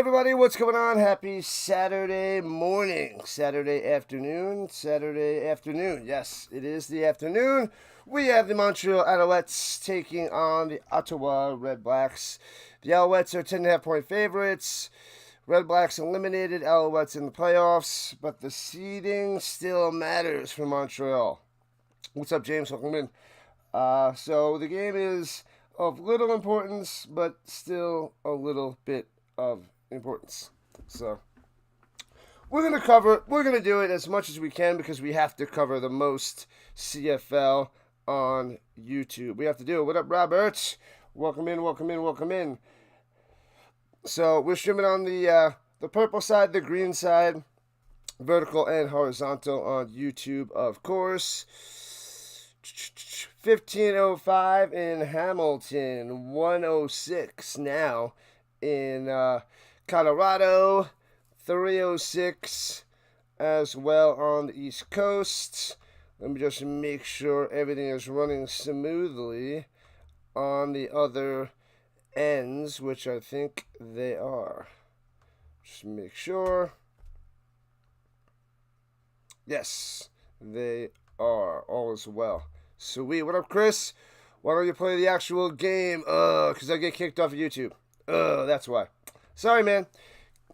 everybody, what's going on? Happy Saturday morning, Saturday afternoon. Yes, it is the afternoon. We have the Montreal Alouettes taking on the Ottawa Redblacks. The Alouettes are 10.5-point favorites. Redblacks eliminated Alouettes in the playoffs, but the seeding still matters for Montreal. What's up, James? Welcome in. So the game is of little importance, but still a little bit of importance. So we're going to do it as much as we can because we have to cover the most CFL on YouTube. We have to do it. What up, Robert? Welcome in. So we're streaming on the purple side, the green side, vertical and horizontal on YouTube, of course. 15:05 in Hamilton, 1:06 now in Colorado, 3:06 as well on the East Coast. Let me just make sure everything is running smoothly on the other ends, which I think they are. Just make sure. Yes, they are. All is well. Sweet. What up, Chris? Why don't you play the actual game? Because I get kicked off of YouTube. That's why. Sorry, man.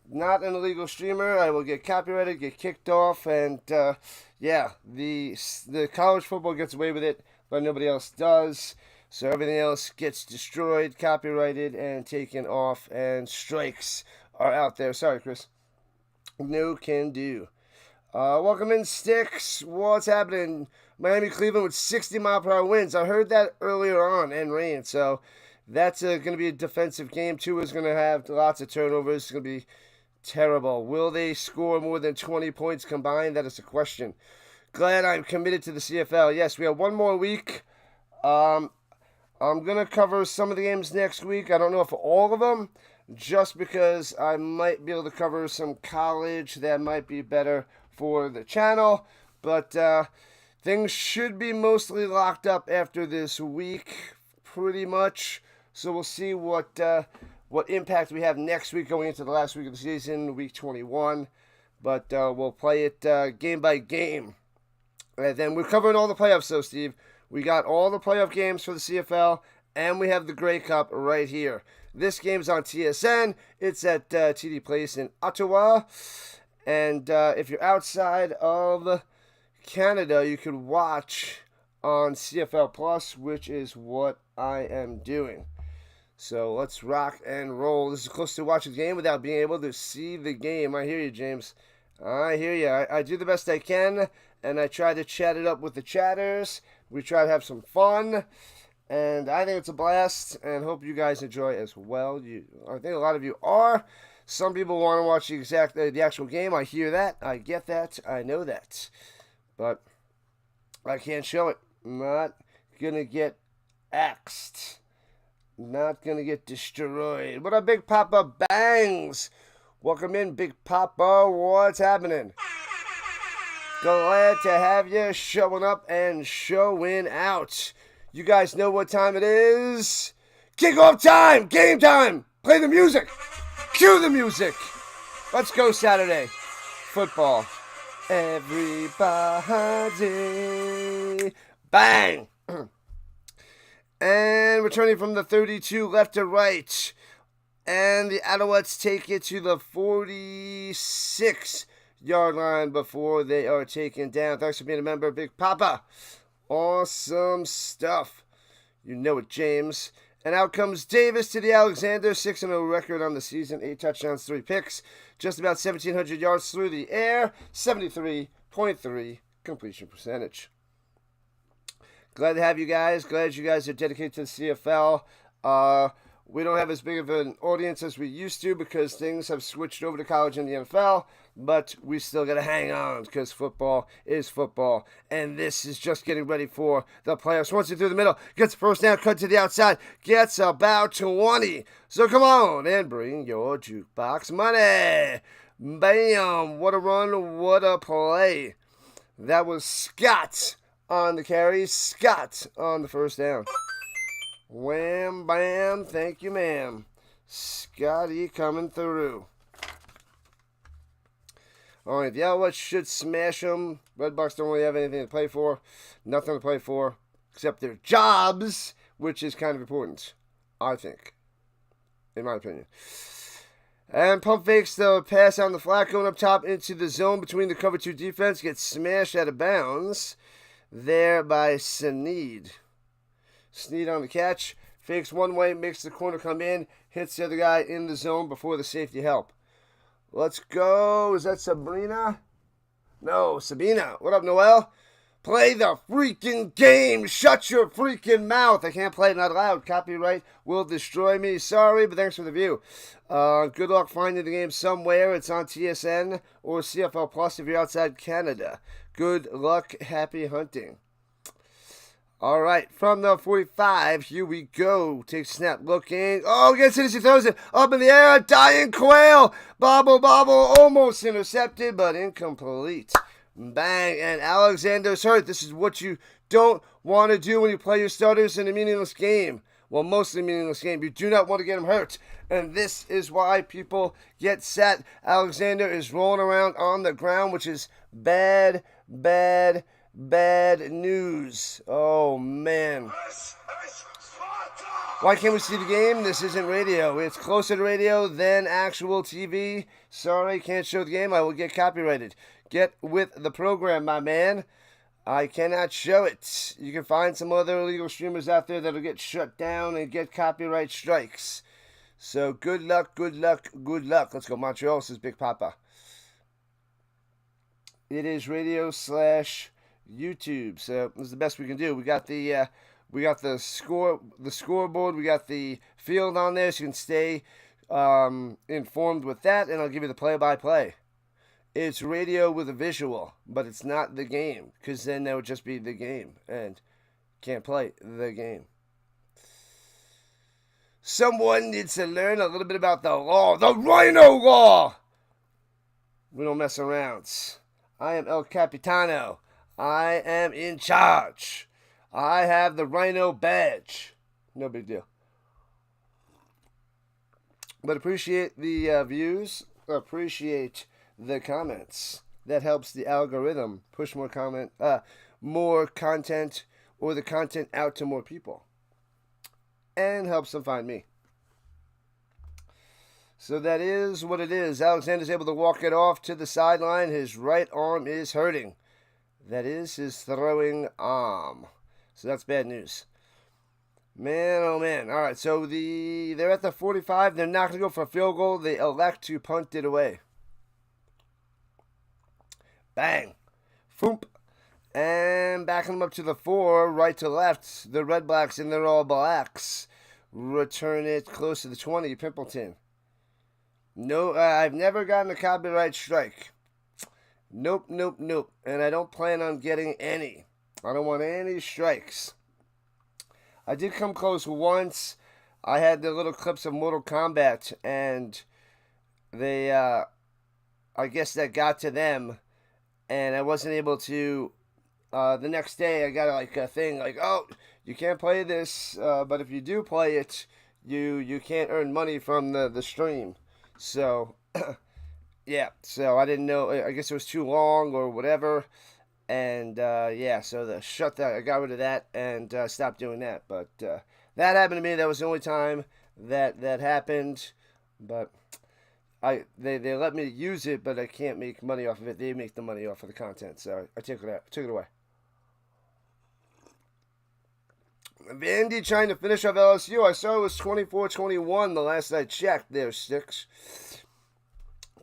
Not an illegal streamer. I will get copyrighted, get kicked off, and yeah, the college football gets away with it, but nobody else does. So everything else gets destroyed, copyrighted, and taken off, and strikes are out there. Sorry, Chris. No can do. Welcome in, Sticks. What's happening? Miami, Cleveland with 60-mile-per-hour winds. I heard that earlier on, and rain. So that's going to be a defensive game. Tua's going to have lots of turnovers. It's going to be terrible. Will they score more than 20 points combined? That is the question. Glad I'm committed to the CFL. Yes, we have one more week. I'm going to cover some of the games next week. I don't know if all of them, just because I might be able to cover some college that might be better for the channel. But things should be mostly locked up after this week, pretty much. So we'll see what impact we have next week going into the last week of the season, week 21. But we'll play it game by game. And then we're covering all the playoffs, so Steve. We got all the playoff games for the CFL, and we have the Grey Cup right here. This game's on TSN. It's at TD Place in Ottawa. And if you're outside of Canada, you can watch on CFL Plus, which is what I am doing. So let's rock and roll. This is close to watching the game without being able to see the game. I hear you, James. I hear you. I do the best I can, and I try to chat it up with the chatters. We try to have some fun, and I think it's a blast, and hope you guys enjoy as well. I think a lot of you are. Some people want to watch the actual game. I hear that. I get that. I know that. But I can't show it. I'm not going to get axed. Not going to get destroyed. What up, Big Papa Bangs? Welcome in, Big Papa. What's happening? Glad to have you showing up and showing out. You guys know what time it is? Kickoff time! Game time! Play the music! Cue the music! Let's go, Saturday. Football. Everybody. Bang! And returning from the 32 left to right. And the Alouettes take it to the 46-yard line before they are taken down. Thanks for being a member, Big Papa. Awesome stuff. You know it, James. And out comes Davis to the Alexander. 6-0 record on the season. 8 touchdowns, 3 picks. Just about 1,700 yards through the air. 73.3 completion percentage. Glad to have you guys. Glad you guys are dedicated to the CFL. We don't have as big of an audience as we used to because things have switched over to college and the NFL, but we still got to hang on because football is football, and this is just getting ready for the playoffs. Once you're through the middle, gets first down, cut to the outside, gets about 20. So come on and bring your jukebox money. Bam! What a run, what a play. That was Scott on the carry, Scott on the first down. Wham, bam, thank you, ma'am. Scotty coming through. All right, the Alouettes should smash them. Redblacks don't really have anything to play for. Nothing to play for except their jobs, which is kind of important, I think, in my opinion. And pump fakes the pass on the flat going up top into the zone between the cover 2 defense. Gets smashed out of bounds there by Sneed. Sneed on the catch. Fakes one way, makes the corner come in. Hits the other guy in the zone before the safety help. Let's go. Is that Sabrina? No, Sabina. What up, Noel? Play the freaking game. Shut your freaking mouth. I can't play it out loud. Copyright will destroy me. Sorry, but thanks for the view. Good luck finding the game somewhere. It's on TSN or CFL Plus if you're outside Canada. Good luck. Happy hunting. All right, from the 45, here we go. Take snap, looking. Oh, gets it as he throws it up in the air. Dying Quail. Bobble, almost intercepted, but incomplete. Bang, and Alexander's hurt. This is what you don't want to do when you play your starters in a meaningless game. Well, mostly meaningless game. You do not want to get them hurt. And this is why people get set. Alexander is rolling around on the ground, which is bad news. Oh, man. Why can't we see the game? This isn't radio. It's closer to radio than actual TV. Sorry, can't show the game. I will get copyrighted. Get with the program, my man. I cannot show it. You can find some other illegal streamers out there that'll get shut down and get copyright strikes. So good luck. Let's go, Montreal. This is Big Papa. It is radio / YouTube. So this is the best we can do. We got the scoreboard. We got the field on there, so you can stay informed with that. And I'll give you the play-by-play. It's radio with a visual, but it's not the game, because then that would just be the game, and can't play the game. Someone needs to learn a little bit about the law, the Rhino law. We don't mess around. I am El Capitano. I am in charge. I have the Rhino badge. No big deal. But appreciate the views. Appreciate the comments. That helps the algorithm push more content or the content out to more people, and helps them find me. So that is what it is. Alexander's able to walk it off to the sideline. His right arm is hurting. That is his throwing arm. So that's bad news. Man, oh man. All right, so they're at the 45. They're not going to go for a field goal. They elect to punt it away. Bang. Foomp. And backing them up to the 4, right to left. The Redblacks and they're all blacks. Return it close to the 20, Pimpleton. No, I've never gotten a copyright strike. Nope. And I don't plan on getting any. I don't want any strikes. I did come close once. I had the little clips of Mortal Kombat, and they, I guess that got to them. And I wasn't able to, the next day I got like a thing like, oh, you can't play this, but if you do play it, you can't earn money from the stream. So, yeah, so I didn't know, I guess it was too long or whatever. And, yeah, so I got rid of that and stopped doing that. But that happened to me. That was the only time that happened. But they let me use it, but I can't make money off of it. They make the money off of the content, so I took it away. Vandy trying to finish off LSU. I saw it was 24-21 the last I checked there, Sticks.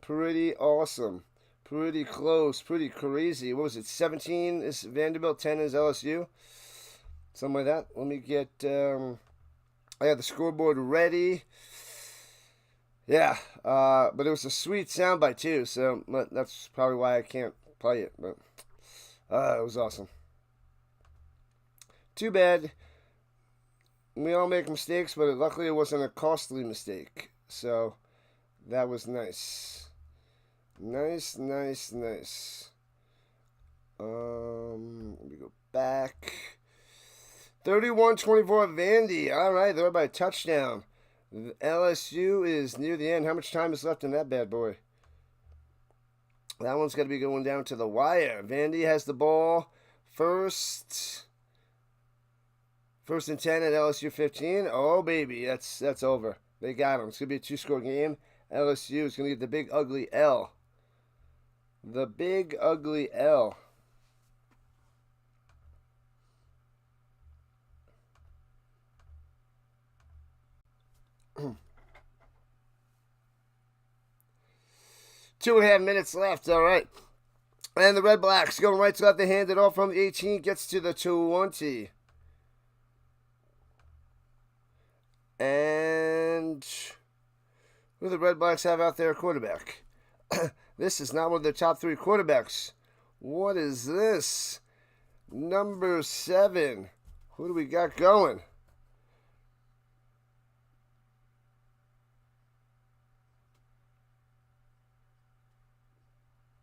Pretty awesome. Pretty close. Pretty crazy. What was it, 17 is Vanderbilt, 10 is LSU? Something like that. Let me get, I have the scoreboard ready. Yeah, but it was a sweet soundbite too, so that's probably why I can't play it, but it was awesome. Too bad. We all make mistakes, but luckily it wasn't a costly mistake, so that was nice. Nice. Let me go back. 31-24 Vandy. All right, they're by a touchdown. LSU is near the end. How much time is left in that bad boy? That one's going to be going down to the wire. Vandy has the ball first. First and 10 at LSU 15. Oh, baby, that's over. They got him. It's going to be a two-score game. LSU is going to get the big, ugly L. The big, ugly L. Two and a half minutes left. All right. And the Redblacks going right to left. They hand it off from the 18. Gets to the 20. And who do the Redblacks have out there? Quarterback. This is not one of their top 3 quarterbacks. What is this? Number 7. Who do we got going?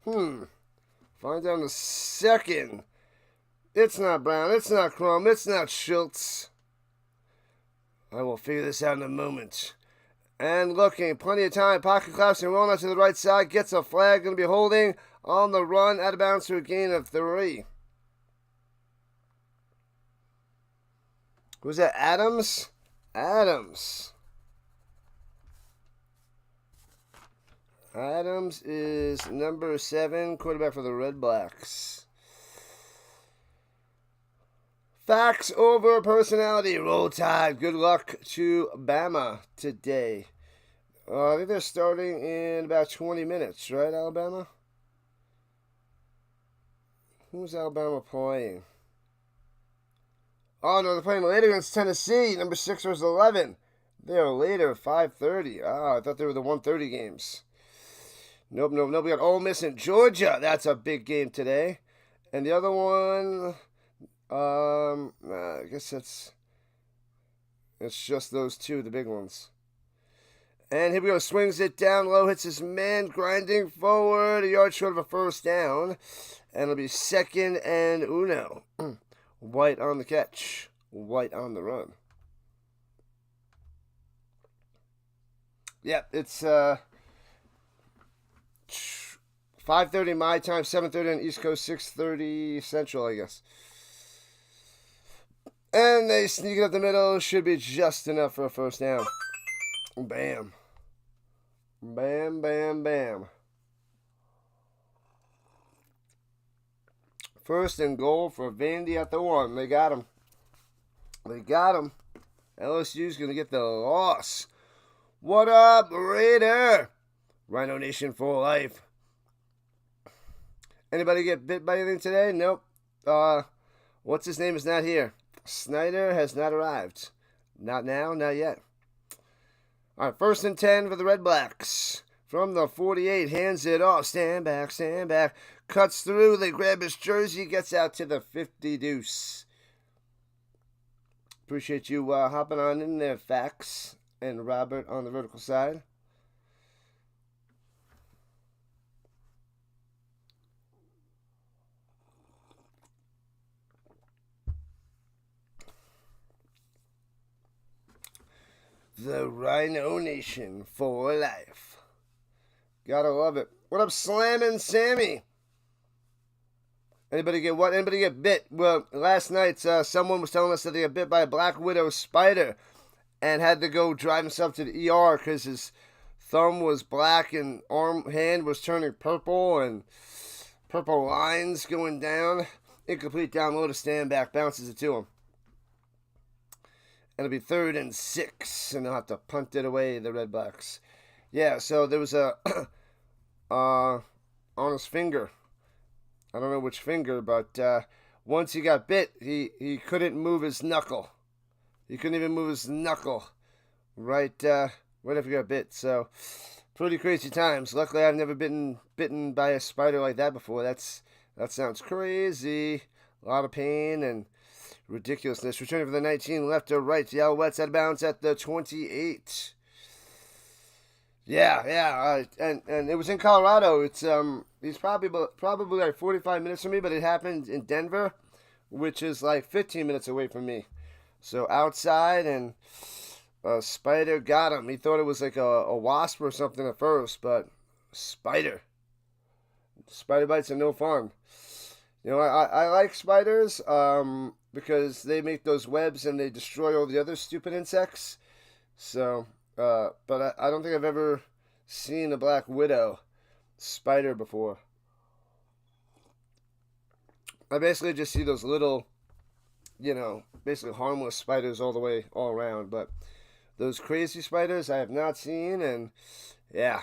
Find out in a second. It's not Brown. It's not Crum. It's not Schultz. I will figure this out in a moment. And looking, plenty of time. Pocket collapsing, rolling out to the right side. Gets a flag. Going to be holding on the run. Out of bounds to a gain of 3. Who's that? Adams? Adams is number 7, quarterback for the Redblacks. Facts over personality. Roll Tide. Good luck to Bama today. I think they're starting in about 20 minutes, right, Alabama? Who's Alabama playing? Oh, no, they're playing later against Tennessee. Number 6 versus 11. They're later, 5:30. I thought they were the 1:30 games. Nope. We got Ole Miss and Georgia. That's a big game today. And the other one, I guess it's just those 2, the big ones. And here we go. Swings it down low, hits his man, grinding forward, a yard short of a first down. And it'll be 2nd and uno. White on the catch, White on the run. Yep, it's 5:30 my time, 7:30 on East Coast, 6:30 Central, I guess. And they sneak it up the middle. Should be just enough for a first down. Bam. Bam, bam, bam. First and goal for Vandy at the 1. They got him. LSU's going to get the loss. What up, Raider? Rhino Nation for life. Anybody get bit by anything today? Nope. What's his name is not here. Snyder has not arrived. Not now, not yet. All right, 1st and 10 for the Redblacks. From the 48, hands it off. Stand back. Cuts through. They grab his jersey. Gets out to the 50 deuce. Appreciate you hopping on in there, Fax and Robert on the vertical side. The Rhino Nation for life. Gotta love it. What up, Slammin' Sammy? Anybody get what? Anybody get bit? Well, last night someone was telling us that they got bit by a black widow spider and had to go drive himself to the ER because his thumb was black and hand was turning purple and purple lines going down. Incomplete download to stand back. Bounces it to him. And it'll be 3rd and 6, and they'll have to punt it away, the Redblacks. Yeah, so there was a on his finger. I don't know which finger, but once he got bit, he couldn't move his knuckle. He couldn't even move his knuckle right after he got bit. So pretty crazy times. Luckily, I've never been bitten by a spider like that before. That sounds crazy. A lot of pain and ridiculousness. Returning for the 19, left to right. The Alouettes out of bounds at the 28. Yeah, and it was in Colorado. It's he's probably like 45 minutes from me, but it happened in Denver, which is like 15 minutes away from me. So outside, and a spider got him. He thought it was like a wasp or something at first, but spider. Spider bites are no fun. You know, I like spiders because they make those webs and they destroy all the other stupid insects. So, but I don't think I've ever seen a black widow spider before. I basically just see those little, you know, basically harmless spiders all around. But those crazy spiders I have not seen, and yeah.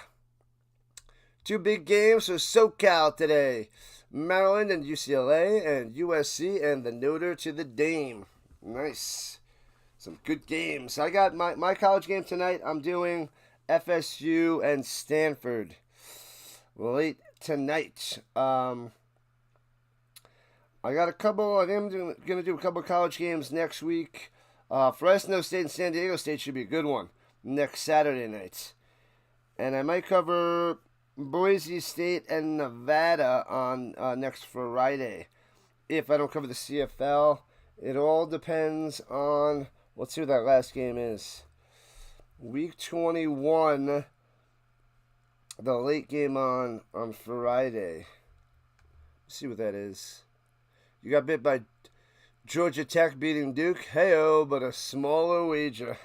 2 big games for SoCal today. Maryland and UCLA, and USC and the Notre to the Dame. Nice. Some good games. I got my college game tonight. I'm doing FSU and Stanford late tonight. I got a couple. I think I'm going to do a couple of college games next week. Fresno State and San Diego State should be a good one next Saturday night. And I might cover Boise State and Nevada on next Friday. If I don't cover the CFL, it all depends on, let's see what that last game is. Week 21, the late game on Friday. Let's see what that is. You got bit by Georgia Tech beating Duke. Hey-oh, but a smaller wager.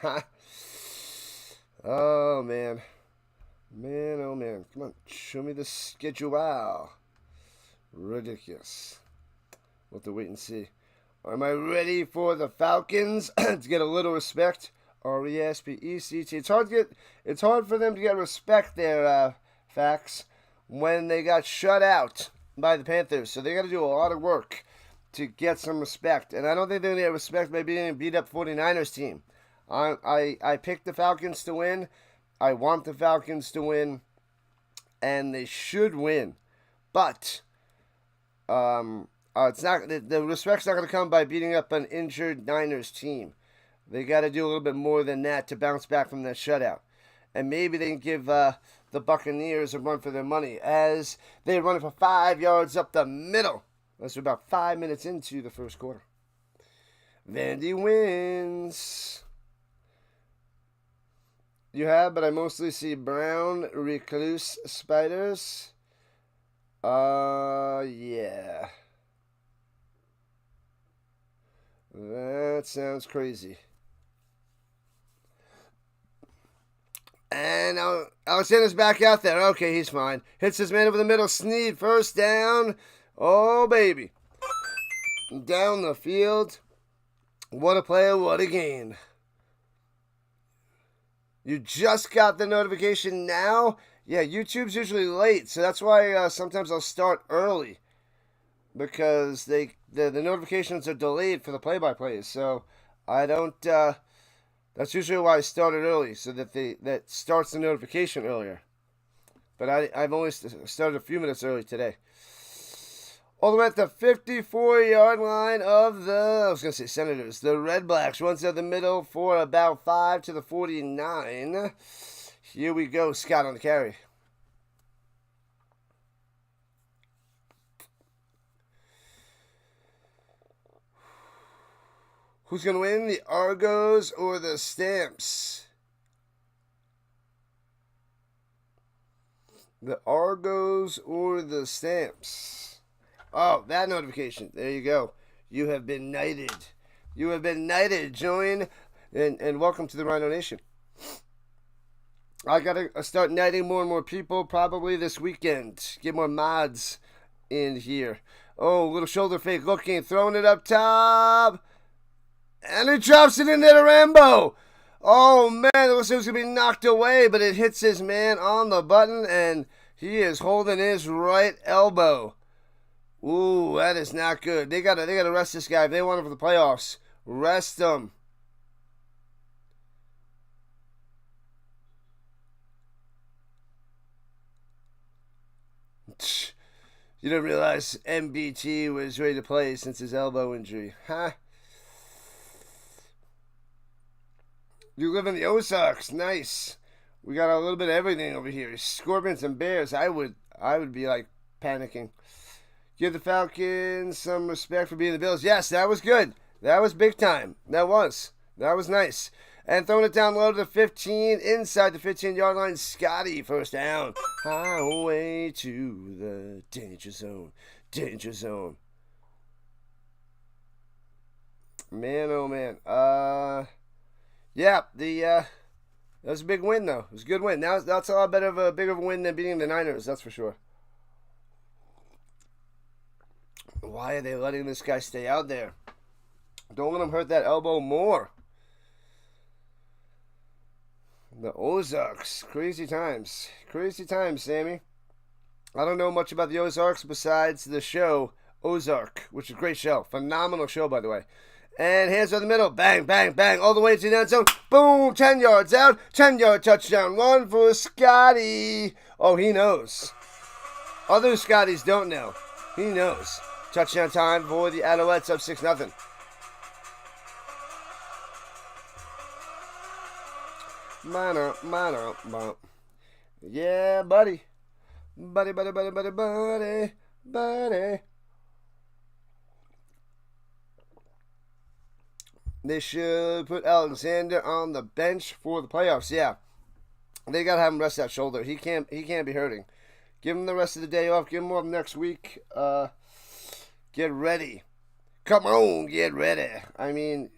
Oh, man. Man, oh man. Come on, show me the schedule. Ridiculous. We'll have to wait and see. Am I ready for the Falcons to get a little respect? R-E-S-P-E-C-T. It's hard for them to get respect there, Facts, when they got shut out by the Panthers. So they got to do a lot of work to get some respect. And I don't think they're going to get respect by being a beat-up 49ers team. I picked the Falcons to win. I want the Falcons to win, and they should win. But it's not the respect's not going to come by beating up an injured Niners team. They got to do a little bit more than that to bounce back from that shutout, and maybe they can give the Buccaneers a run for their money as they run it for 5 yards up the middle. That's about 5 minutes into the first quarter. Vandy wins. You have, but I mostly see brown recluse spiders. Yeah. That sounds crazy. And Alexander's back out there. Okay, he's fine. Hits his man over the middle. Snead, first down. Oh, baby. Down the field. What a player, what a game. You just got the notification now? Yeah, YouTube's usually late, so that's why sometimes I'll start early. Because the notifications are delayed for the play-by-plays, so I don't... that's usually why I started early, so that starts the notification earlier. But I've only started a few minutes early today. All the way at the 54-yard line of Senators. The Redblacks runs out the middle for about 5 to the 49. Here we go. Scott on the carry. Who's going to win, the Argos or the Stamps? The Argos or the Stamps? Oh, that notification. There you go. You have been knighted. You have been knighted. Join and welcome to the Rhino Nation. I got to start knighting more and more people probably this weekend. Get more mods in here. Oh, little shoulder fake looking. Throwing it up top. And it drops it in there to Rambo. Oh, man. It was going to be knocked away, but it hits his man on the button, and he is holding his right elbow. Ooh, that is not good. They gotta rest this guy if they want him for the playoffs. Rest him. You didn't realize MBT was ready to play since his elbow injury, huh? You live in the Ozarks, nice. We got a little bit of everything over here. Scorpions and bears. I would be like panicking. Give the Falcons some respect for beating the Bills. Yes, that was good. That was big time. That was nice. And throwing it down low to the 15, inside the 15-yard line, Scotty, first down. Highway to the danger zone. Danger zone. Man, oh man. Yeah, that was a big win, though. It was a good win. Now that's a lot bigger of a win than beating the Niners, that's for sure. Why are they letting this guy stay out there? Don't let him hurt that elbow more. The Ozarks. Crazy times. Crazy times, Sammy. I don't know much about the Ozarks besides the show Ozark, which is a great show. Phenomenal show, by the way. And hands on the middle. Bang, bang, bang. All the way to the end zone. Boom. 10 yards out. 10-yard touchdown. Run for Scotty. Oh, he knows. Other Scotties don't know. He knows. Touchdown time for the Alouettes, up 6-0. Minor. Yeah, buddy. Buddy. They should put Alexander on the bench for the playoffs. Yeah. They got to have him rest that shoulder. He can't be hurting. Give him the rest of the day off. Give him off next week. Get ready. Come on, get ready. I mean,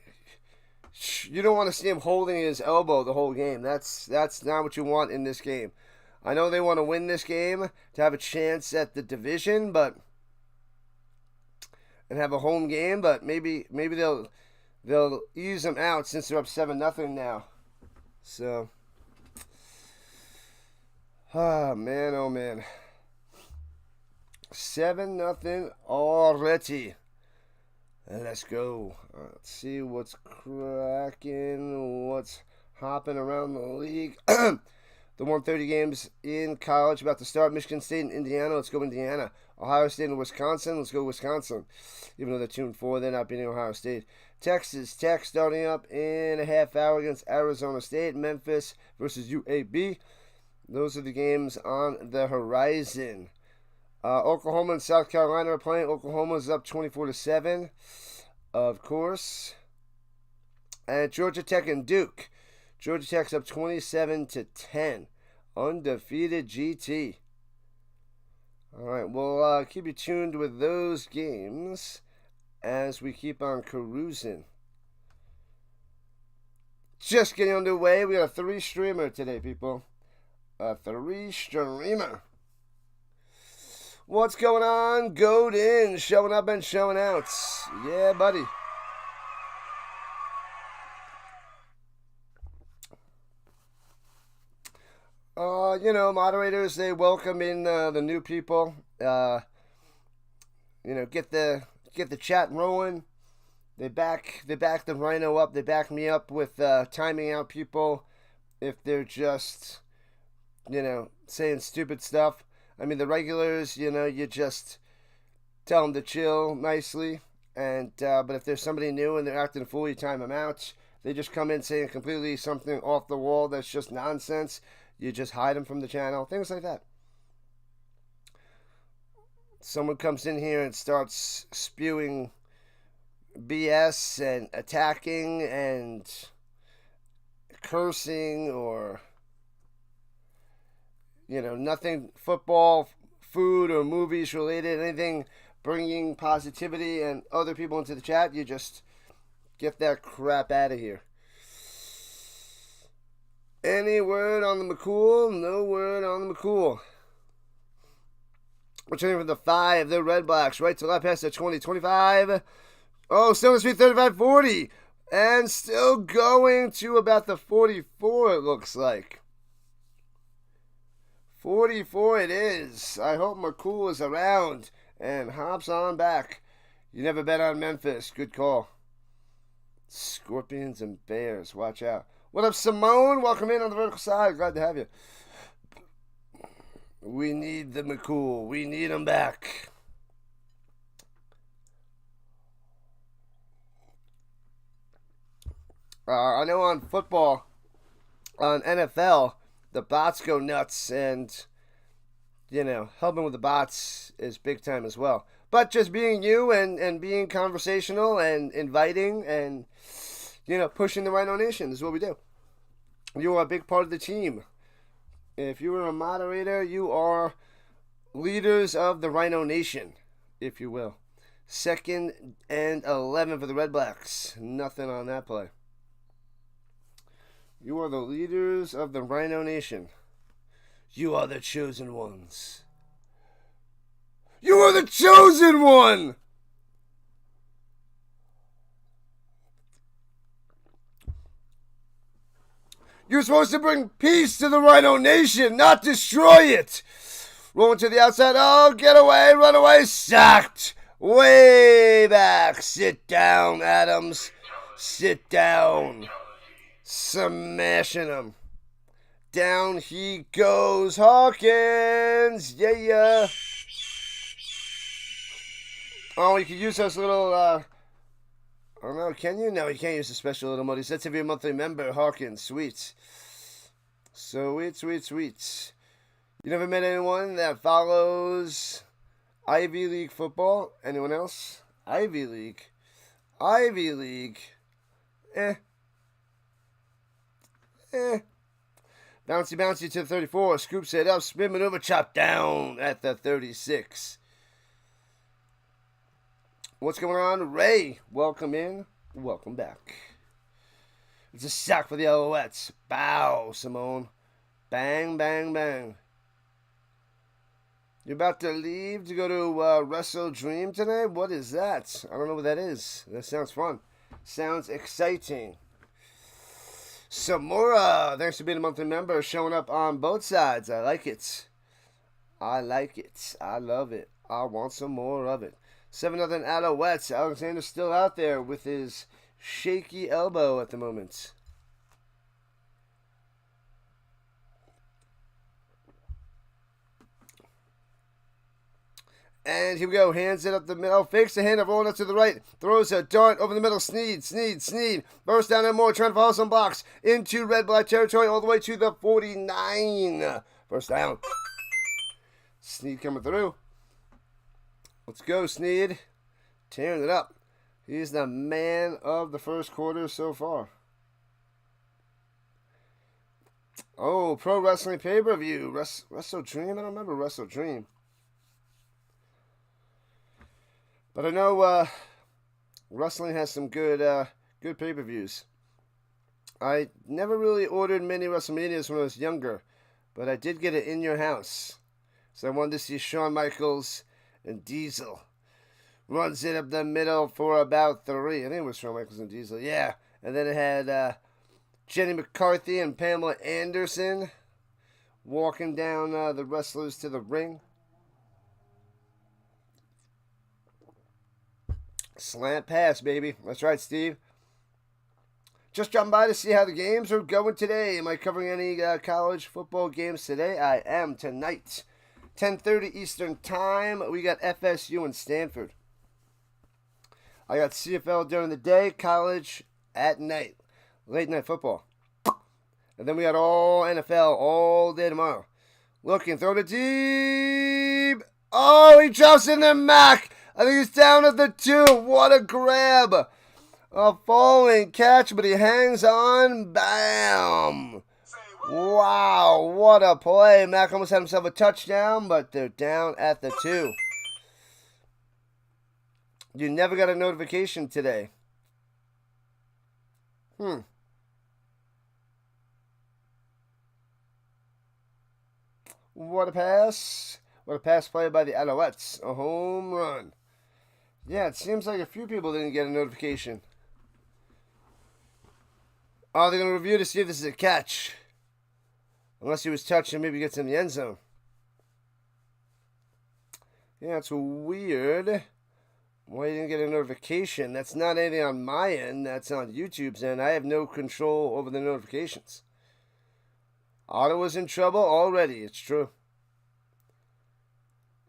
you don't want to see him holding his elbow the whole game. That's not what you want in this game. I know they want to win this game to have a chance at the division, and have a home game, but maybe they'll ease them out since they're up 7-0 now. So, oh man. 7-0 already. Let's go. Let's see what's cracking, what's hopping around the league. The 1:30 games in college about to start. Michigan State and Indiana. Let's go Indiana. Ohio State and Wisconsin. Let's go Wisconsin. Even though they're 2-4, they're not beating Ohio State. Texas Tech starting up in a half hour against Arizona State. Memphis versus UAB. Those are the games on the horizon. Oklahoma and South Carolina are playing. Oklahoma is up 24-7, of course. And Georgia Tech and Duke. Georgia Tech's up 27-10. Undefeated GT. All right, we'll keep you tuned with those games as we keep on cruising. Just getting underway. We got a 3-streamer today, people. A 3-streamer. What's going on? Godin, showing up and showing out. Yeah, buddy. Moderators, they welcome in the new people. Get the chat rolling. They back the Rhino up. They back me up with timing out people if they're just, saying stupid stuff. I mean, the regulars, you just tell them to chill nicely. And but if there's somebody new and they're acting a fool, you time them out. They just come in saying completely something off the wall that's just nonsense. You just hide them from the channel. Things like that. Someone comes in here and starts spewing BS and attacking and cursing or, nothing football, food, or movies related, anything bringing positivity and other people into the chat, you just get that crap out of here. Any word on the McCool? No word on the McCool. Returning from the 5, the Redblacks, right to left past the 20, 25. Oh, still in the speed, 35, 40. And still going to about the 44, it looks like. 44 it is. I hope McCool is around and hops on back. You never bet on Memphis. Good call. Scorpions and Bears. Watch out. What up, Simone? Welcome in on the vertical side. Glad to have you. We need the McCool. We need him back. I know on football, on NFL, the bots go nuts, and, helping with the bots is big time as well. But just being you and being conversational and inviting and, pushing the Rhino Nation. This is what we do. You are a big part of the team. If you were a moderator, you are leaders of the Rhino Nation, if you will. 2nd and 11 for the Redblacks. Nothing on that play. You are the leaders of the Rhino Nation. You are the chosen ones. You are the chosen one! You're supposed to bring peace to the Rhino Nation, not destroy it. Rolling to the outside. Oh, get away, run away. Sacked. Way back. Sit down, Adams. Sit down. Smashing him. Down he goes. Hawkins. Yeah. Oh, you could use those little, I don't know, can you? No, you can't use the special little emojis. That's if you're a monthly member, Hawkins. Sweet. Sweet. You never met anyone that follows Ivy League football? Anyone else? Ivy League. Bouncy to the 34. Scoops it up. Spin maneuver. Chop down at the 36. What's going on? Ray, welcome in. Welcome back. It's a sack for the Alouettes. Bow, Simone. Bang. You're about to leave to go to Wrestle Dream today? What is that? I don't know what that is. That sounds fun. Sounds exciting. Samura, thanks for being a monthly member. Showing up on both sides. I like it. I love it. I want some more of it. 7-0 Alouettes. Alexander's still out there with his shaky elbow at the moment. And here we go. Hands it up the middle. Fakes the hand up, rolling up to the right. Throws a dart over the middle. Sneed. Burst down and more. Trying to follow some blocks into red black territory all the way to the 49. First down. Sneed coming through. Let's go, Sneed. Tearing it up. He's the man of the first quarter so far. Oh, Pro Wrestling Pay-Per-View. Wrestle Dream? I don't remember Wrestle Dream. But I know wrestling has some good pay-per-views. I never really ordered many WrestleManias when I was younger, but I did get it In Your House. So I wanted to see Shawn Michaels and Diesel. Runs it up the middle for about 3. I think it was Shawn Michaels and Diesel. Yeah. And then it had Jenny McCarthy and Pamela Anderson walking down the wrestlers to the ring. Slant pass, baby. That's right, Steve. Just dropping by to see how the games are going today. Am I covering any college football games today? I am tonight. 10:30 Eastern Time. We got FSU and Stanford. I got CFL during the day, college at night. Late night football. And then we got all NFL all day tomorrow. Looking, throw it deep. Oh, he drops in the Mac. I think he's down at the 2. What a grab. A falling catch, but he hangs on. Bam. Wow, what a play. Mac almost had himself a touchdown, but they're down at the 2. You never got a notification today. What a pass. What a pass play by the Alouettes. A home run. Yeah, it seems like a few people didn't get a notification. Oh, they're going to review to see if this is a catch. Unless he was touched and maybe gets in the end zone. Yeah, it's weird. Why you didn't get a notification? That's not anything on my end. That's on YouTube's end. I have no control over the notifications. Ottawa's in trouble already. It's true.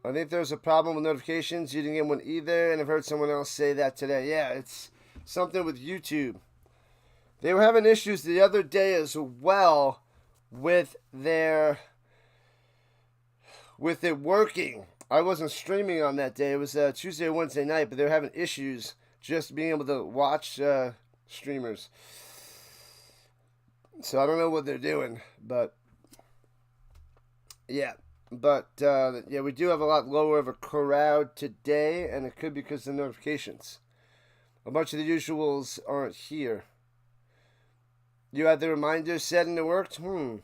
I think there's a problem with notifications. You didn't get one either, and I've heard someone else say that today. Yeah, it's something with YouTube. They were having issues the other day as well with it working. I wasn't streaming on that day. It was Tuesday or Wednesday night, but they were having issues just being able to watch streamers. So I don't know what they're doing, but yeah. But yeah, we do have a lot lower of a crowd today, and it could be because of the notifications. A bunch of the usuals aren't here. You had the reminder set and it worked? The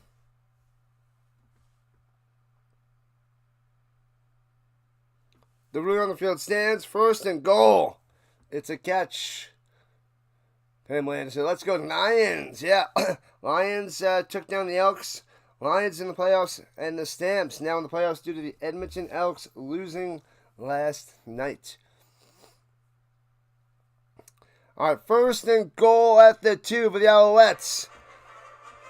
rule on the field stands. First and goal. It's a catch. Pam Landis said, let's go Lions. Yeah. Lions took down the Elks. Lions in the playoffs and the Stamps now in the playoffs due to the Edmonton Elks losing last night. All right, first and goal at the 2 for the Alouettes.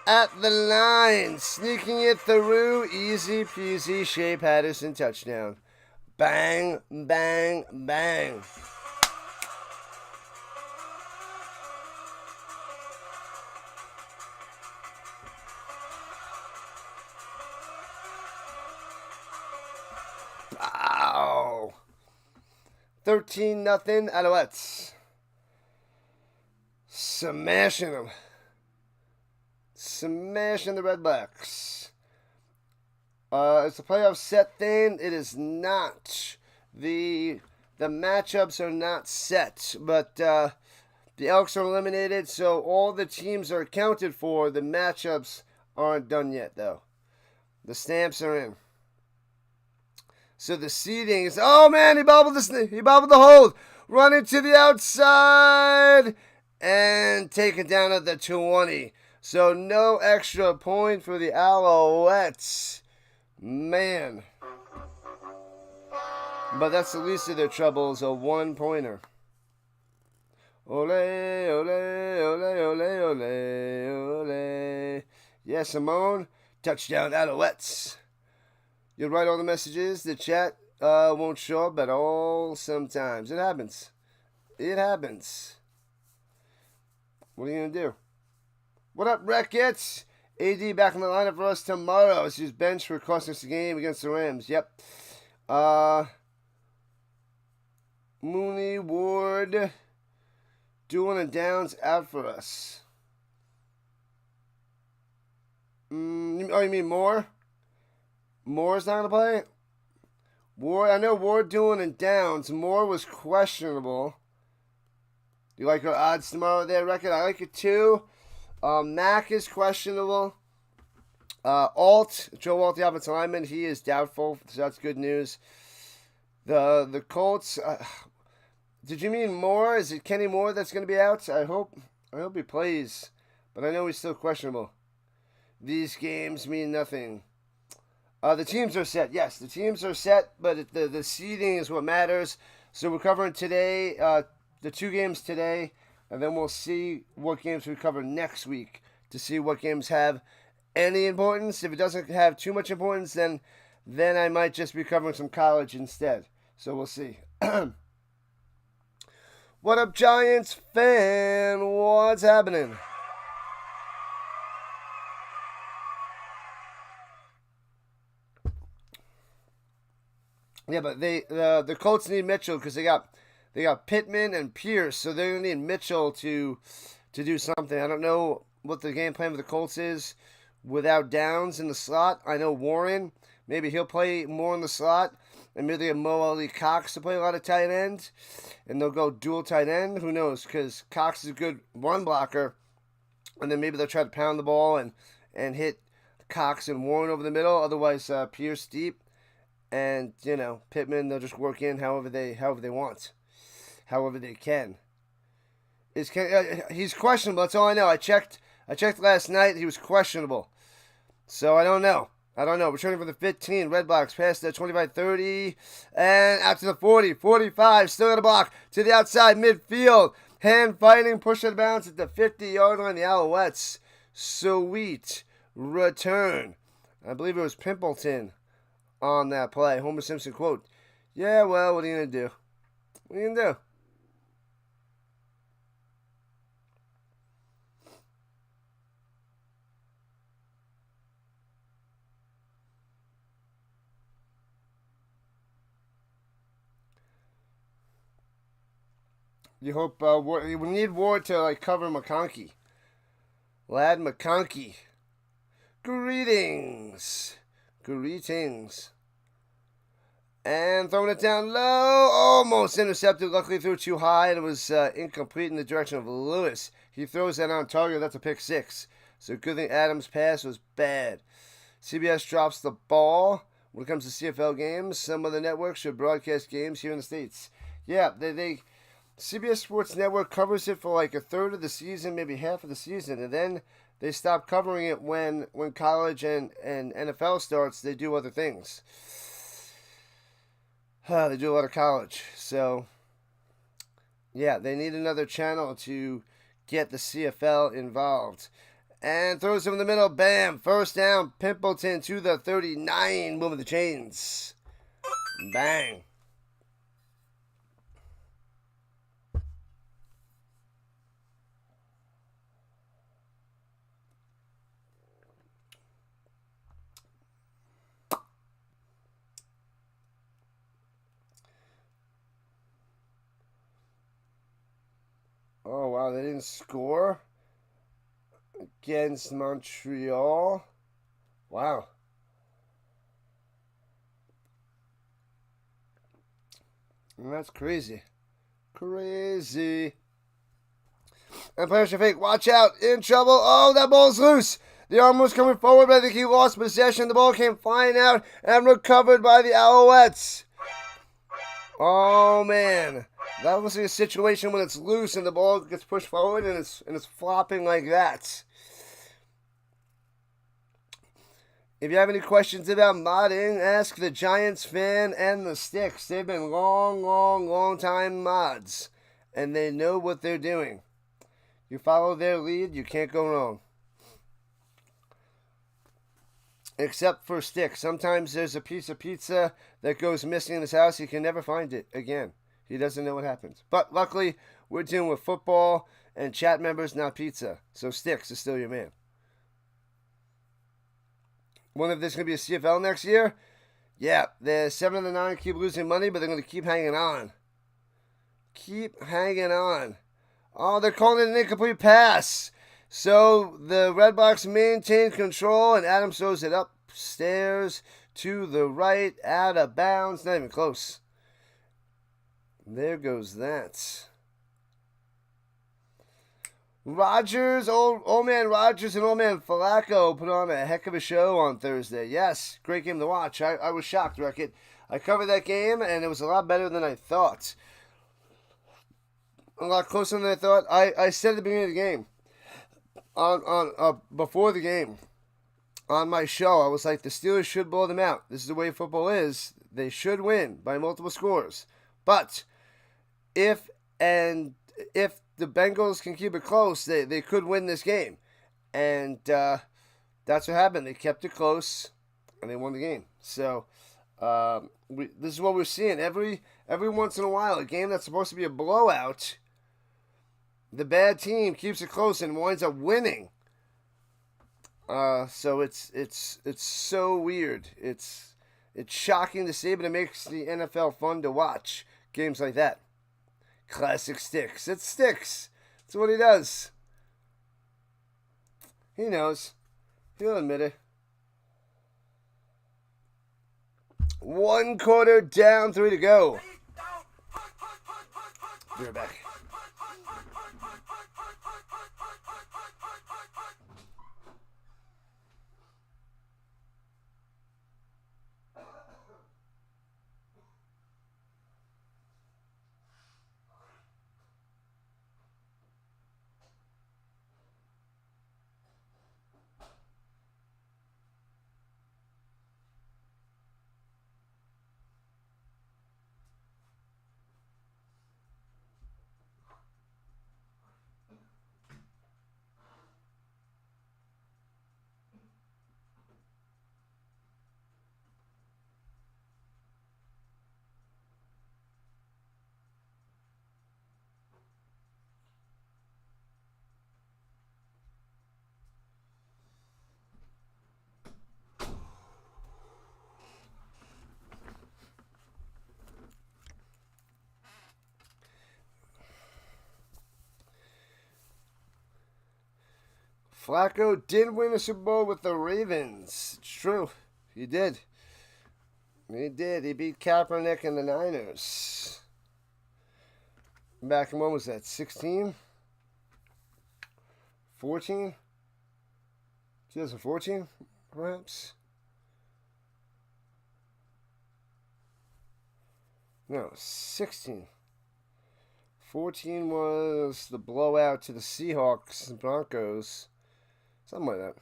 At the line, sneaking it through, easy peasy, Shea Patterson touchdown. Bang, bang, bang. Wow. 13-0 Alouettes. Smashing them. Smashing the Redblacks. It's the playoff set thing. It is not. The matchups are not set, but the Elks are eliminated, so all the teams are accounted for. The matchups aren't done yet, though. The Stamps are in. So the seeding is. Oh man, he bobbled the hold. Running to the outside and taken down at the 20. So no extra point for the Alouettes. Man. But that's the least of their troubles, a 1-pointer. Ole, ole, ole, ole, ole, ole. Yeah, Simone. Touchdown, Alouettes. You'll write all the messages. The chat won't show up at all sometimes. It happens. It happens. What are you going to do? What up, Wreckets? AD back in the lineup for us tomorrow. He's benched for costing us the game against the Rams. Yep. Mooney, Ward, Doolin and Downs out for us. Oh, you mean Moore? Moore's not going to play? Ward, I know Ward, Doolin, and Downs. Moore was questionable. You like our odds tomorrow there, Record? I like it too. Mack is questionable. Joe Alt, the offensive lineman, he is doubtful, so that's good news. The Colts, did you mean Moore? Is it Kenny Moore that's going to be out? I hope he plays, but I know he's still questionable. These games mean nothing. The teams are set. Yes, the teams are set, but the seeding is what matters. So we're covering today, the 2 games today, and then we'll see what games we cover next week to see what games have any importance. If it doesn't have too much importance, then I might just be covering some college instead. So we'll see. What up, Giants fan? What's happening? Yeah, but the Colts need Mitchell because they got Pittman and Pierce, so they're gonna need Mitchell to do something. I don't know what the game plan for the Colts is without Downs in the slot. I know Warren, maybe he'll play more in the slot, and maybe they have Mo Ali Cox to play a lot of tight end, and they'll go dual tight end. Who knows? Because Cox is a good run blocker, and then maybe they'll try to pound the ball and hit Cox and Warren over the middle. Otherwise, Pierce deep. And, Pittman, they'll just work in however they want. However they can. He's questionable, that's all I know. I checked last night, he was questionable. So I don't know. Returning for the 15, Redblacks past the 25-30. And out to the 40, 45, still got a block to the outside midfield. Hand fighting, push out of bounds at the 50-yard line, the Alouettes. Sweet return. I believe it was Pimpleton on that play. Homer Simpson quote. Yeah, well, what are you going to do? What are you going to do? You hope we need Ward to like cover McConkey. Lad McConkey. Greetings. Greetings. And throwing it down low. Almost intercepted. Luckily threw too high and it was incomplete in the direction of Lewis. He throws that on target. That's a pick 6. So good thing Adams' pass was bad. CBS drops the ball. When it comes to CFL games, some of the networks should broadcast games here in the States. Yeah, they CBS Sports Network covers it for like a third of the season, maybe half of the season, and then they stop covering it when college and NFL starts. They do other things. They do a lot of college. So, yeah, they need another channel to get the CFL involved. And throws him in the middle. Bam. First down. Pimpleton to the 39. Moving the chains. Bang. Oh, wow. They didn't score against Montreal. Wow. That's crazy. Crazy. And players should fake. Watch out. In trouble. Oh, that ball's loose. The arm was coming forward, but I think he lost possession. The ball came flying out and recovered by the Alouettes. Oh, man. That was a situation when it's loose and the ball gets pushed forward and it's flopping like that. If you have any questions about modding, ask the Giants fan and the Sticks. They've been long time mods, and they know what they're doing. You follow their lead, you can't go wrong. Except for Sticks. Sometimes there's a piece of pizza that goes missing in his house. He can never find it again. He doesn't know what happens. But luckily, we're dealing with football and chat members, not pizza. So Sticks is still your man. Wonder if there's going to be a CFL next year? Yeah, the 7 of the 9 keep losing money, but they're going to keep hanging on. Keep hanging on. Oh, they're calling it an incomplete pass. So the Redblacks maintain control, and Adams throws it upstairs to the right, out of bounds. Not even close. There goes that. Rogers, old man Rogers and old man Flacco put on a heck of a show on Thursday. Yes, great game to watch. I was shocked, Wreck-It. I covered that game, and it was a lot better than I thought. A lot closer than I thought. I said at the beginning of the game, before the game, on my show, I was like, the Steelers should blow them out. This is the way football is. They should win by multiple scores. But if the Bengals can keep it close, they could win this game. And that's what happened. They kept it close, and they won the game. So this is what we're seeing. Every once in a while, a game that's supposed to be a blowout, the bad team keeps it close and winds up winning. So it's so weird. It's shocking to see, but it makes the NFL fun to watch. Games like that. Classic Sticks. It's Sticks. That's what he does. He knows. He'll admit it. 1 quarter down, 3 to go. Be right back. Flacco did win a Super Bowl with the Ravens. It's true. He did. He did. He beat Kaepernick and the Niners. Back in, when was that? 16? 14? 2014, perhaps? No, 16. 14 was the blowout to the Seahawks and Broncos. Something like that.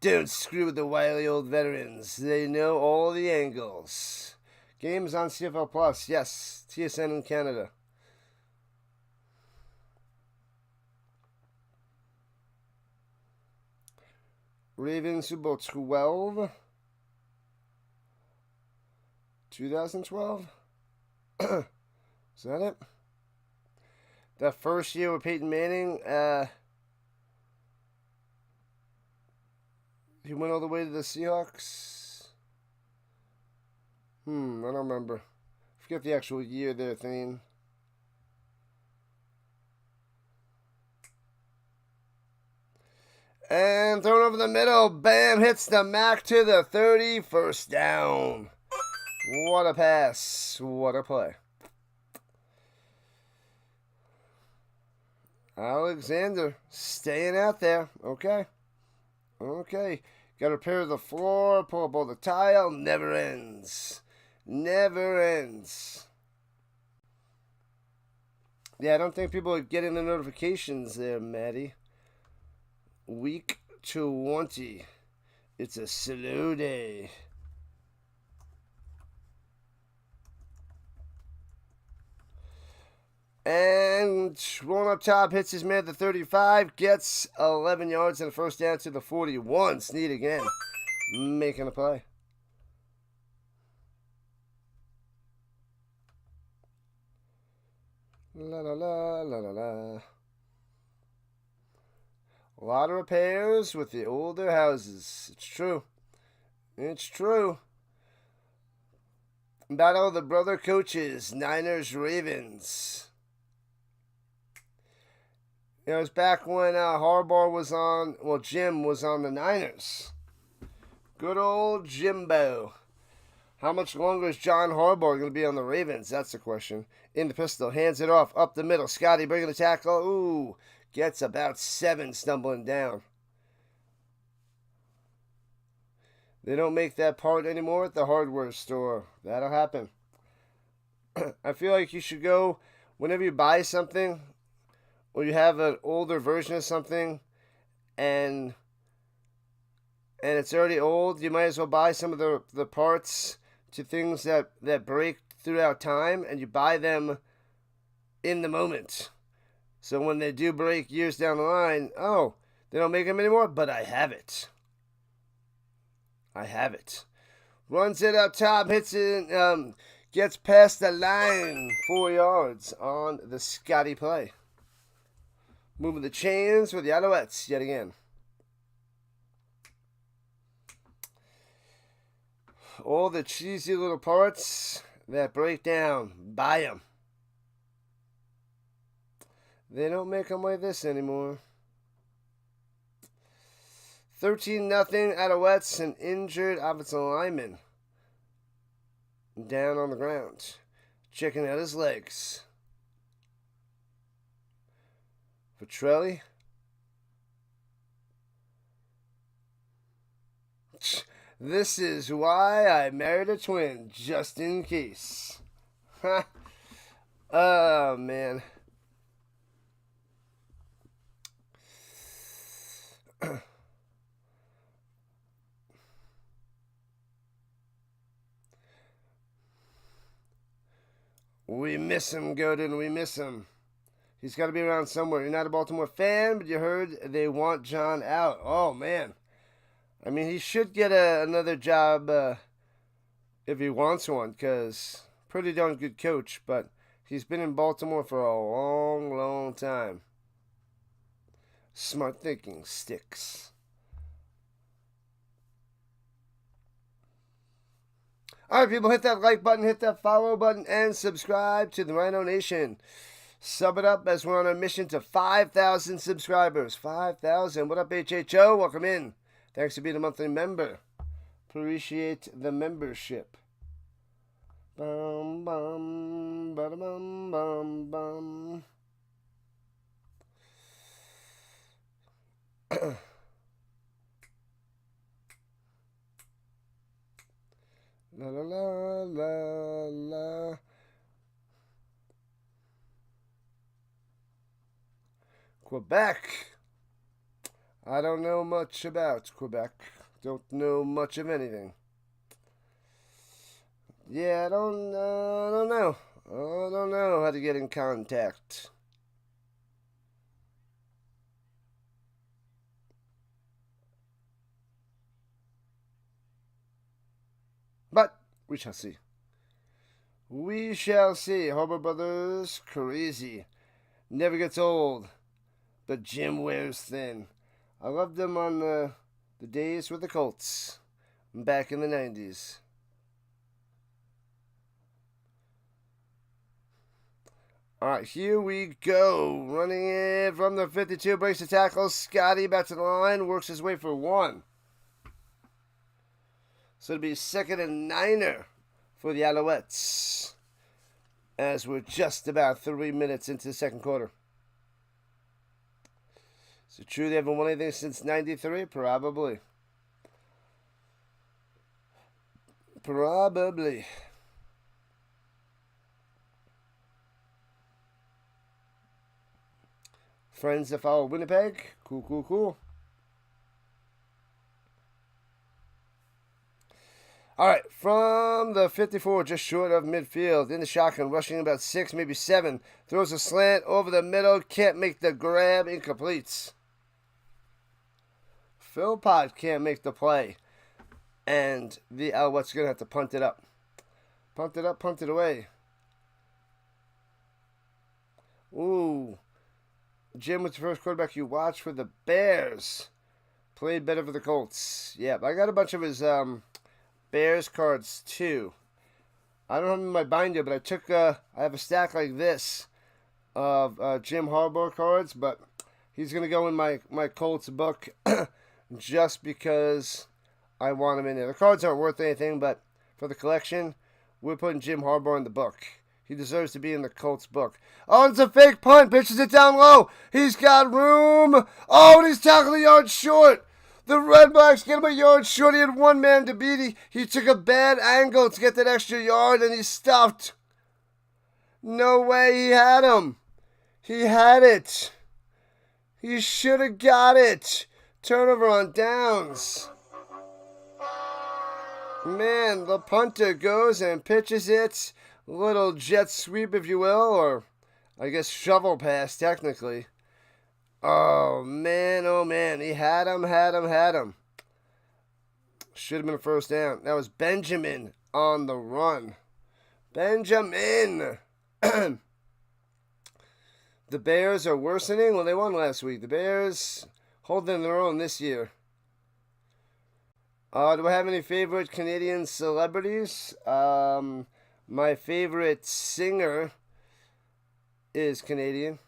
Don't screw with the wily old veterans. They know all the angles. Games on CFL Plus. Yes, TSN in Canada. Ravens Super Bowl 12. 2012? Is that it? That first year with Peyton Manning, he went all the way to the Seahawks? I don't remember. I forget the actual year there, thing. And thrown over the middle. Bam! Hits the Mac to the 30. First down. What a pass. What a play. Alexander staying out there. Okay. Okay. Got to repair the floor. Pull up all the tile. Never ends. Never ends. Yeah, I don't think people are getting the notifications there, Maddie. Week 20. It's a slow day. And rolling up top, hits his man at the 35, gets 11 yards and a first down to the 41. Snead again, making a play. La la la la la la. A lot of repairs with the older houses. It's true. It's true. Battle of the brother coaches, Niners, Ravens. You know, it was back when Harbaugh was on, well, Jim was on the Niners. Good old Jimbo. How much longer is John Harbaugh going to be on the Ravens? That's the question. In the pistol, hands it off, up the middle. Scotty bringing the tackle. Ooh, gets about 7 stumbling down. They don't make that part anymore at the hardware store. That'll happen. I feel like you should go, whenever you buy something, or you have an older version of something, and it's already old, you might as well buy some of the parts to things that break throughout time, and you buy them in the moment. So when they do break years down the line, oh, they don't make them anymore, but I have it. I have it. Runs it up top, hits it, gets past the line, 4 yards on the Scotty play. Moving the chains for the Alouettes yet again. All the cheesy little parts that break down, buy them. They don't make them like this anymore. 13-0 Alouettes, an injured offensive lineman down on the ground, checking out his legs. Petrelli. This is why I married a twin, just in case. Oh, man. We miss him, Godin. We miss him. He's got to be around somewhere. You're not a Baltimore fan, but you heard they want John out. Oh, man. I mean, he should get another job if he wants one, because pretty darn good coach, but he's been in Baltimore for a long, long time. Smart thinking sticks. All right, people, hit that like button, hit that follow button, and subscribe to the Rhino Nation. Sub it up as we're on a mission to 5,000 subscribers. 5,000. What up, HHO? Welcome in. Thanks for being a monthly member. Appreciate the membership. Bum, bum, ba-da-bum, bum, bum. La la la la la. Quebec. I don't know much about Quebec. Don't know much of anything. Yeah, I don't know. I don't know how to get in contact. But we shall see. We shall see. Harbor Brothers, crazy. Never gets old. But Jim wears thin. I loved them on the days with the Colts. Back in the 90s. Alright, here we go. Running in from the 52. Breaks the tackle. Scotty back to the line. Works his way for one. So it'll be 2nd and 9er for the Alouettes. As we're just about 3 minutes into the second quarter. Is it true they haven't won anything since 93? Probably. Probably. Friends that follow Winnipeg. Cool, cool, cool. All right, from the 54, just short of midfield, in the shotgun, rushing about 6, maybe 7. Throws a slant over the middle, can't make the grab, incomplete. Philpott can't make the play. And the Alouettes are going to have to punt it up. Punt it up, punt it away. Ooh. Jim was the first quarterback you watched for the Bears. Played better for the Colts. Yeah, I got a bunch of his Bears cards too. I don't have them in my binder, but I took I have a stack like this of Jim Harbaugh cards, but he's going to go in my Colts book just because I want him in there. The cards aren't worth anything, but for the collection, we're putting Jim Harbaugh in the book. He deserves to be in the Colts book. Oh, it's a fake punt. Pitches it down low. He's got room. Oh, and he's tackled a yard short. The Redblacks get him a yard short. He had one man to beat. He took a bad angle to get that extra yard, and he stuffed. No way he had him. He had it. He should have got it. Turnover on downs. Man, the punter goes and pitches it. Little jet sweep, if you will, or I guess shovel pass, technically. Oh, man. He had him. Should have been a first down. That was Benjamin on the run. Benjamin. The Bears are worsening. Well, they won last week. The Bears holding their own this year. Do I have any favorite Canadian celebrities? My favorite singer is Canadian.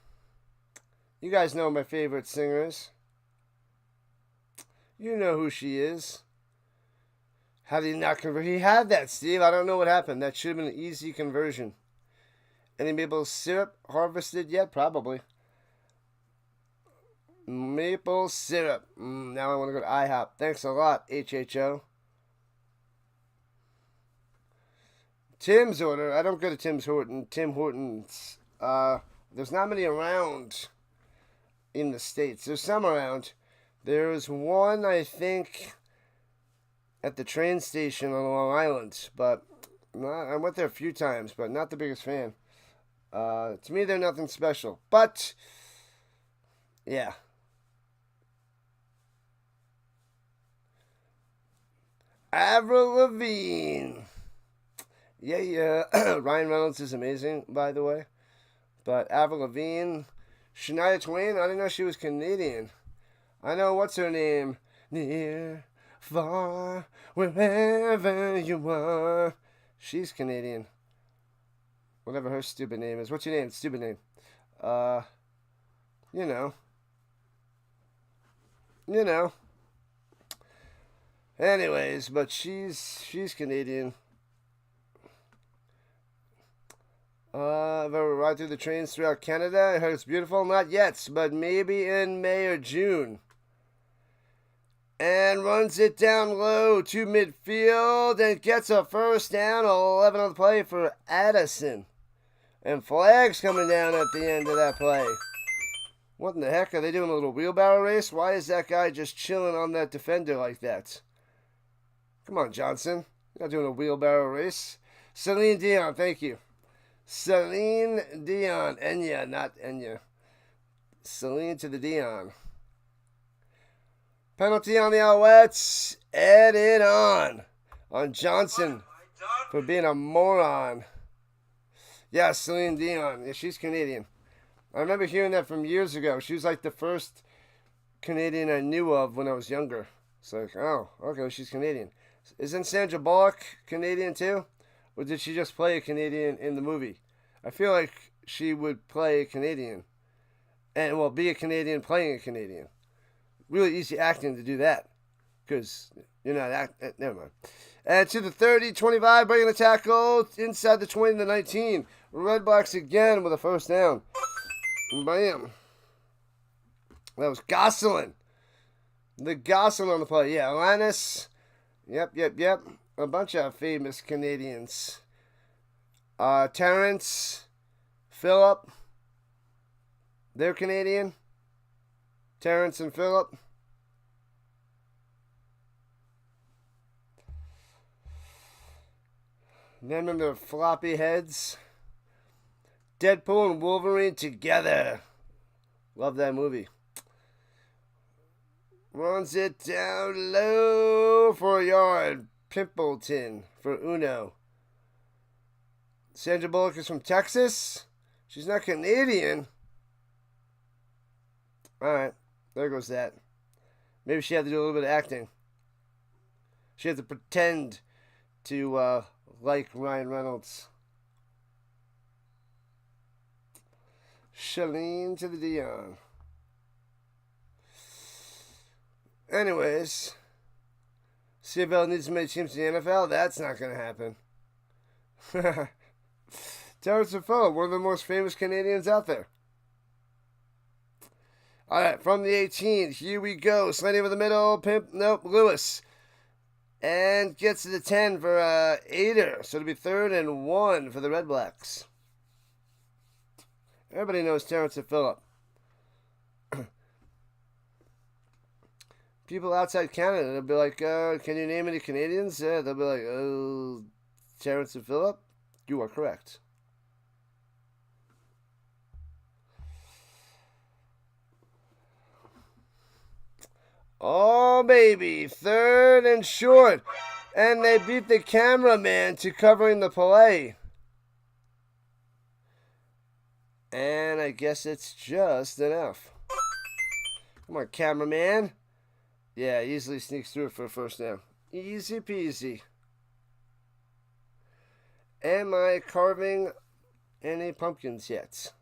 You guys know my favorite singer is. You know who she is. How did he not convert? He had that, Steve. I don't know what happened. That should have been an easy conversion. Any maple syrup harvested yet? Probably. Maple syrup. Now I want to go to IHOP. Thanks a lot, HHO. Tim's order. I don't go to Tim Hortons. There's not many around in the States. There's some around. There's one, I think, at the train station on Long Island. But I went there a few times, but not the biggest fan. To me, they're nothing special. But, yeah. Avril Lavigne. Yeah. Ryan Reynolds is amazing, by the way. But Avril Lavigne, Shania Twain, I didn't know she was Canadian. I know, what's her name? Near, far, wherever you are. She's Canadian. Whatever her stupid name is. What's your name? Stupid name. You know. You know. Anyways, but she's Canadian. I've ever ride through the trains throughout Canada. I heard it's beautiful. Not yet, but maybe in May or June. And runs it down low to midfield and gets a first down. 11 on the play for Addison. And flags coming down at the end of that play. What in the heck? Are they doing a little wheelbarrow race? Why is that guy just chilling on that defender like that? Come on, Johnson. You're not doing a wheelbarrow race. Celine Dion, thank you. Celine Dion. Enya, not Enya. Celine to the Dion. Penalty on the Alouettes. Added on Johnson for being a moron. Yeah, Celine Dion. Yeah, she's Canadian. I remember hearing that from years ago. She was like the first Canadian I knew of when I was younger. It's like, oh, okay, she's Canadian. Isn't Sandra Bullock Canadian too? Or did she just play a Canadian in the movie? I feel like she would play a Canadian. And, well, be a Canadian playing a Canadian. Really easy acting to do that. Because you're not acting. Never mind. And to the 30, 25, breaking the tackle. Inside the 20 to 19. Redblacks again with a first down. Bam. That was Gosselin. The Gosselin on the play. Yeah, Linus. Yep. A bunch of famous Canadians. Terrence. Phillip. They're Canadian. Terrence and Phillip. Them and their floppy heads. Deadpool and Wolverine together. Love that movie. Runs it down low for a yard. Pimpleton for Uno. Sandra Bullock is from Texas. She's not Canadian. Alright, there goes that. Maybe she had to do a little bit of acting. She had to pretend to like Ryan Reynolds. Shalene to the Dion. Anyways, CFL needs to make teams in the NFL. That's not going to happen. Terrence and Phillip, one of the most famous Canadians out there. All right, from the 18, here we go. Slanting over the middle. Lewis. And gets to the 10 for Ader. So it'll be 3rd and 1 for the Redblacks. Everybody knows Terrence and Phillip. People outside Canada, they'll be like, can you name any Canadians? They'll be like, Terrence and Phillip? You are correct. Oh, baby. 3rd and short. And they beat the cameraman to covering the play. And I guess it's just enough. Come on, cameraman. Yeah, easily sneaks through it for a first down. Easy peasy. Am I carving any pumpkins yet?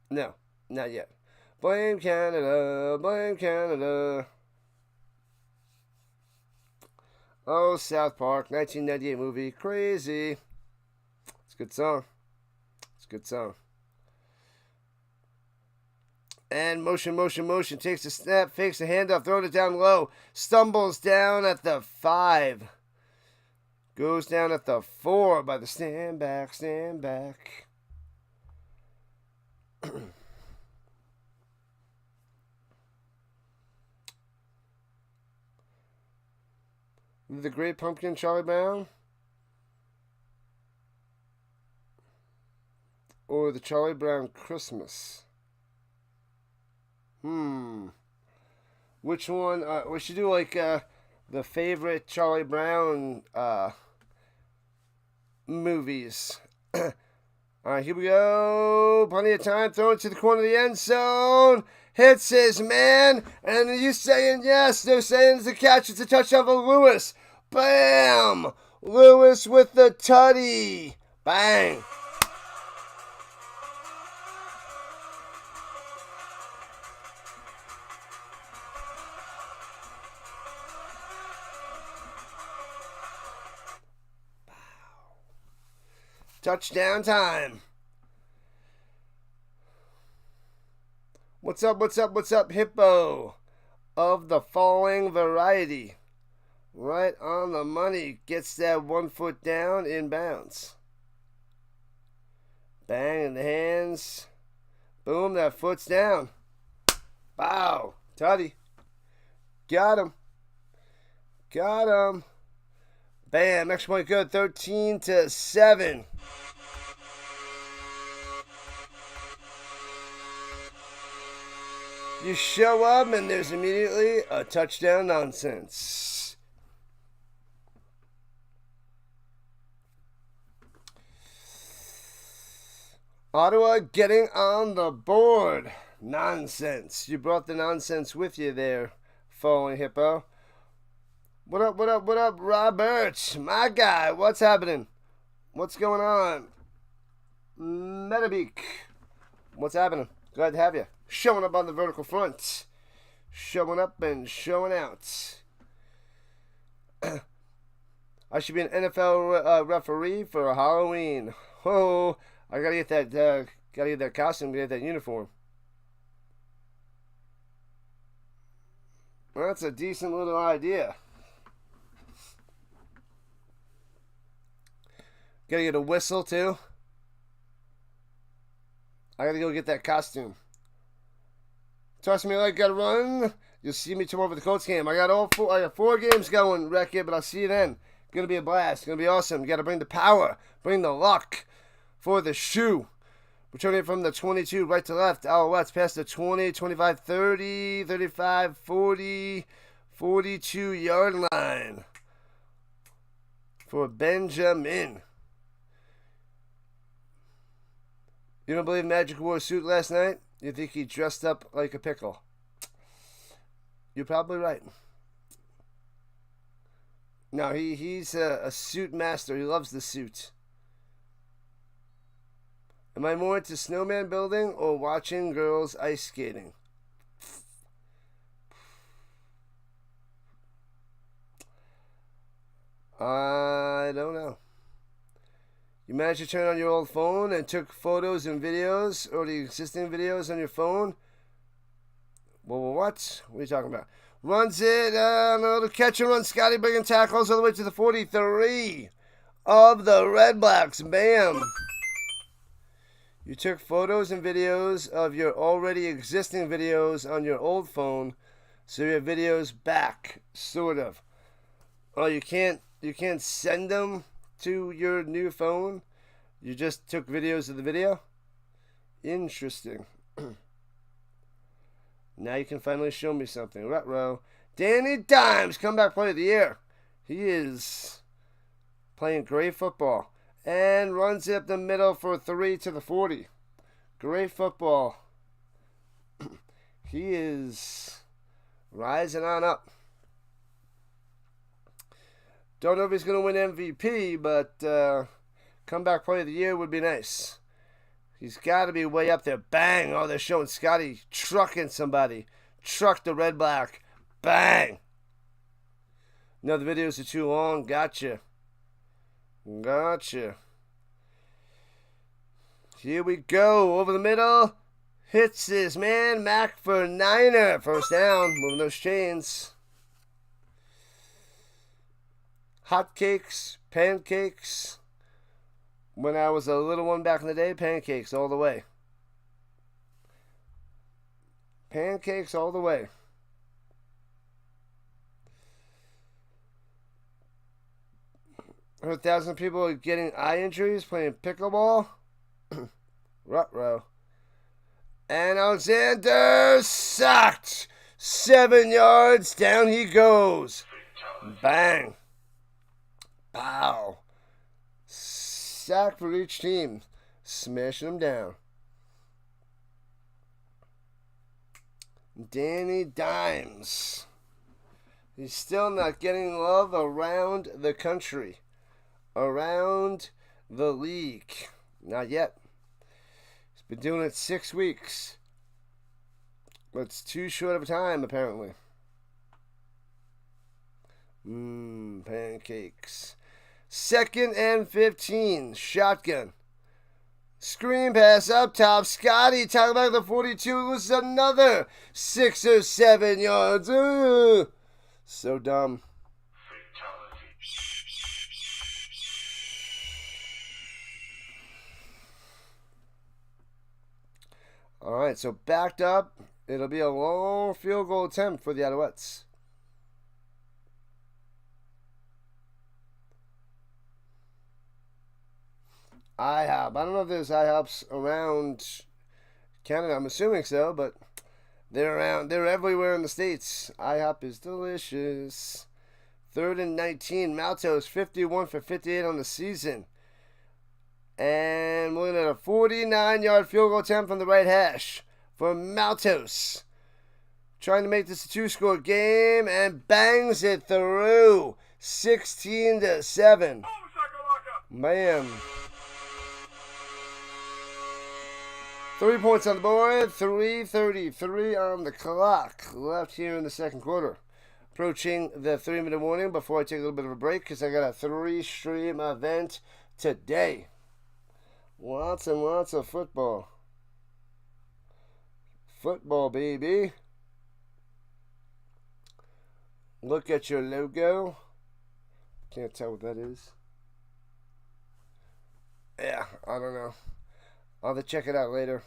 No, not yet. Blame Canada, blame Canada. Oh, South Park, 1998 movie. Crazy. It's a good song. It's a good song. And motion. Takes the snap, fakes the handoff, throwing it down low. Stumbles down at the 5. Goes down at the 4 by the stand back. The Great Pumpkin, Charlie Brown? Or the Charlie Brown Christmas? Which one? We should do like the favorite Charlie Brown movies. Alright, here we go. Plenty of time. Throw it to the corner of the end zone. Hits his man. And you saying yes. They're saying it's a catch. It's a touchdown for Lewis. Bam! Lewis with the tutty. Bang! Touchdown time. What's up, what's up, what's up, Hippo? Of the following variety. Right on the money. Gets that 1 foot down in bounds. Bang in the hands. Boom, that foot's down. Bow. Tutty. Got him. Got him. Bam. Extra point good. 13-7. You show up and there's immediately a touchdown nonsense. Ottawa getting on the board. Nonsense. You brought the nonsense with you there, Falling Hippo. What up, what up, what up, Robert? My guy, what's happening? What's going on? Metabeak. What's happening? Glad to have you. Showing up on the vertical front. Showing up and showing out. I should be an NFL referee for Halloween. Oh, I gotta get that costume, get that uniform. Well, that's a decent little idea. Gotta get a whistle too. I gotta go get that costume. Toss me like gotta run. You'll see me tomorrow for the Colts game. I got 4 games going, Wreck-It, but I'll see you then. Gonna be a blast. Gonna be awesome. You gotta bring the power, bring the luck for the shoe. Returning from the 22 right to left. Alouettes past the 20, 25, 30, 35, 40, 42 yard line for Benjamin. You don't believe Magic wore a suit last night? You think he dressed up like a pickle? You're probably right. No, he's a suit master. He loves the suit. Am I more into snowman building or watching girls ice skating? I don't know. You managed to turn on your old phone and took photos and videos, or the existing videos on your phone? Well, what? What are you talking about? Runs it, a little catch and run. Scotty bringing tackles all the way to the 43 of the Redblacks. Bam. You took photos and videos of your already existing videos on your old phone, so you have videos back, sort of. Oh, you can't send them to your new phone? You just took videos of the video? Interesting. Now you can finally show me something. Ruh-roh. Danny Dimes, comeback player of the year. He is playing great football. And runs it up the middle for 3 to the 40. Great football. He is rising on up. Don't know if he's going to win MVP, but comeback player of the year would be nice. He's got to be way up there. Bang! Oh, they're showing Scotty trucking somebody. Truck the Red Black. Bang! No, the videos are too long. Gotcha. Gotcha. Here we go. Over the middle. Hits this man. Mac for Niner. First down. Moving those chains. Hotcakes, pancakes. When I was a little one back in the day, pancakes all the way. Pancakes all the way. I heard 1,000 people are getting eye injuries playing pickleball. Ruh-roh. And Alexander sacked. 7 yards. Down he goes. Bang. Pow. Sack for each team. Smashing them down. Danny Dimes. He's still not getting love around the country. Around the league. Not yet. He's been doing it 6 weeks. But it's too short of a time, apparently. Pancakes. 2nd and 15. Shotgun. Screen pass up top. Scotty talking about the 42. Loses another 6 or 7 yards. So dumb. All right, so backed up. It'll be a long field goal attempt for the Alouettes. IHOP. I don't know if there's IHOPs around Canada. I'm assuming so, but they're around. They're everywhere in the States. IHOP is delicious. 3rd and 19. Maltos 51 for 58 on the season. And we're looking at a 49-yard field goal attempt from the right hash for Maltos. Trying to make this a 2-score game and bangs it through. 16-7. Man. 3 points on the board. 3:33 on the clock. Left here in the second quarter. Approaching the 3-minute warning before I take a little bit of a break because I got a 3-stream event today. Lots and lots of football. Football, baby. Look at your logo. Can't tell what that is. Yeah, I don't know. I'll have to check it out later.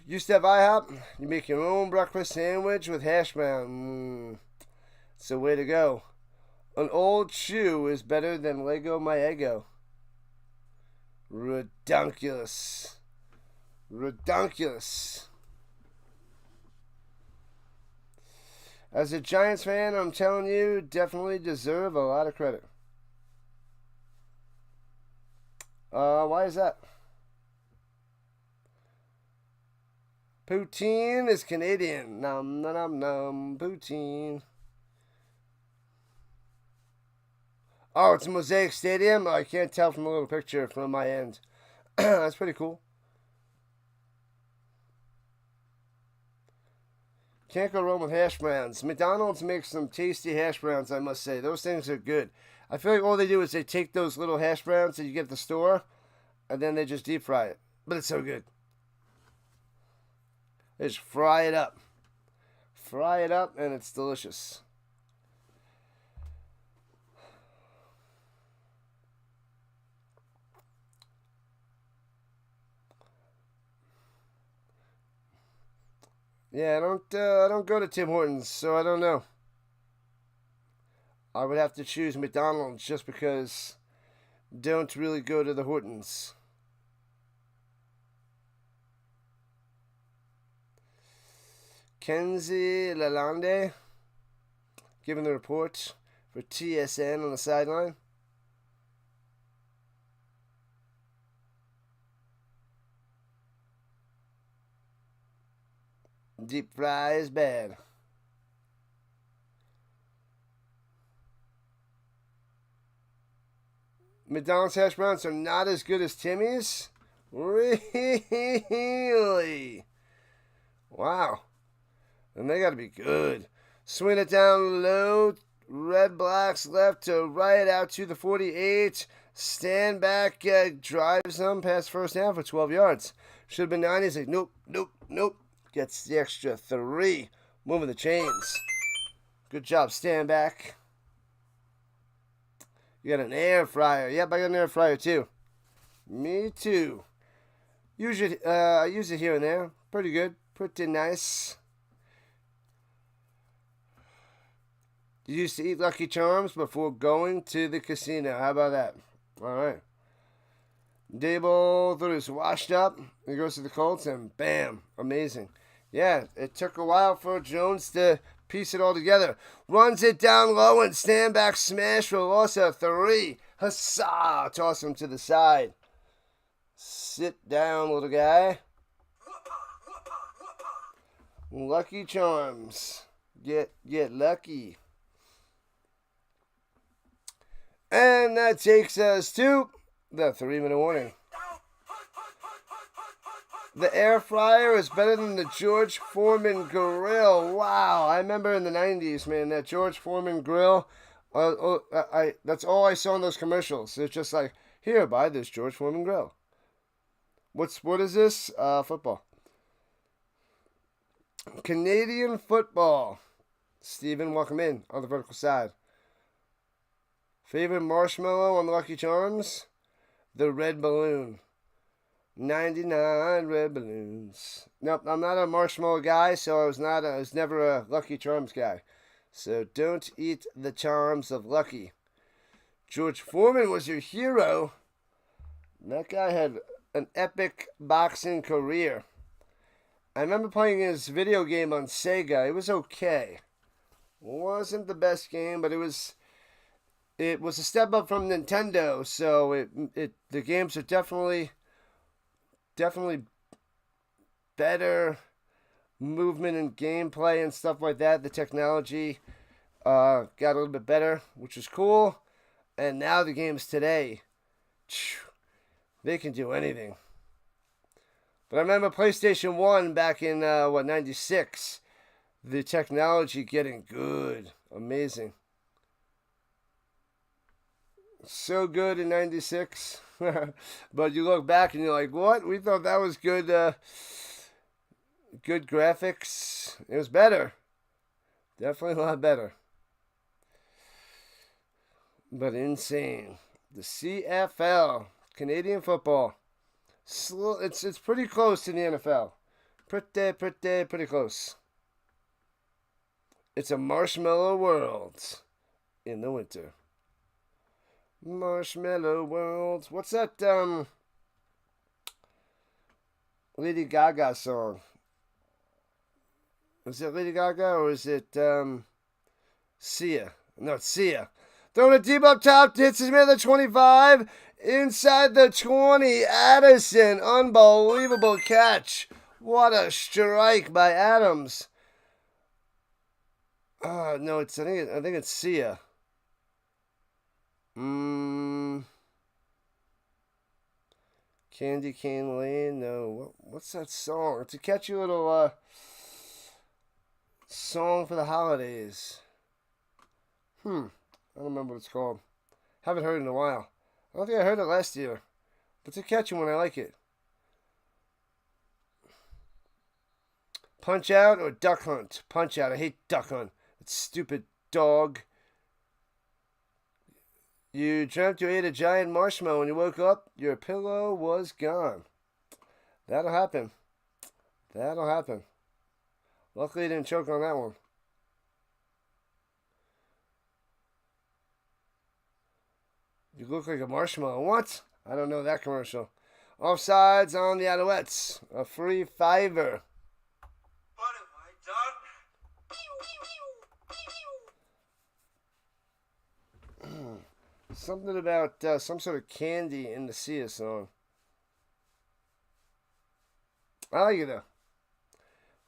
Used to have IHOP. You make your own breakfast sandwich with hash brown. It's the way to go. An old shoe is better than Lego My Eggo. Redonkulous. Redonkulous. As a Giants fan, I'm telling you, definitely deserve a lot of credit. Why is that? Poutine is Canadian. Nom nom nom nom. Poutine. Oh, it's a Mosaic Stadium? I can't tell from a little picture from my end. That's pretty cool. Can't go wrong with hash browns. McDonald's makes some tasty hash browns, I must say. Those things are good. I feel like all they do is they take those little hash browns that you get at the store, and then they just deep fry it. But it's so good. They just fry it up. Fry it up, and it's delicious. Yeah, I don't go to Tim Hortons, so I don't know. I would have to choose McDonald's just because don't really go to the Hortons. Kenzie Lalonde giving the report for TSN on the sideline. Deep fry is bad. McDonald's hash browns are not as good as Timmy's? Really? Wow. And they got to be good. Swing it down low. Redblacks left to right out to the 48. Stand back, drives them past first down for 12 yards. Should have been 9. He's like, nope, nope, nope. Gets the extra 3. Moving the chains. Good job, stand back. You got an air fryer. Yep, I got an air fryer too. Me too. Usually, I use it here and there. Pretty good. Pretty nice. You used to eat Lucky Charms before going to the casino. How about that? All right. Dable through is washed up. He goes to the Colts and bam. Amazing. Yeah, it took a while for Jones to piece it all together. Runs it down low and stand back smash for a loss of 3. Huzzah! Toss him to the side. Sit down, little guy. Lucky Charms. Get lucky. And that takes us to the 3-minute warning. The air fryer is better than the George Foreman grill. Wow, I remember in the 90s, man, that George Foreman grill. That's all I saw in those commercials. It's just like, here, buy this George Foreman grill. What is this? Football. Canadian football. Steven, welcome in on the vertical side. Favorite marshmallow on the Lucky Charms? The red balloon. 99 red balloons. Nope, I'm not a marshmallow guy, so I was never a Lucky Charms guy. So don't eat the charms of Lucky. George Foreman was your hero. That guy had an epic boxing career. I remember playing his video game on Sega. It was okay. Wasn't the best game, but it was a step up from Nintendo. So the games are definitely better movement and gameplay and stuff like that. The technology got a little bit better, which is cool. And now the games today, they can do anything. But I remember PlayStation 1 back in, 96. The technology getting good. Amazing. So good in 96. But you look back and you're like, what? We thought that was good, good graphics. It was better. Definitely a lot better. But insane. The CFL, Canadian football. It's pretty close to the NFL. Pretty close. It's a marshmallow world in the winter. Marshmallow world. What's that Lady Gaga song? Is it Lady Gaga or is it Sia? No, it's Sia. Throwing it deep up top, hits his man at the 25. Inside the 20, Addison. Unbelievable catch. What a strike by Adams. No, I think it's Sia. Candy Cane Lane. No, what's that song? It's a catchy little song for the holidays. I don't remember what it's called. Haven't heard it in a while. I don't think I heard it last year. But it's a catchy one. I like it. Punch Out or Duck Hunt? Punch Out. I hate Duck Hunt. It's stupid dog. You dreamt you ate a giant marshmallow. When you woke up, your pillow was gone. That'll happen. Luckily, you didn't choke on that one. You look like a marshmallow. What? I don't know that commercial. Offsides on the Alouettes. A free fiver. What have I done? Something about some sort of candy in the Sia song. I like it though.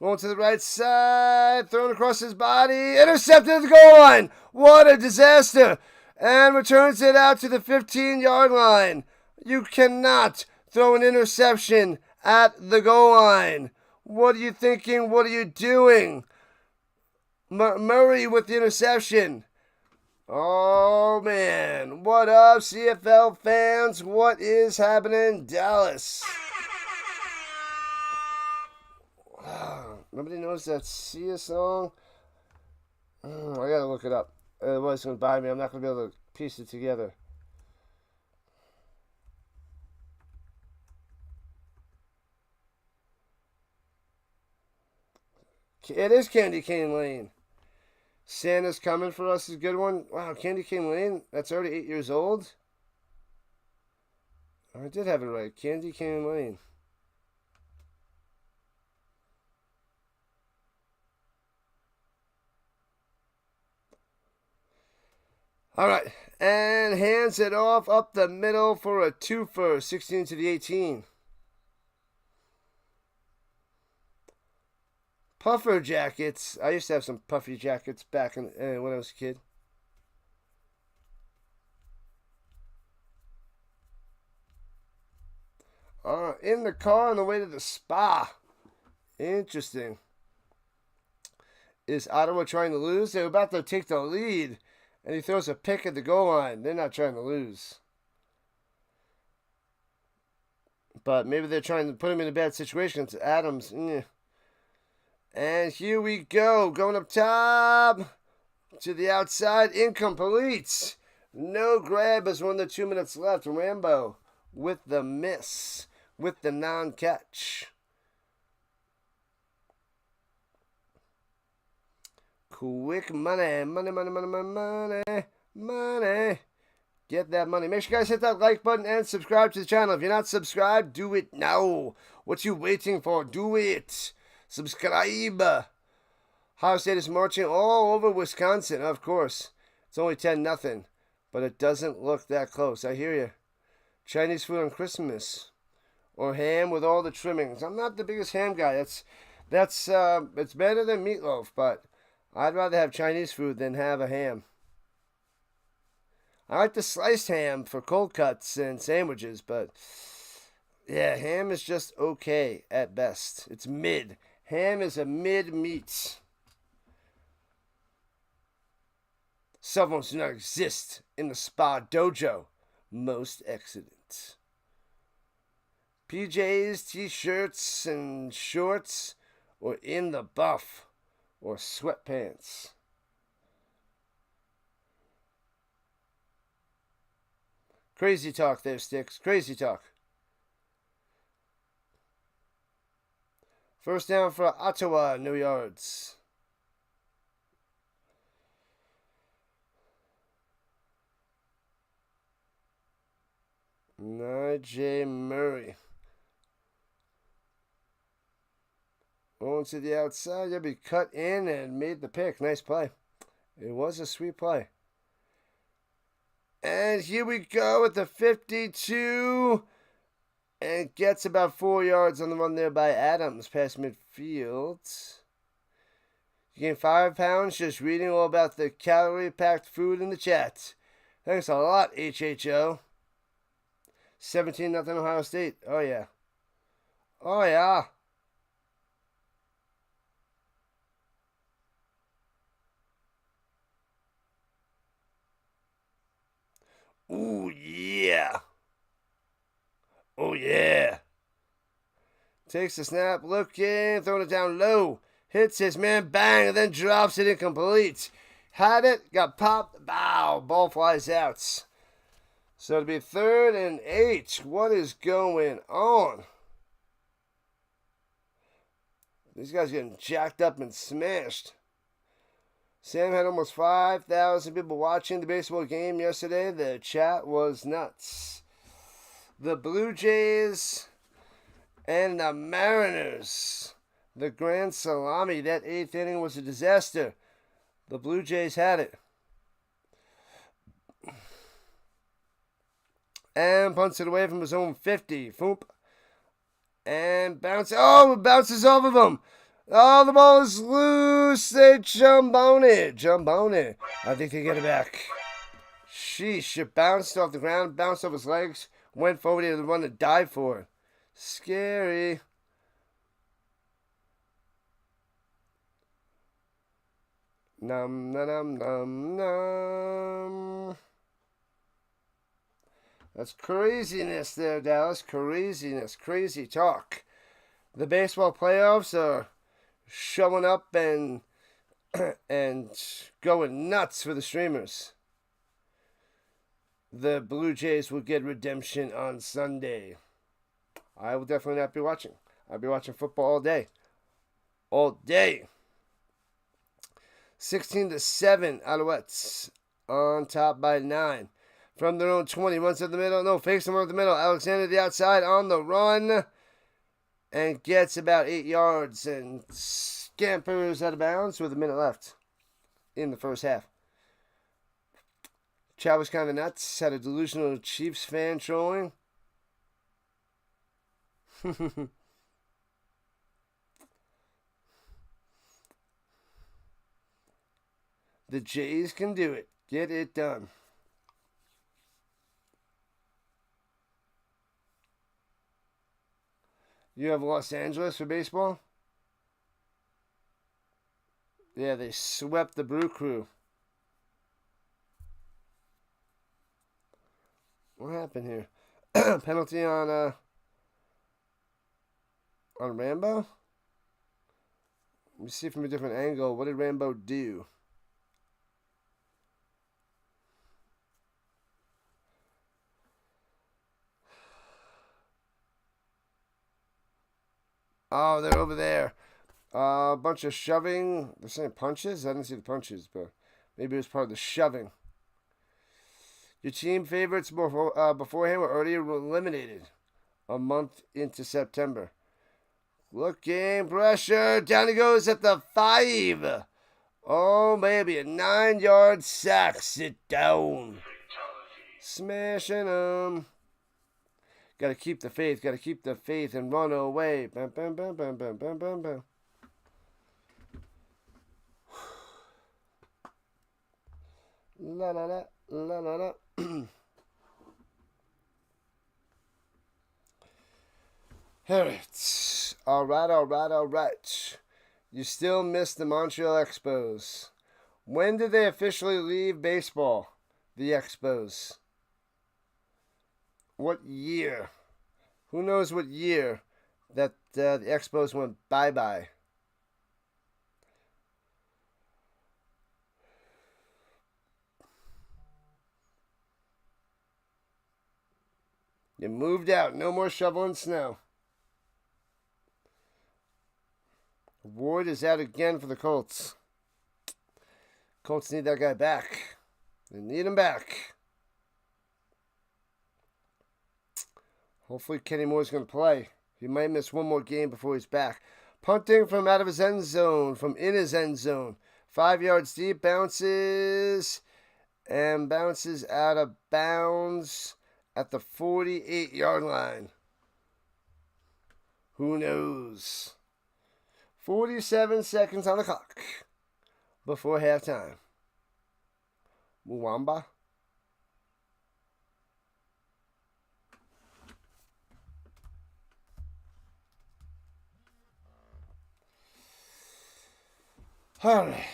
Going to the right side, thrown across his body, intercepted at the goal line. What a disaster! And returns it out to the 15-yard line. You cannot throw an interception at the goal line. What are you thinking? What are you doing? Murray with the interception. Oh, man. What up, CFL fans? What is happening in Dallas? Nobody knows that Sia song? I gotta look it up. Otherwise, it's going to buy me. I'm not going to be able to piece it together. It is Candy Cane Lane. Santa's Coming for Us is a good one. Wow, Candy Cane Lane? That's already 8 years old? I did have it right. Candy Cane Lane. All right, and hands it off up the middle for a twofer, 16 to the 18. Puffer jackets. I used to have some puffy jackets back when I was a kid. in the car on the way to the spa. Interesting. Is Ottawa trying to lose? They're about to take the lead, and he throws a pick at the goal line. They're not trying to lose. But maybe they're trying to put him in a bad situation. It's Adams. And here we go. Going up top to the outside. Incomplete. No grab as 1 to 2 minutes left. Rambo with the miss. With the non-catch. Quick money. Money. Get that money. Make sure you guys hit that like button and subscribe to the channel. If you're not subscribed, do it now. What you waiting for? Do it. Subscribe. Ohio State is marching all over Wisconsin, of course. It's only 10-0, but it doesn't look that close. I hear you. Chinese food on Christmas. Or ham with all the trimmings. I'm not the biggest ham guy. It's better than meatloaf, but I'd rather have Chinese food than have a ham. I like the sliced ham for cold cuts and sandwiches, but yeah, ham is just okay at best. It's mid. Ham is a mid meat. Cell phones do not exist in the spa dojo. Most excellent. PJs, t-shirts, and shorts, or in the buff, or sweatpants. Crazy talk there, Sticks. Crazy talk. First down for Ottawa, no yards. J. Murray. Going to the outside. He'll be cut in and made the pick. Nice play. It was a sweet play. And here we go at the 52. And gets about 4 yards on the run there by Adams past midfield. You gain 5 pounds just reading all about the calorie-packed food in the chat. Thanks a lot, HHO. 17-0 Ohio State. Oh, yeah. Oh, yeah. Ooh, yeah. Oh, yeah. Takes the snap, looking, throwing it down low. Hits his man, bang, and then drops it incomplete. Had it, got popped, bow, ball flies out. So it'll be 3rd and 8. What is going on? These guys getting jacked up and smashed. Sam had almost 5,000 people watching the baseball game yesterday. The chat was nuts. The Blue Jays and the Mariners. The grand salami. That 8th inning was a disaster. The Blue Jays had it. And punts it away from his own 50. Foomp. And bounce. Oh, it bounces off of him. Oh, the ball is loose. They jump-on it. Jump-on it. I think they get it back. Sheesh. It bounced off the ground. Bounced off his legs. Went forward. He had to run and dive for it. Scary. Num, num, num, num. That's craziness there, Dallas. Craziness. Crazy talk. The baseball playoffs are showing up and going nuts for the streamers. The Blue Jays will get redemption on Sunday. I will definitely not be watching. I'll be watching football all day. All day. 16-7 Alouettes on top by 9. From their own 20, runs to the middle. No, fakes them over the middle. Alexander the outside on the run. And gets about 8 yards and scampers out of bounds with a minute left in the first half. Chat was kind of nuts. Had a delusional Chiefs fan trolling. The Jays can do it. Get it done. You have Los Angeles for baseball? Yeah, they swept the Brew Crew. What happened here? Penalty on Rambo? Let me see from a different angle. What did Rambo do? Oh, they're over there. A bunch of shoving. They're saying punches? I didn't see the punches, but maybe it was part of the shoving. Your team favorites beforehand were already eliminated a month into September. Looking, pressure. Down he goes at the 5. Oh, maybe a 9-yard sack. Sit down. Smashing them. Gotta keep the faith. Gotta keep the faith and run away. Bam, bam, bam, bam, bam, bam, bam, bam. La la la la la la. All right. You still miss the Montreal Expos. When did they officially leave baseball? The Expos. What year? Who knows what year that the Expos went bye-bye? You moved out. No more shoveling snow. Ward is out again for the Colts. Colts need that guy back. They need him back. Hopefully Kenny Moore's going to play. He might miss one more game before he's back. Punting from out of his end zone, from in his end zone. 5 yards deep, bounces, and bounces out of bounds at the 48-yard line. Who knows? 47 seconds on the clock before halftime. Muamba. All right.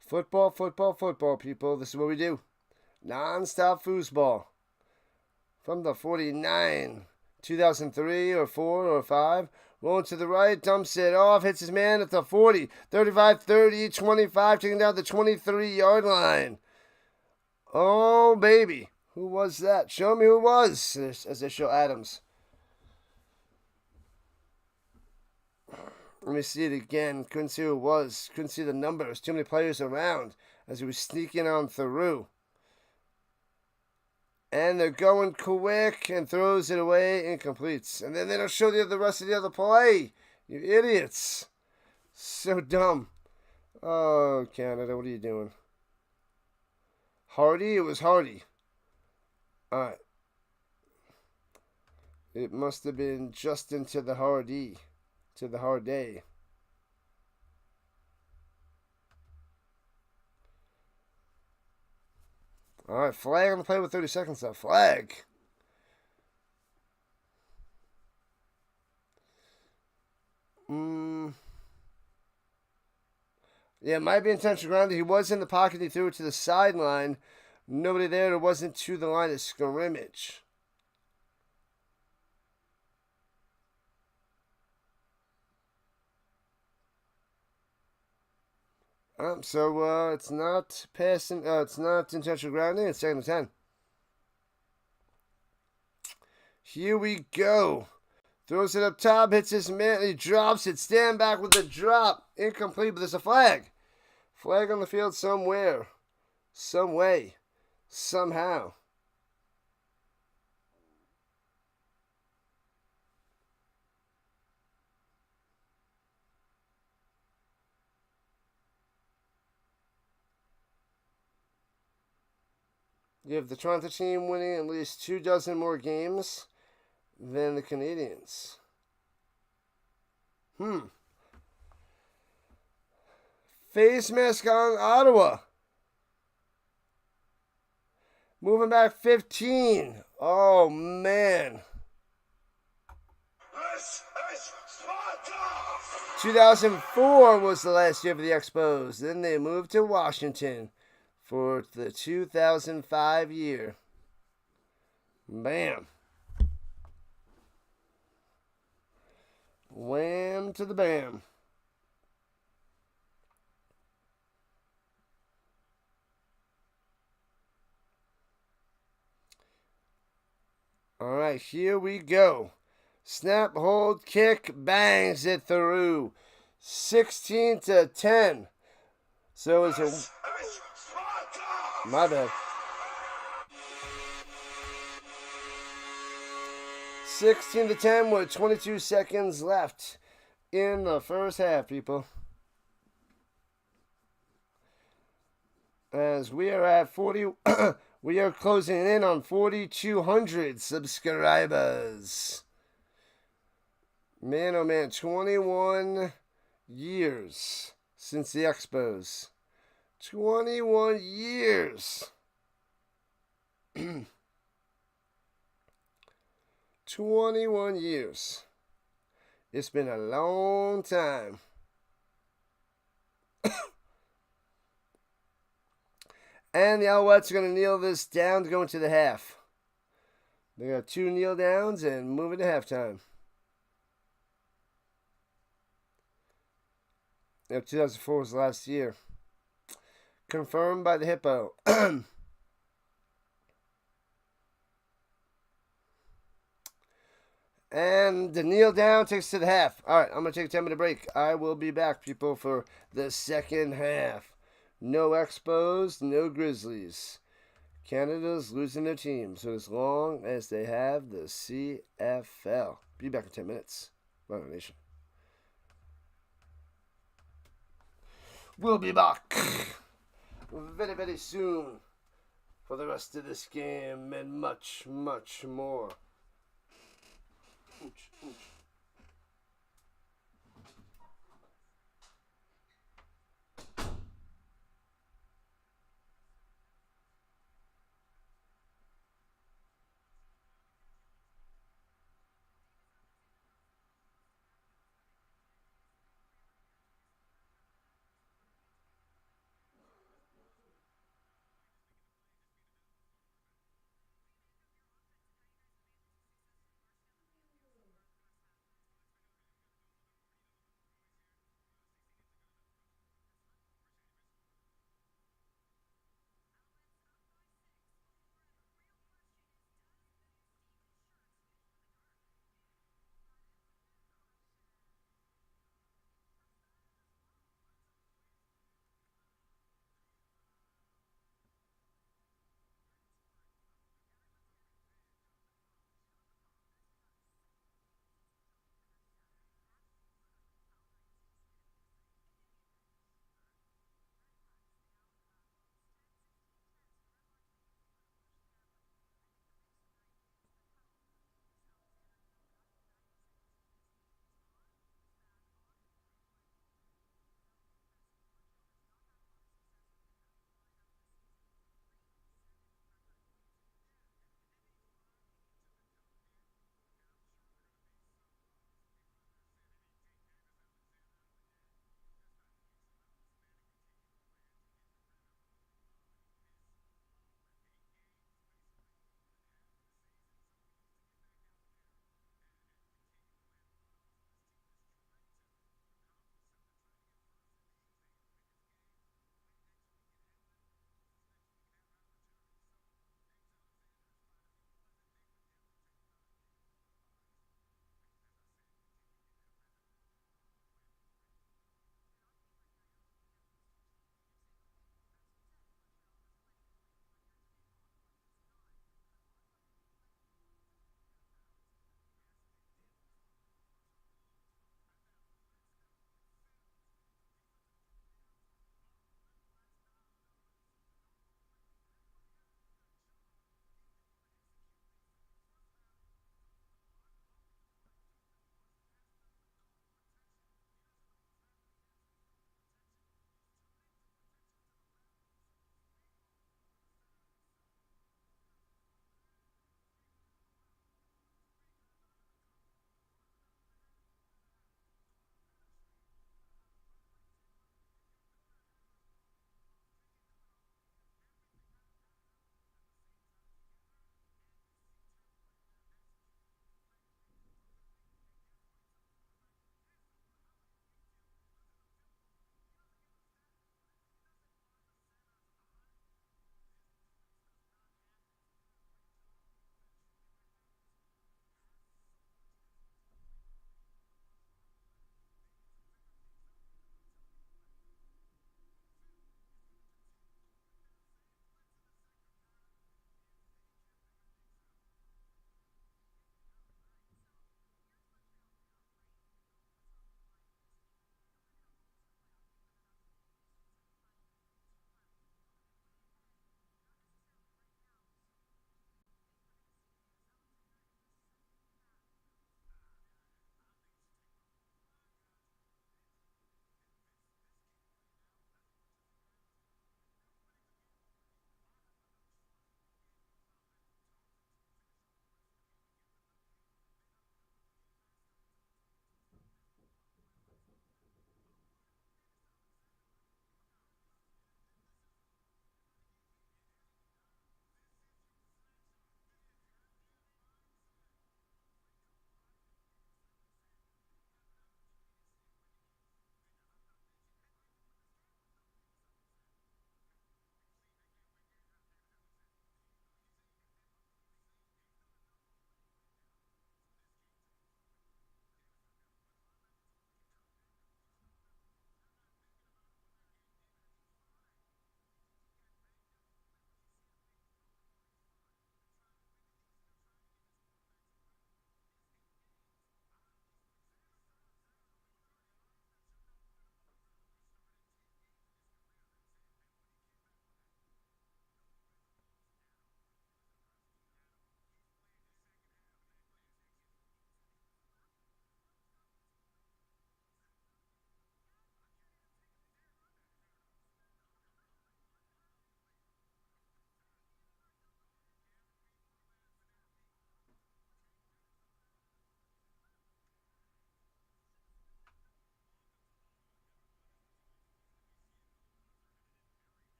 Football, people. This is what we do. Non-stop foosball. From the 49, 2003 or 4 or 5. Rolling to the right, dumps it off, hits his man at the 40, 35, 30, 25, taking down the 23-yard line. Oh, baby. Who was that? Show me who it was, as they show Adams. Let me see it again. Couldn't see who it was. Couldn't see the numbers. Too many players around as he was sneaking on through. And they're going quick and throws it away, incompletes. And then they don't show the rest of the other play. You idiots. So dumb. Oh, Canada, what are you doing? Hardy? It was Hardy. All right. It must have been Justin to the Hardy. To the Harday. All right, flag on the play with 30 seconds left. Flag. Yeah, it might be intentional grounding. He was in the pocket. He threw it to the sideline. Nobody there. It wasn't to the line of scrimmage. So it's not passing. It's not intentional grounding. It's 2nd and 10. Here we go. Throws it up top, hits his man, he drops it. Stand back with the drop. Incomplete, but there's a flag. Flag on the field somewhere. Some way. Somehow. You have the Toronto team winning at least 24 more games than the Canadians. Face mask on Ottawa. Moving back 15. Oh, man. This is Sparta! 2004 was the last year for the Expos. Then they moved to Washington for the 2005 year. Bam. Wham to the bam. All right, here we go. Snap, hold, kick, bangs it through. 16-10. So it's a... This is Sparta! My bad. 16-10 with 22 seconds left in the first half, people. As we are at 40... we are closing in on 4,200 subscribers. Man, oh man, 21 years since the Expos. 21 years. 21 years. It's been a long time. And the Alouettes are going to kneel this down to go into the half. They got 2 kneel downs and move into halftime. 2004 was last year. Confirmed by the Hippo. And the kneel down takes us to the half. All right, I'm going to take a 10-minute break. I will be back, people, for the second half. No Expos, no Grizzlies. Canada's losing their team, so as long as they have the CFL. Be back in 10 minutes. Rhino Nation. We'll be back very, very soon for the rest of this game and much, much more. Ooch, ooch.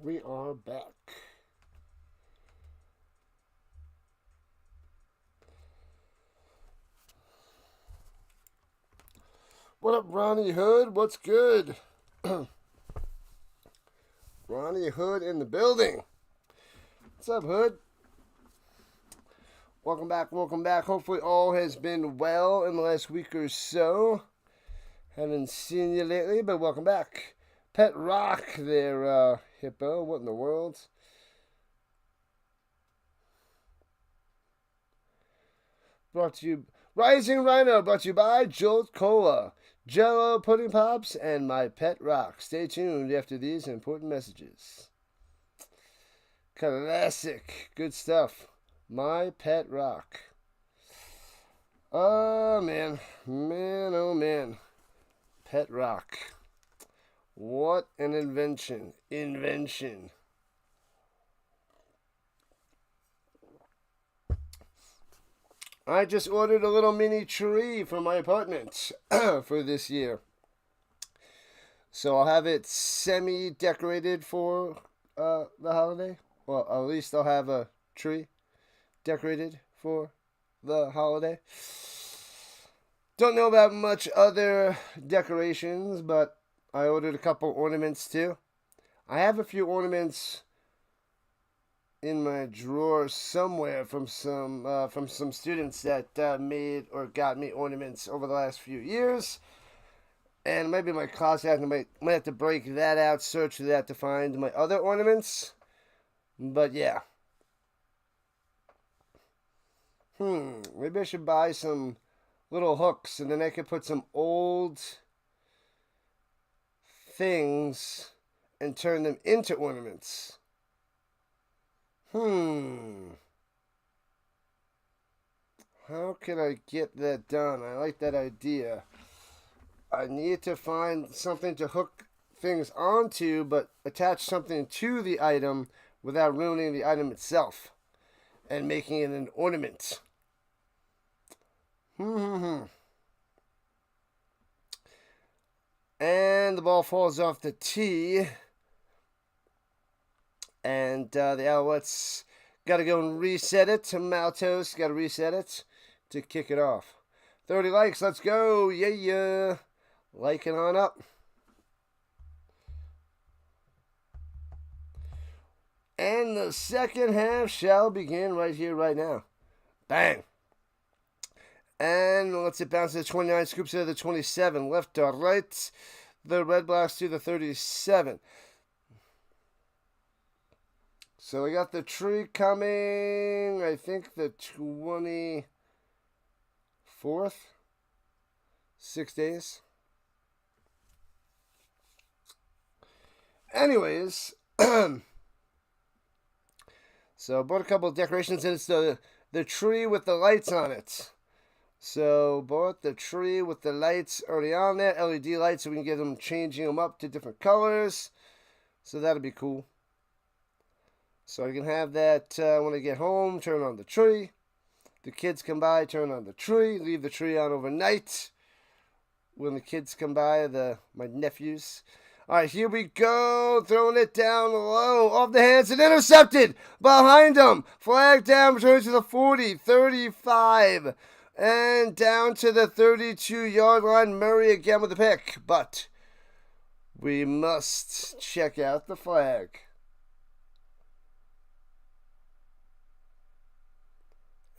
We are back. What up, Ronnie Hood? What's good? Ronnie Hood in the building. What's up, Hood? Welcome back, welcome back. Hopefully all has been well in the last week or so. Haven't seen you lately, but welcome back. Pet Rock there, Hippo. What in the world? Brought to you... Rising Rhino, brought to you by Jolt Cola, Jello Pudding Pops, and My Pet Rock. Stay tuned after these important messages. Classic. Good stuff. My Pet Rock. Oh, man. Man, oh, man. Pet Rock. What an invention. Invention. I just ordered a little mini tree for my apartment for this year. So I'll have it semi-decorated for the holiday. Well, at least I'll have a tree decorated for the holiday. Don't know about much other decorations, but I ordered a couple ornaments too. I have a few ornaments in my drawer somewhere from some students that made or got me ornaments over the last few years, and maybe my closet I might have to break that out, search for that to find my other ornaments. But yeah, maybe I should buy some little hooks, and then I could put some old things and turn them into ornaments. How can I get that done? I like that idea. I need to find something to hook things onto, but attach something to the item without ruining the item itself and making it an ornament. And the ball falls off the tee. And the Alouettes got to go and reset it. Maltos got to reset it to kick it off. 30 likes. Let's go. Yeah. Liking on up. And the second half shall begin right here, right now. Bang. And let's it bounce to the 29. Scoops to the 27. Left to right. The Redblacks to the 37. So we got the tree coming, I think the 24th. 6 days. Anyways, so I bought a couple of decorations, and it's the tree with the lights on it. So bought the tree with the lights already on there, LED lights, so we can get them changing them up to different colors. So that'll be cool. So I can have that when I get home, turn on the tree. The kids come by, turn on the tree, leave the tree on overnight. When the kids come by, my nephews. All right, here we go. Throwing it down low. Off the hands and intercepted. Behind him. Flag down, returns to the 40, 35. And down to the 32-yard line. Murray again with the pick. But we must check out the flag.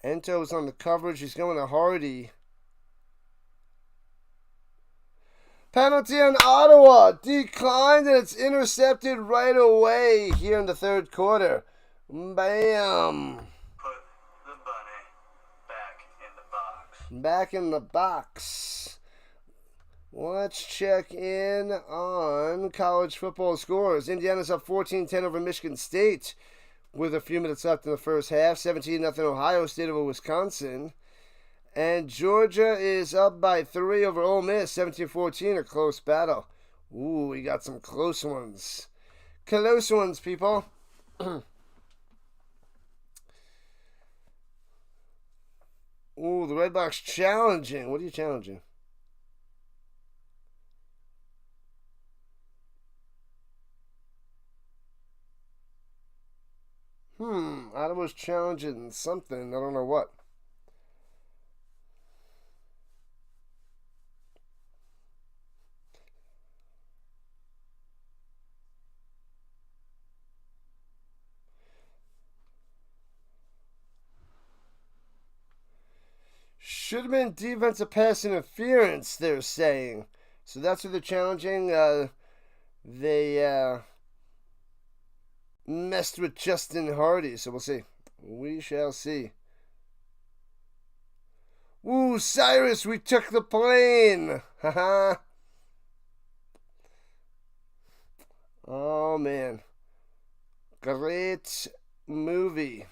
Ento's on the coverage. He's going to Hardy. Penalty on Ottawa. Declined, and it's intercepted right away here in the third quarter. Bam. Put the bunny back in the box. Back in the box. Let's check in on college football scores. Indiana's up 14-10 over Michigan State with a few minutes left in the first half. 17-0 Ohio State over Wisconsin. And Georgia is up by 3 over Ole Miss. 17-14, a close battle. Ooh, we got some close ones. Close ones, people. Ooh, the Redblacks challenging. What are you challenging? Ottawa's challenging something. I don't know what. Should have been defensive pass interference, they're saying. So that's what they're challenging. They messed with Justin Hardy, so we'll see. We shall see. Woo, Cyrus, we took the plane! Haha. Oh, man. Great movie.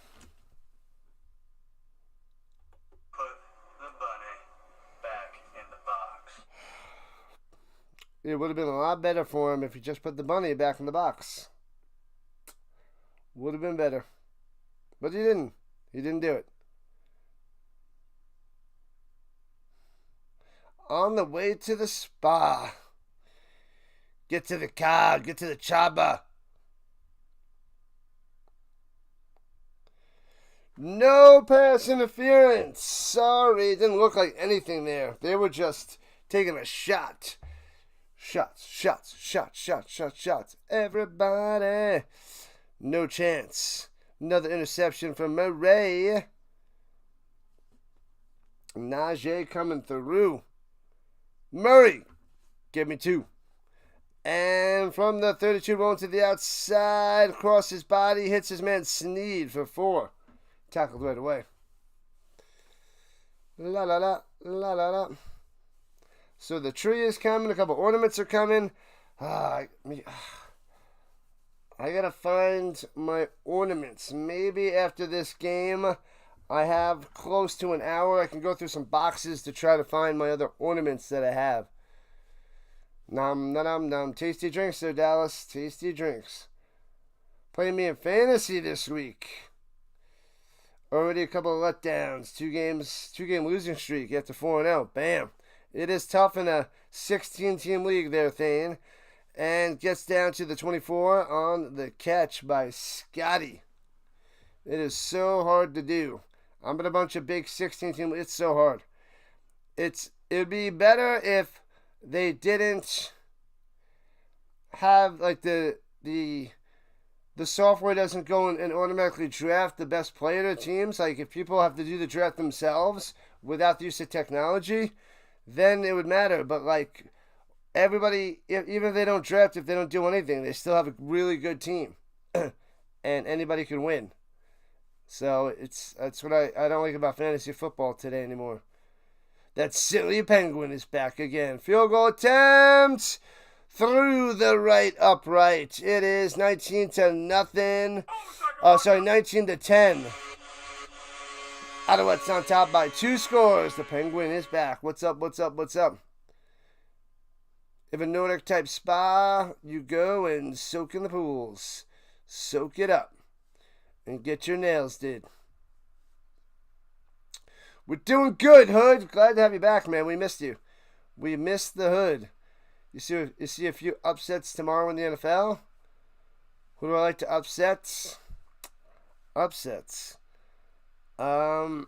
Put the bunny back in the box. It would have been a lot better for him if he just put the bunny back in the box. Would have been better. But he didn't. He didn't do it. On the way to the spa. Get to the car. Get to the chopper. No pass interference. Sorry, it didn't look like anything there. They were just taking a shot. Shots, shots, shots, shots, shots, shots. Everybody. No chance. Another interception from Murray. Najee coming through. Murray. Give me 2. And from the 32 rolling to the outside. Across his body. Hits his man Sneed for 4. Tackled right away. La la la. La la la. So the tree is coming. A couple ornaments are coming. I gotta find my ornaments. Maybe after this game, I have close to an hour. I can go through some boxes to try to find my other ornaments that I have. Nom nom nom. Tasty drinks there, Dallas. Tasty drinks. Playing me in fantasy this week. Already a couple of letdowns. 2-game losing streak after 4-0. Bam. It is tough in a 16-team league there, Thane. And gets down to the 24 on the catch by Scotty. It is so hard to do. I'm in a bunch of big 16-team. It's so hard. It'd be better if they didn't have like the software doesn't go and automatically draft the best player to teams. Like if people have to do the draft themselves without the use of technology, then it would matter. But like everybody, even if they don't draft, if they don't do anything, they still have a really good team, and anybody can win. So that's what I don't like about fantasy football today anymore. That silly Penguin is back again. Field goal attempt through the right upright. It is 19-0. 19-10. Alouettes on top by 2 scores. The Penguin is back. What's up? What's up? What's up? If a Nordic type spa, you go and soak in the pools. Soak it up and get your nails did. We're doing good, Hood. Glad to have you back, man. We missed you. We missed the Hood. You see a few upsets tomorrow in the NFL? Who do I like to upset? Upsets. I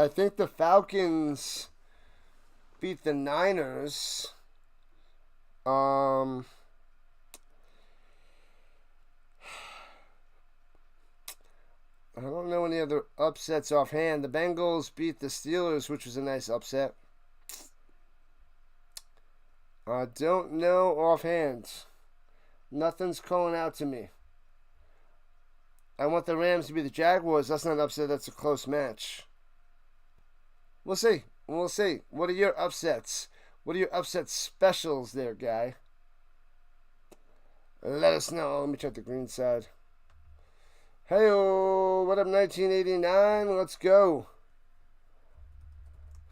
think the Falcons beat the Niners. I don't know any other upsets offhand. The Bengals beat the Steelers, which was a nice upset. I don't know offhand. Nothing's calling out to me. I want the Rams to be the Jaguars. That's not an upset. That's a close match. We'll see. We'll see. What are your upsets? What are your upset specials there, guy? Let us know. Let me check the green side. Hey-oh, what up, 1989? Let's go.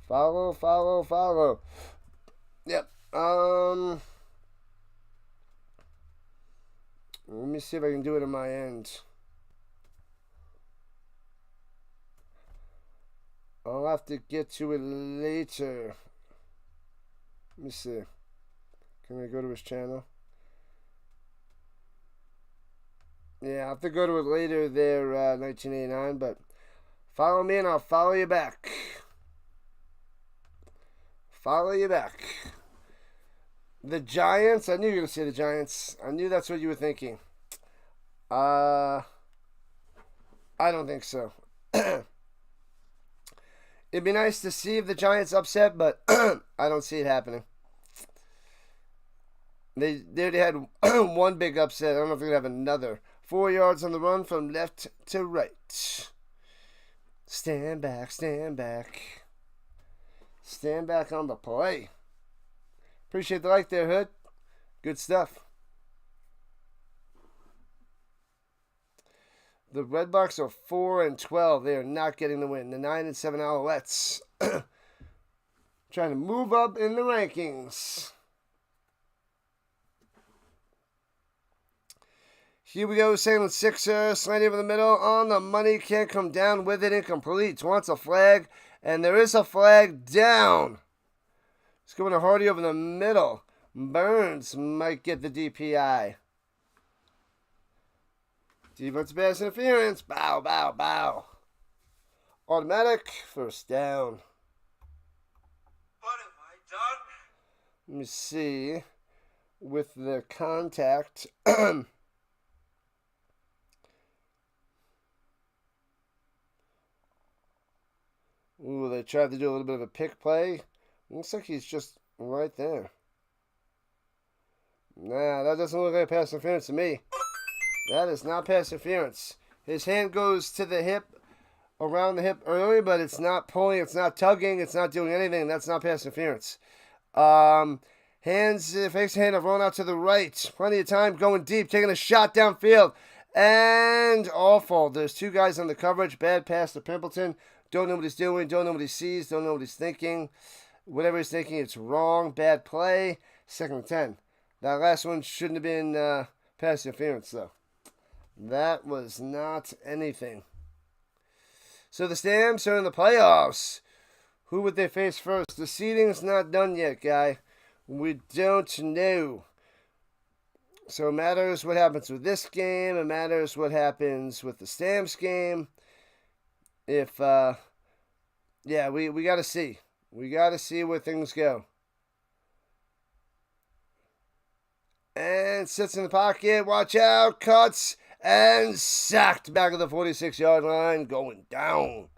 Follow, follow, follow. Yep. Let me see if I can do it on my end. I'll have to get to it later. Let me see. Can I go to his channel? Yeah, I'll have to go to it later there, 1989, but follow me and I'll follow you back. Follow you back. The Giants, I knew you were going to say the Giants. I knew that's what you were thinking. I don't think so. It'd be nice to see if the Giants upset, but I don't see it happening. They already had one big upset. I don't know if they're going to have another. 4 yards on the run from left to right. Stand back, stand back. Stand back on the play. Appreciate the like there, Hood. Good stuff. The Redblacks are 4-12. They are not getting the win. The 9-7 Alouettes trying to move up in the rankings. Here we go, Salem Sixer, slanting over the middle, on the money, can't come down with it, incomplete, wants a flag, and there is a flag down. It's going to Hardy over the middle. Burns might get the DPI. Defensive pass interference, bow, bow, bow. Automatic, first down. What have I done? Let me see, with the contact. Ooh, they tried to do a little bit of a pick play. Looks like he's just right there. Nah, that doesn't look like pass interference to me. That is not pass interference. His hand goes to the hip, around the hip early, but it's not pulling, it's not tugging, it's not doing anything. That's not pass interference. Hands, fakes hand of rolling out to the right. Plenty of time, going deep, taking a shot downfield. And awful. There's two guys on the coverage. Bad pass to Pimpleton. Don't know what he's doing. Don't know what he sees. Don't know what he's thinking. Whatever he's thinking, it's wrong. Bad play. 2nd and 10. That last one shouldn't have been pass interference, though. That was not anything. So the Stamps are in the playoffs. Who would they face first? The seeding's not done yet, guy. We don't know. So it matters what happens with this game. It matters what happens with the Stamps game. If, yeah, we got to see. We got to see where things go. And sits in the pocket. Watch out. Cuts. And sacked back of the 46-yard line. Going down.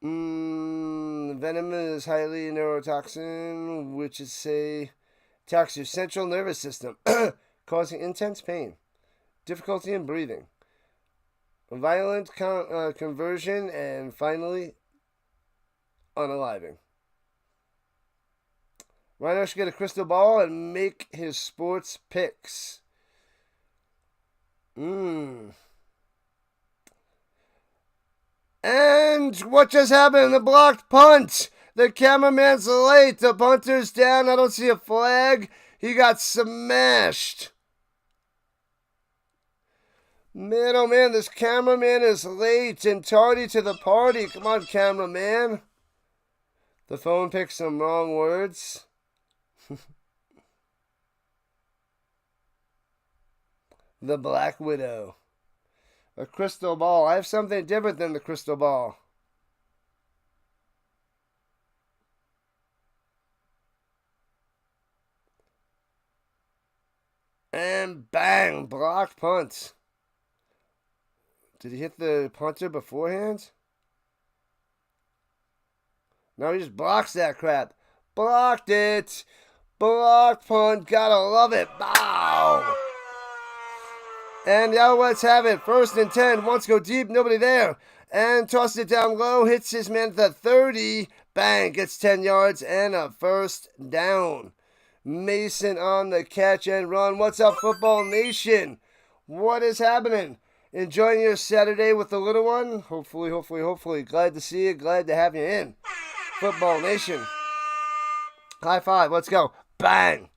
Venom is highly neurotoxin, which is attacks your central nervous system, causing intense pain, difficulty in breathing, violent conversion, and finally, unaliving. Rhino should get a crystal ball and make his sports picks. And what just happened? The blocked punt. The cameraman's late. The punter's down. I don't see a flag. He got smashed. Man, oh man, this cameraman is late and tardy to the party. Come on, cameraman. The phone picked some wrong words. The Black Widow. A crystal ball. I have something different than the crystal ball. And bang, blocked punt. Did he hit the punter beforehand? No, he just blocks that crap. Blocked it. Blocked punt. Gotta love it. Bow. And the Alouettes have it. 1st and 10. Wants to go deep. Nobody there. And tosses it down low. Hits his man at the 30. Bang. Gets 10 yards and a first down. Mason on the catch and run. What's up, Football Nation? What is happening? Enjoying your Saturday with the little one? Hopefully. Glad to see you. Glad to have you in. Football Nation. High five. Let's go. Bang.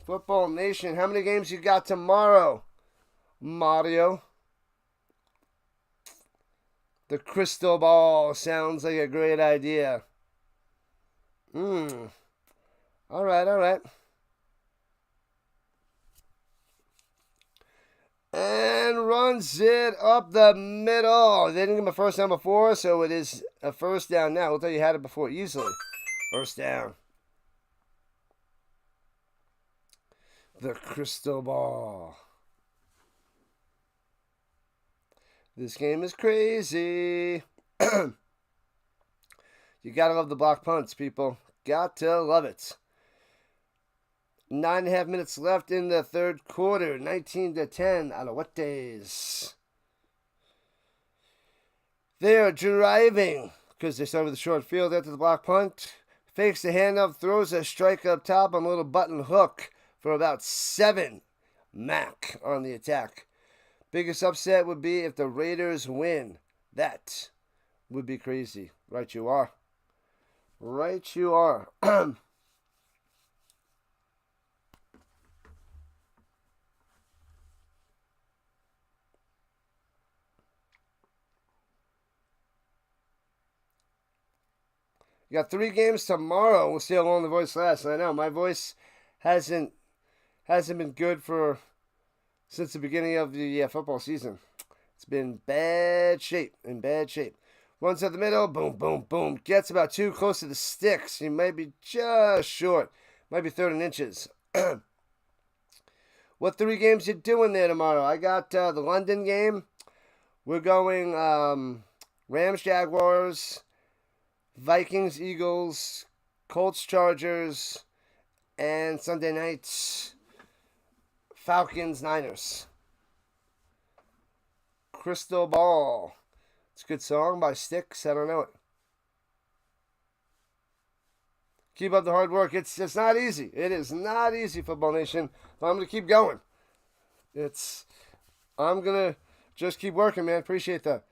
Football Nation. How many games you got tomorrow? Mario. The crystal ball sounds like a great idea. All right. runs it up the middle. They didn't give him a first down before, so it is a first down now. We'll tell you had it before easily. First down. The crystal ball. This game is crazy. You gotta love the block punts, people. Got to love it. 9.5 minutes left in the third quarter. 19-10, Alouettes. They are driving because they start with a short field after the block punt. Fakes the handoff, throws a strike up top on a little button hook for about 7. Mac on the attack. Biggest upset would be if the Raiders win. That would be crazy. Right you are. Right you are. You got 3 games tomorrow. We'll see how long the voice lasts. I know my voice hasn't been good since the beginning of the football season. It's been in bad shape. Runs up the middle, boom, boom, boom. Gets about too close to the sticks. He might be just short. Might be third in inches. What 3 games you doing there tomorrow? I got the London game. We're going Rams, Jaguars, Vikings, Eagles, Colts, Chargers, and Sunday night, Falcons, Niners. Crystal Ball. It's a good song by Styx. I don't know it. Keep up the hard work. It's not easy. It is not easy, Football Nation. But I'm going to keep going. I'm going to just keep working, man. Appreciate that.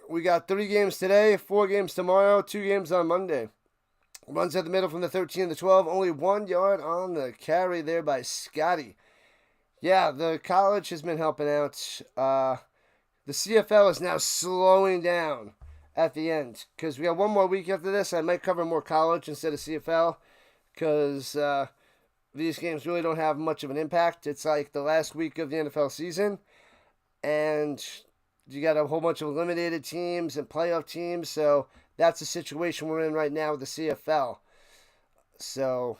We got 3 games today, 4 games tomorrow, 2 games on Monday. Runs at the middle from the 13 to the 12. Only 1 yard on the carry there by Scotty. Yeah, the college has been helping out. The CFL is now slowing down at the end because we got 1 more week after this. I might cover more college instead of CFL because these games really don't have much of an impact. It's like the last week of the NFL season, and you got a whole bunch of eliminated teams and playoff teams, so that's the situation we're in right now with the CFL. So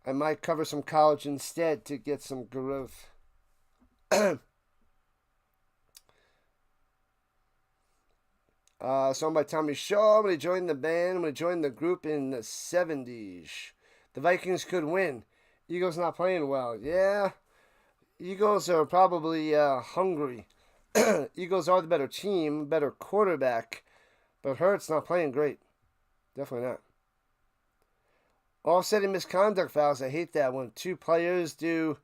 I might cover some college instead to get some growth. Song by Tommy Shaw. When he joined the band, when he joined the group in the 70s. The Vikings could win. Eagles not playing well. Yeah, Eagles are probably hungry. Eagles are the better team, better quarterback, but Hurts not playing great. Definitely not. Offsetting misconduct fouls, I hate that when 2 players do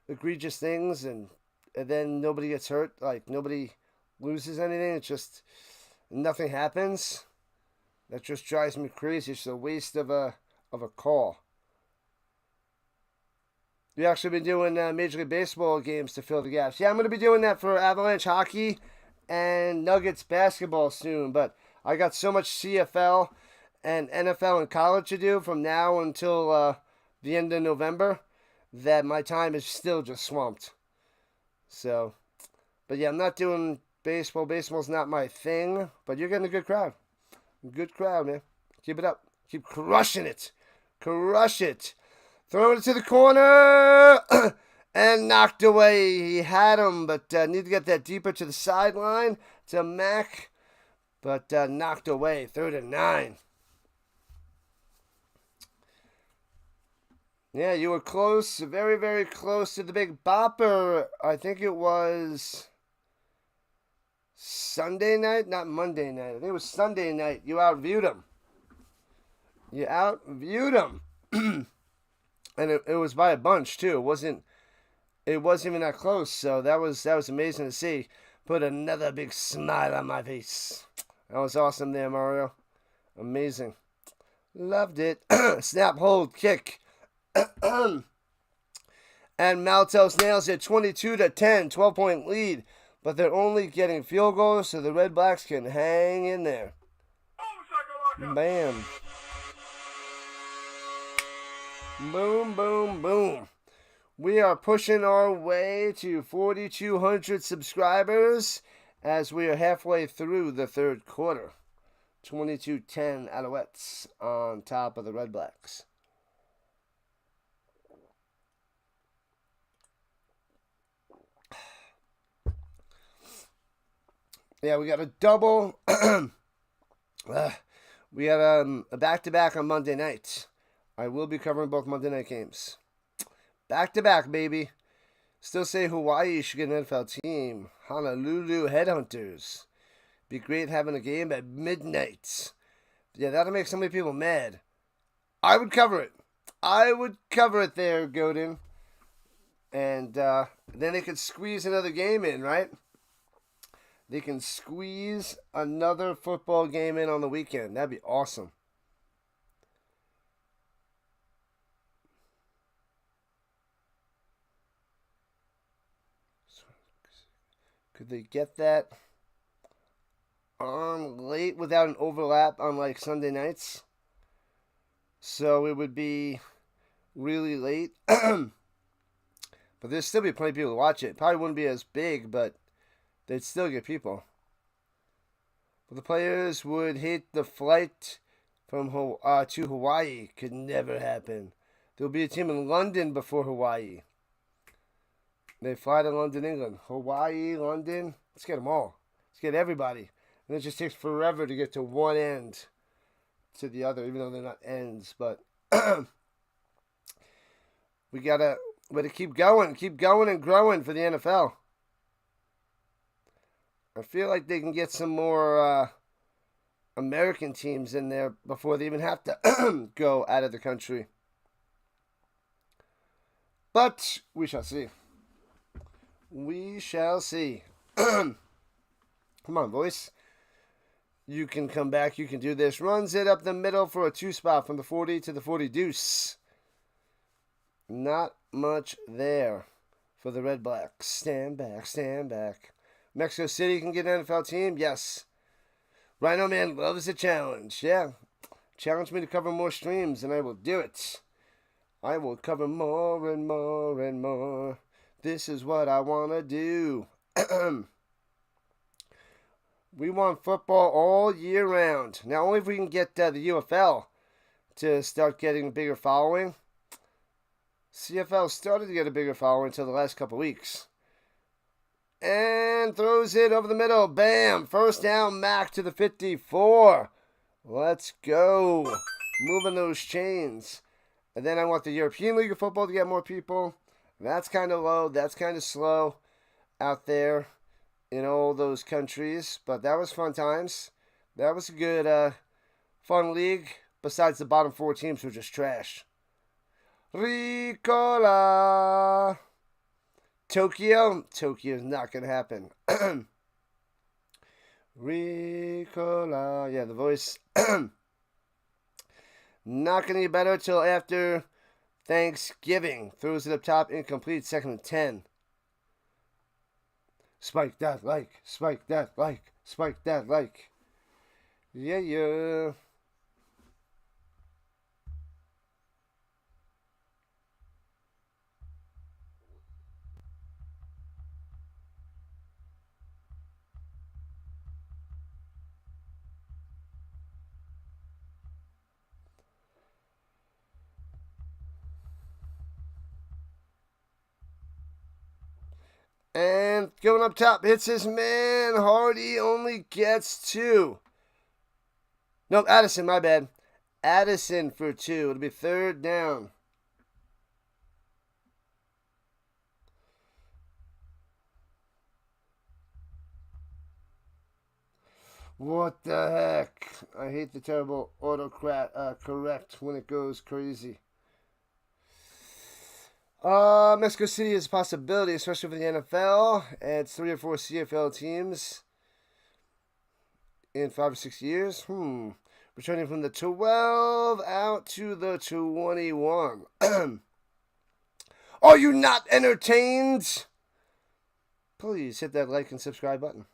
egregious things and then nobody gets hurt, like nobody loses anything. It's just nothing happens. That just drives me crazy. It's a waste of a call. We actually been doing Major League Baseball games to fill the gaps. Yeah, I'm going to be doing that for Avalanche hockey and Nuggets basketball soon. But I got so much CFL and NFL and college to do from now until the end of November that my time is still just swamped. So, but yeah, I'm not doing baseball. Baseball's not my thing. But you're getting a good crowd. Good crowd, man. Keep it up. Keep crushing it. Crush it. Throwing it to the corner and knocked away. He had him, but need to get that deeper to the sideline to Mac, but knocked away. 3rd and 9. Yeah, you were close, very, very close to the big bopper. I think it was Sunday night, not Monday night. I think it was Sunday night. You outviewed him. You outviewed him. And it was by a bunch too. It wasn't even that close. So that was amazing to see. Put another big smile on my face. That was awesome there, Mario. Amazing. Loved it. Snap, hold, kick. And Maltos nails it. 22-10, 12-point lead. But they're only getting field goals, so the Redblacks can hang in there. Bam. Boom, boom, boom. We are pushing our way to 4,200 subscribers as we are halfway through the third quarter. 22-10 Alouettes on top of the Redblacks. Yeah, we got a double. We got a back-to-back on Monday night. I will be covering both Monday night games. Back-to-back, baby. Still say Hawaii should get an NFL team. Honolulu Headhunters. Be great having a game at midnight. Yeah, that'll make so many people mad. I would cover it. I would cover it there, Godin. And then they could squeeze another game in, right? They can squeeze another football game in on the weekend. That'd be awesome. Could they get that on late without an overlap on like Sunday nights? So it would be really late. But there'd still be plenty of people to watch it. Probably wouldn't be as big, but they'd still get people. But the players would hate the flight from to Hawaii. Could never happen. There'll be a team in London before Hawaii. They fly to London, England. Hawaii, London. Let's get them all. Let's get everybody. And it just takes forever to get to one end to the other, even though they're not ends. But we gotta keep going and growing for the NFL. I feel like they can get some more American teams in there before they even have to go out of the country. But we shall see. We shall see. Come on, voice. You can come back. You can do this. Runs it up the middle for a 2-spot from the 40 to the 40 deuce. Not much there for the Redblacks. Stand back, stand back. Mexico City can get an NFL team? Yes. Rhino Man loves a challenge. Yeah. Challenge me to cover more streams and I will do it. I will cover more and more and more. This is what I want to do. We want football all year round. Now, only if we can get the UFL to start getting a bigger following. CFL started to get a bigger following until the last couple weeks. And throws it over the middle. Bam! First down, Mac to the 54. Let's go. Moving those chains. And then I want the European League of Football to get more people. That's kind of low. That's kind of slow out there in all those countries. But that was fun times. That was a good, fun league. Besides the bottom 4 teams were just trash. Ricola. Tokyo's not going to happen. Ricola. Yeah, the voice. Not going to get better till after Thanksgiving. Throws it up top, incomplete, 2nd and 10. Spike that like, spike that like, spike that like. Yeah. And going up top, hits his man. Hardy only gets 2. Nope, Addison, my bad. Addison for 2. It'll be 3rd down. What the heck? I hate the terrible correct when it goes crazy. Mexico City is a possibility, especially for the NFL. It's 3 or 4 CFL teams in 5 or 6 years. Returning from the 12 out to the 21. Are you not entertained? Please hit that like and subscribe button.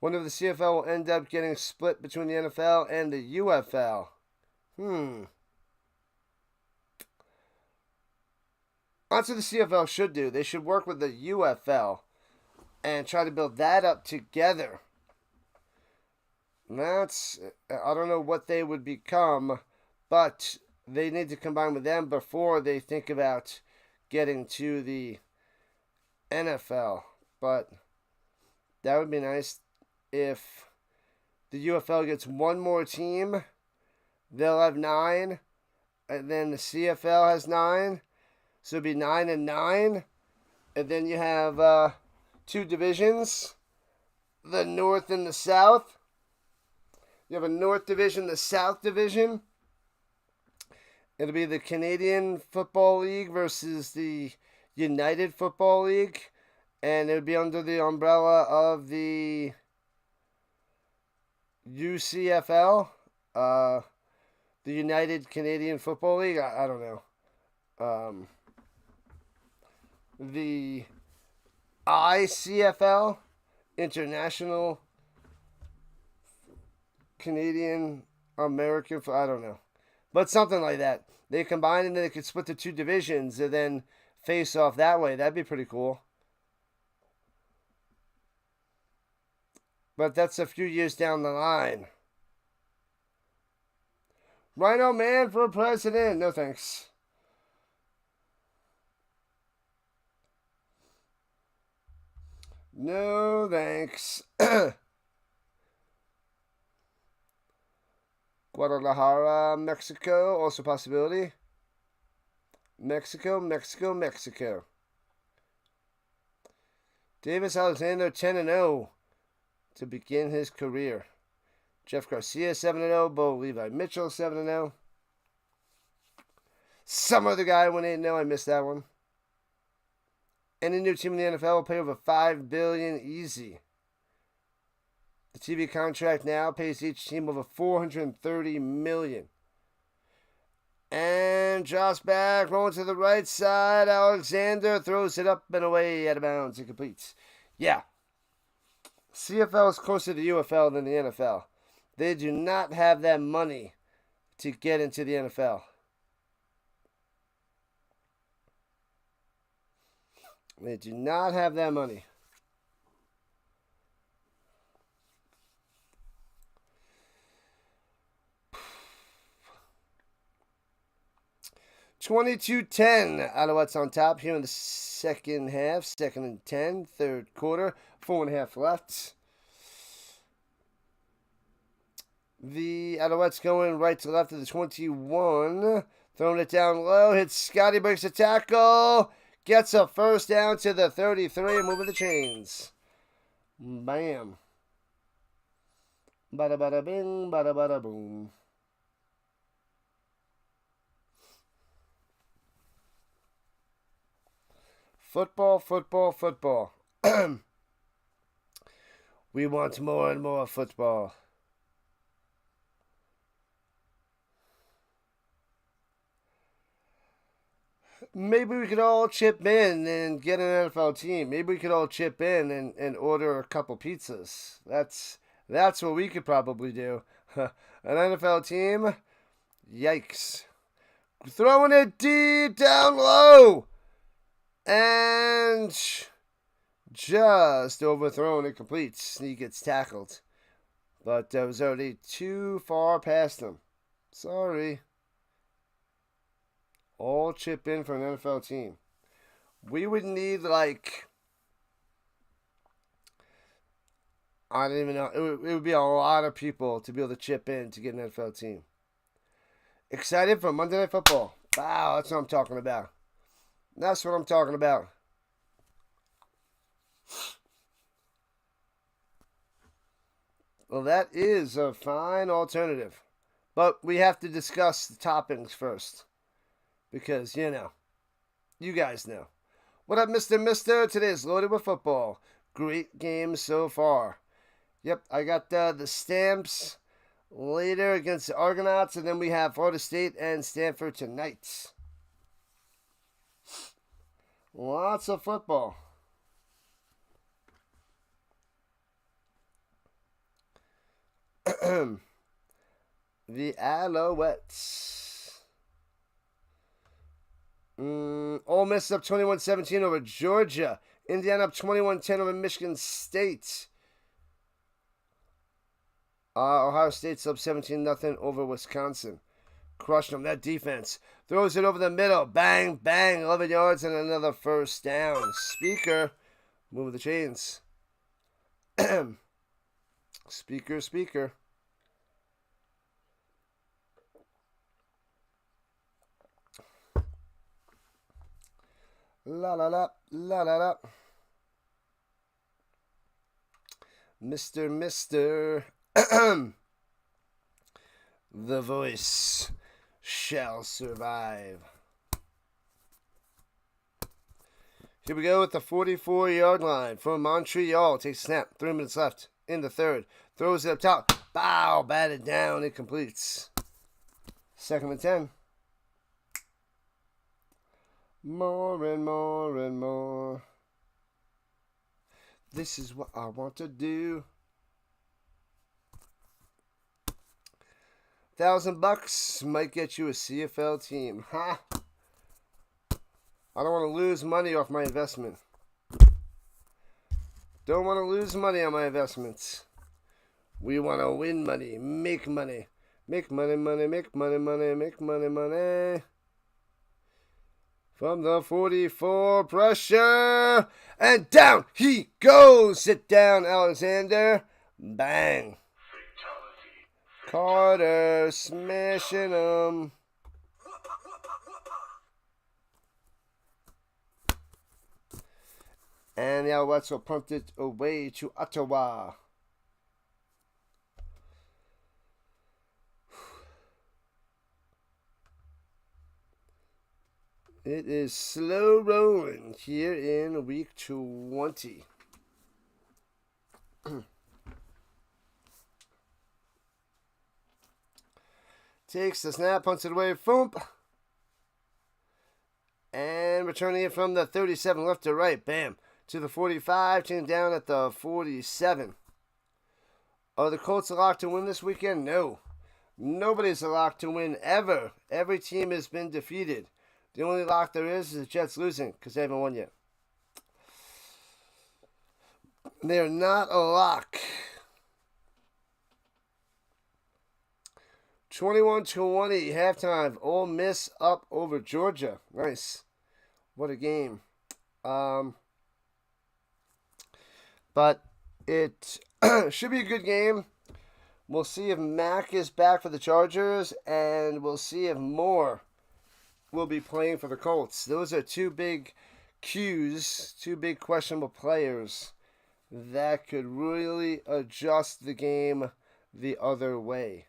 Wonder if the CFL will end up getting split between the NFL and the UFL. That's what the CFL should do. They should work with the UFL and try to build that up together. And that's, I don't know what they would become, but they need to combine with them before they think about getting to the NFL. But that would be nice if the UFL gets one more team. They'll have 9, and then the CFL has 9, so it'd be 9 and 9, and then you have 2 divisions, the North and the South. You have a North Division, the South Division. It'll be the Canadian Football League versus the United Football League, and it would be under the umbrella of the UCFL, the United Canadian Football League. I don't know. The ICFL, International Canadian American, I don't know. But something like that. They combine and then they could split the 2 divisions and then face off that way. That'd be pretty cool. But that's a few years down the line. Rhino man for president. No thanks. No thanks. Guadalajara, Mexico. Also a possibility. Mexico. Davis Alexander 10-0 to begin his career. Jeff Garcia 7-0. Bo Levi Mitchell 7-0. Some other guy went 8-0. I missed that one. Any new team in the NFL will pay over $5 billion easy. The TV contract now pays each team over $430 million. And Josh back, rolling to the right side. Alexander throws it up and away out of bounds. It completes. Yeah. CFL is closer to the UFL than the NFL. They do not have that money to get into the NFL. They do not have that money. $22-10. Alouettes on top here in the second half. 2nd and 10. Third quarter. 4.5 left. The Alouettes going right to left of the 21. Throwing it down low. Hits Scotty, breaks a tackle. Gets a first down to the 33 and moving the chains. Bam. Bada bada bing, bada bada boom. Football. We want more and more football. Maybe we could all chip in and get an NFL team. Maybe we could all chip in and order a couple pizzas. That's what we could probably do. An NFL team? Yikes. Throwing it deep down low. And just overthrown. It completes. He gets tackled. But that was already too far past him. Sorry. All chip in for an NFL team. We would need I don't even know. It would be a lot of people to be able to chip in to get an NFL team. Excited for Monday Night Football. Wow, that's what I'm talking about. That's what I'm talking about. Well, that is a fine alternative. But we have to discuss the toppings first. Because, you guys know. What up, Mr. Mister? Today is loaded with football. Great game so far. Yep, I got the Stamps later against the Argonauts, and then we have Florida State and Stanford tonight. Lots of football. The Alouettes. Ole Miss up 21-17 over Georgia. Indiana up 21-10 over Michigan State. Ohio State's up 17-0 over Wisconsin. Crushed them. That defense throws it over the middle. Bang, bang. 11 yards and another first down. Speaker, move the chains. Speaker. La la la, la la la. Mr. The voice shall survive. Here we go with the 44-yard line from Montreal. Takes a snap. 3 minutes left in the third. Throws it up top. Bow. Batted down. It completes. 2nd and 10. More and more and more. This is what I want to do. $1,000 might get you a CFL team. Ha! I don't want to lose money off my investment. Don't want to lose money on my investments. We want to win money, make money. Make money, make money. From the 44, pressure, and down he goes. Sit down, Alexander. Bang. Fatality. Carter smashing him. And the Alouettes will punt it away to Ottawa. It is slow rolling here in week 20. Takes the snap, punts it away, thump. And returning it from the 37 left to right, bam, to the 45, taken down at the 47. Are the Colts a lock to win this weekend? No. Nobody's a lock to win ever. Every team has been defeated. The only lock there is the Jets losing because they haven't won yet. They're not a lock. 21-20 halftime. Ole Miss up over Georgia. Nice. What a game. But it should be a good game. We'll see if Mack is back for the Chargers, and we'll see if Moore will be playing for the Colts. Those are two big cues, two big questionable players that could really adjust the game the other way.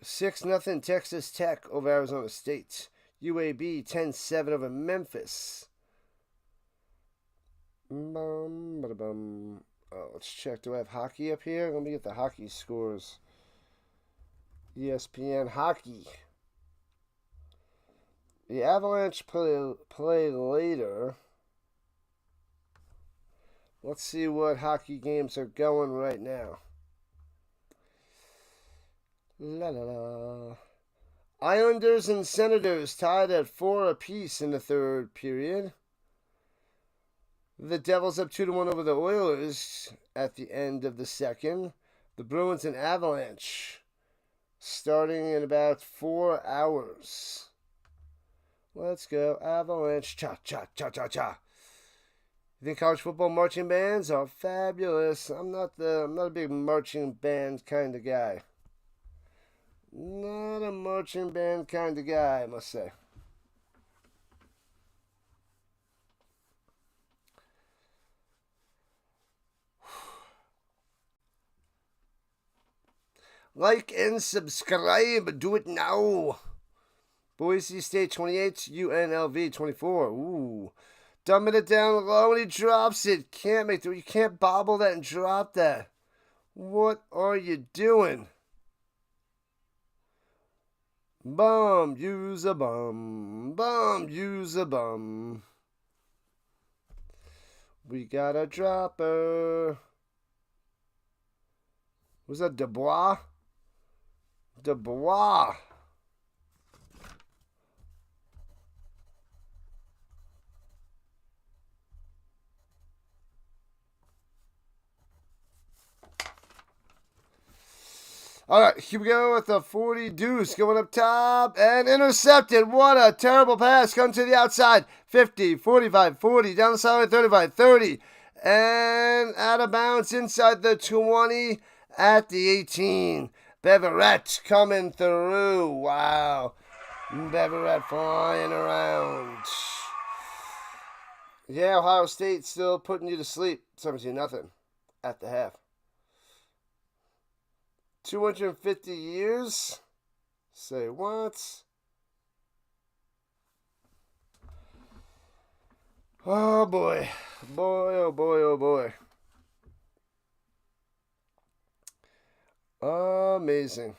Six 0 Texas Tech over Arizona State. UAB 10-7 over Memphis. Let's check. Do I have hockey up here? Let me get the hockey scores. ESPN hockey. The Avalanche play later. Let's see what hockey games are going right now. La la la. Islanders and Senators tied at 4 apiece in the third period. The Devils up 2-1 over the Oilers at the end of the second. The Bruins and Avalanche starting in about 4 hours. Let's go Avalanche. Cha cha cha cha cha. You think college football marching bands are fabulous? I'm not a big marching band kind of guy. Not a marching band kind of guy, I must say. Like and subscribe. Do it now. Boise State 28, UNLV 24. Ooh. Dumbing it down low and he drops it. You can't bobble that and drop that. What are you doing? Bum, use a bum. Bum, use a bum. We got a dropper. Was that Dubois? Dubois. All right, here we go with the 40 deuce going up top and intercepted. What a terrible pass. Come to the outside. 50, 45, 40, down the sideline, 35, 30. And out of bounds inside the 20 at the 18. Beverett coming through. Wow. Beverett flying around. Yeah, Ohio State still putting you to sleep. 17-0 at the half. 250 years? Say what? Oh boy. Boy, oh boy, oh boy. Amazing.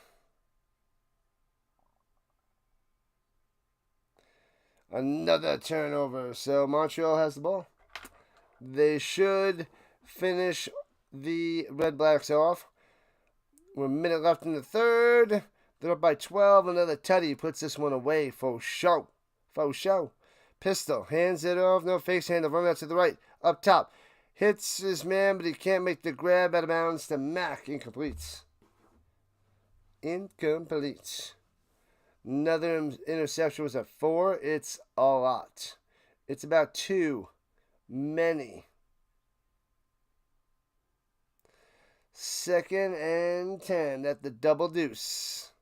Another turnover. So Montreal has the ball. They should finish the Redblacks off. We're a minute left in the third. They're up by 12. Another tutty puts this one away for show. For show. Pistol hands it off. No face handle. Run out to the right. Up top. Hits his man, but he can't make the grab out of bounds to Mac. Incomplete. Incomplete. Another interception was at 4. It's a lot. It's about too many. 2nd and 10 at the double deuce.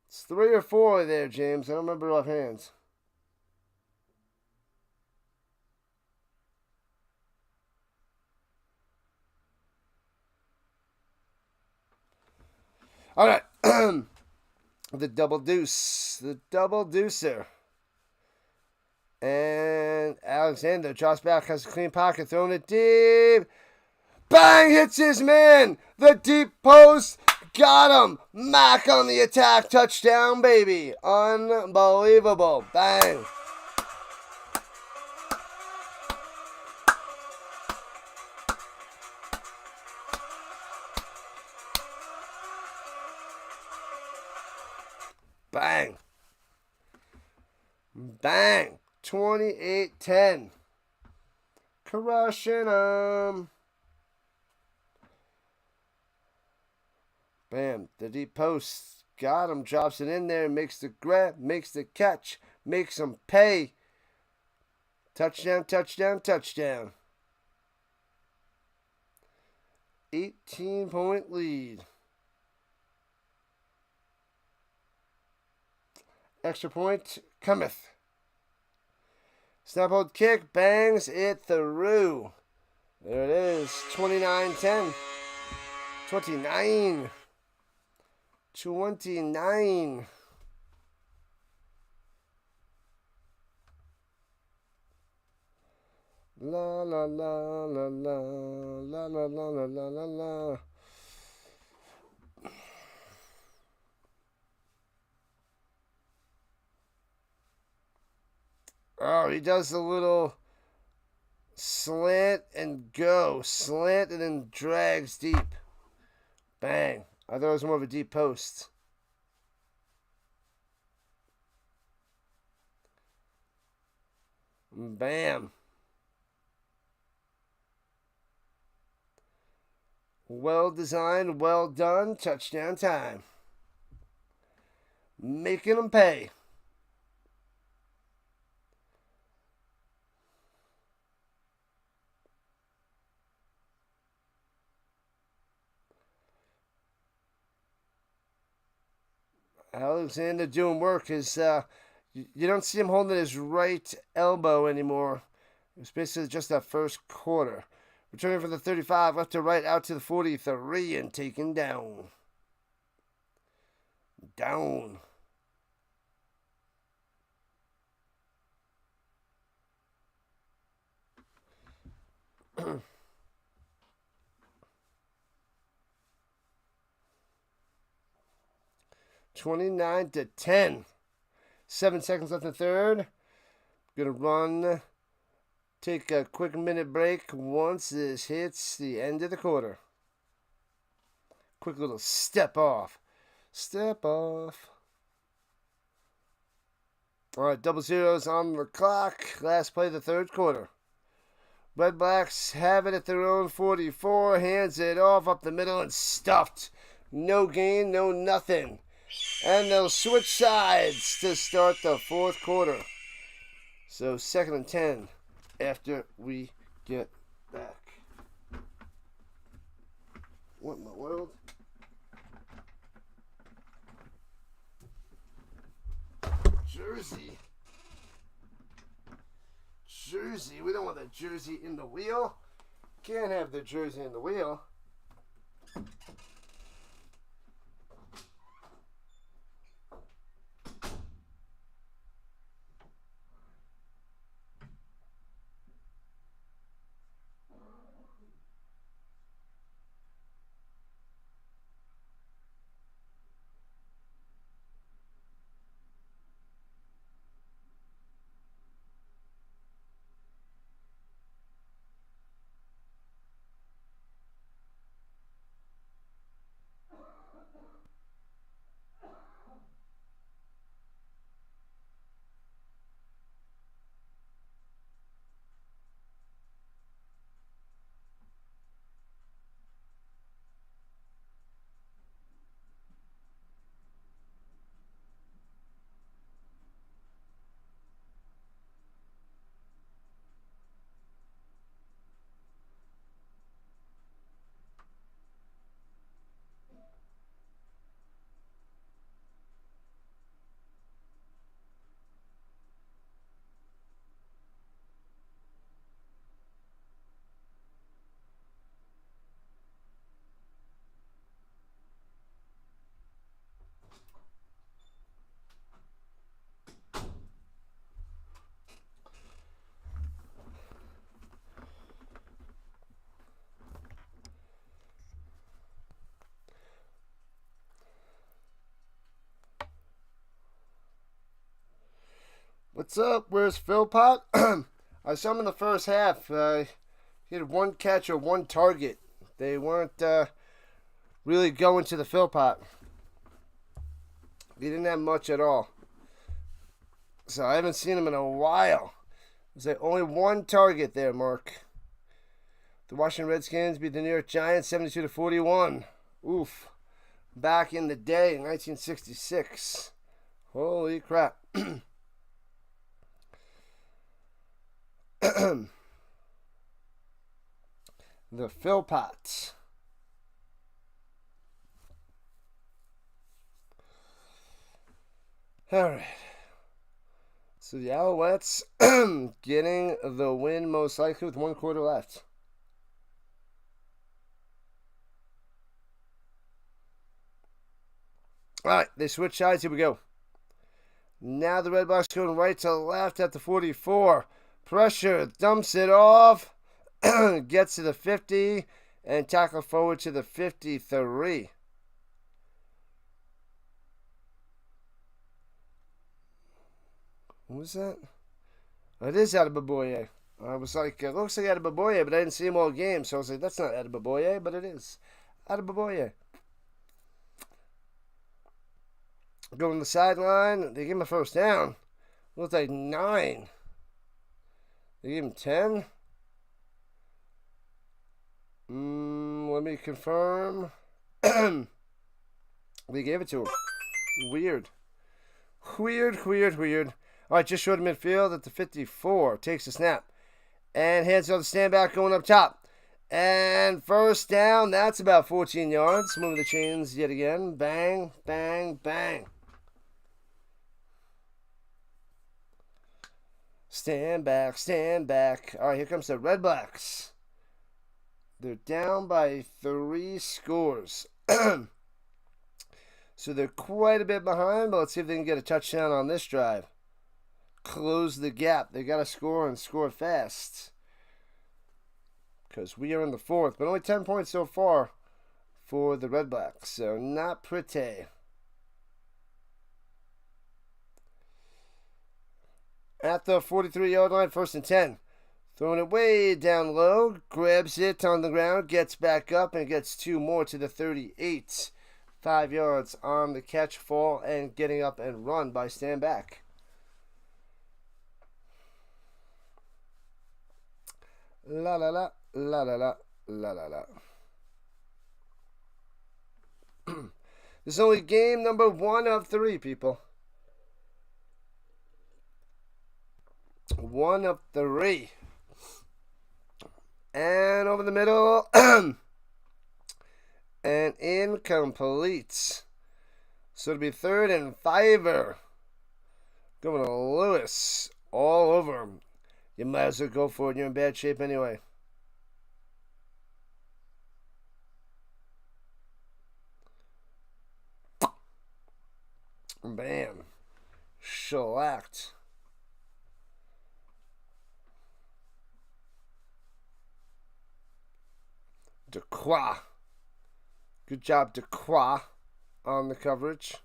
It's 3 or 4 there, James. I don't remember offhand. All right. The double deuce. The double deucer. And Alexander drops back, has a clean pocket, throwing it deep. Bang! Hits his man. The deep post. Got him. Mac on the attack. Touchdown, baby. Unbelievable. Bang. Bang. Bang. 28-10. Crushing them. Bam. The deep post. Got him. Drops it in there. Makes the grab. Makes the catch. Makes him pay. Touchdown, touchdown, touchdown. 18-point lead. Extra point cometh. Snap hold kick, bangs it through. There it is, 29-10. 29. La la la la la la la la la la la la. Oh, he does a little slant and go. Slant and then drags deep. Bang. I thought it was more of a deep post. Bam. Well designed, well done. Touchdown time. Making them pay. Alexander doing work. You don't see him holding his right elbow anymore. It was basically just that first quarter. Returning from the 35, left to right, out to the 43, and taken down. Down. $29-10. 7 seconds left in the third. Gonna run take a quick minute break once this hits the end of the quarter. Quick little step off. Step off. All right, 00 on the clock. Last play of the third quarter. Redblacks have it at their own 44. Hands it off up the middle and stuffed. No gain, no nothing. And they'll switch sides to start the fourth quarter. So 2nd and 10 after we get back. What in the world? Jersey. Jersey. We don't want the jersey in the wheel. Can't have the jersey in the wheel. What's up? Where's Philpott? I saw him in the first half. He had one catch or one target. They weren't really going to the Philpott. He didn't have much at all. So I haven't seen him in a while. There's like only one target there, Mark. The Washington Redskins beat the New York Giants 72-41. Oof. Back in the day in 1966. Holy crap. The Philpott. All right. So the Alouettes getting the win most likely with 1 quarter left. All right, they switch sides. Here we go. Now the Redblacks going right to left at the 44. Pressure, dumps it off, gets to the 50, and tackle forward to the 53. What was that? Oh, it is Adebaboye. I was like, it looks like Adebaboye, but I didn't see him all game, so I was like, that's not Adebaboye, but it is Adebaboye. Going to the sideline, they give him a first down. Looks like 9. They gave him 10. Let me confirm. They gave it to him. Weird. Weird. All right, just short of midfield at the 54. Takes the snap. And hands on the stand back going up top. And first down. That's about 14 yards. Moving the chains yet again. Bang, bang, bang. Stand back. All right, here comes the Redblacks. They're down by 3 scores. So they're quite a bit behind, but let's see if they can get a touchdown on this drive. Close the gap. They got to score and score fast. Because we are in the 4th, but only 10 points so far for the Redblacks. So not pretty. At the 43-yard line, 1st and 10. Throwing it way down low, grabs it on the ground, gets back up, and gets 2 more to the 38. 5 yards on the catch, fall, and getting up and run by stand back. La la la, la la la, la la la. This is only game number 1 of 3, people. 1 of 3. And over the middle. And incomplete. So it'll be 3rd and 5. Going to Lewis. All over him. You might as well go for it. You're in bad shape anyway. Bam. Shellacked. Decroix. Good job, Decroix, on the coverage.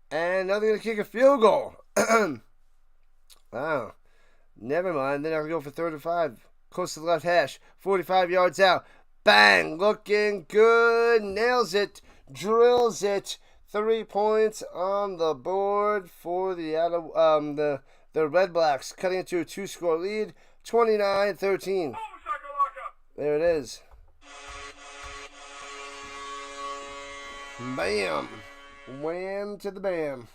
And now they're going to kick a field goal. Wow. Never mind. They're going to go for 3rd and 5. Close to the left hash. 45 yards out. Bang. Looking good. Nails it. Drills it. 3 points on the board for the Redblacks. Cutting it to a 2-score lead. 29-13. There it is. Bam. Wham to the bam.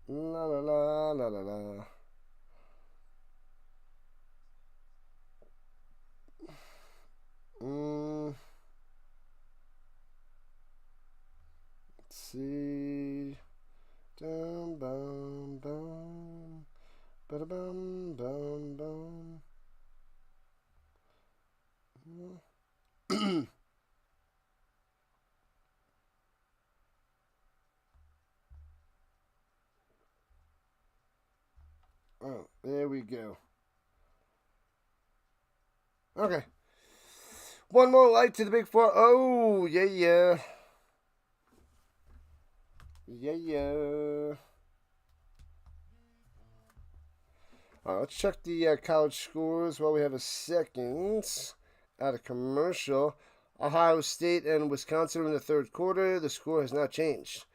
La la la la la la. Let's see. Dum bum bum. Ba bum bum bum. Oh, there we go. Okay. One more light to the big 4. Oh, yeah, yeah. Yeah, yeah. All right, let's check the college scores while we have a second. Out of commercial. Ohio State and Wisconsin in the 3rd quarter. The score has not changed.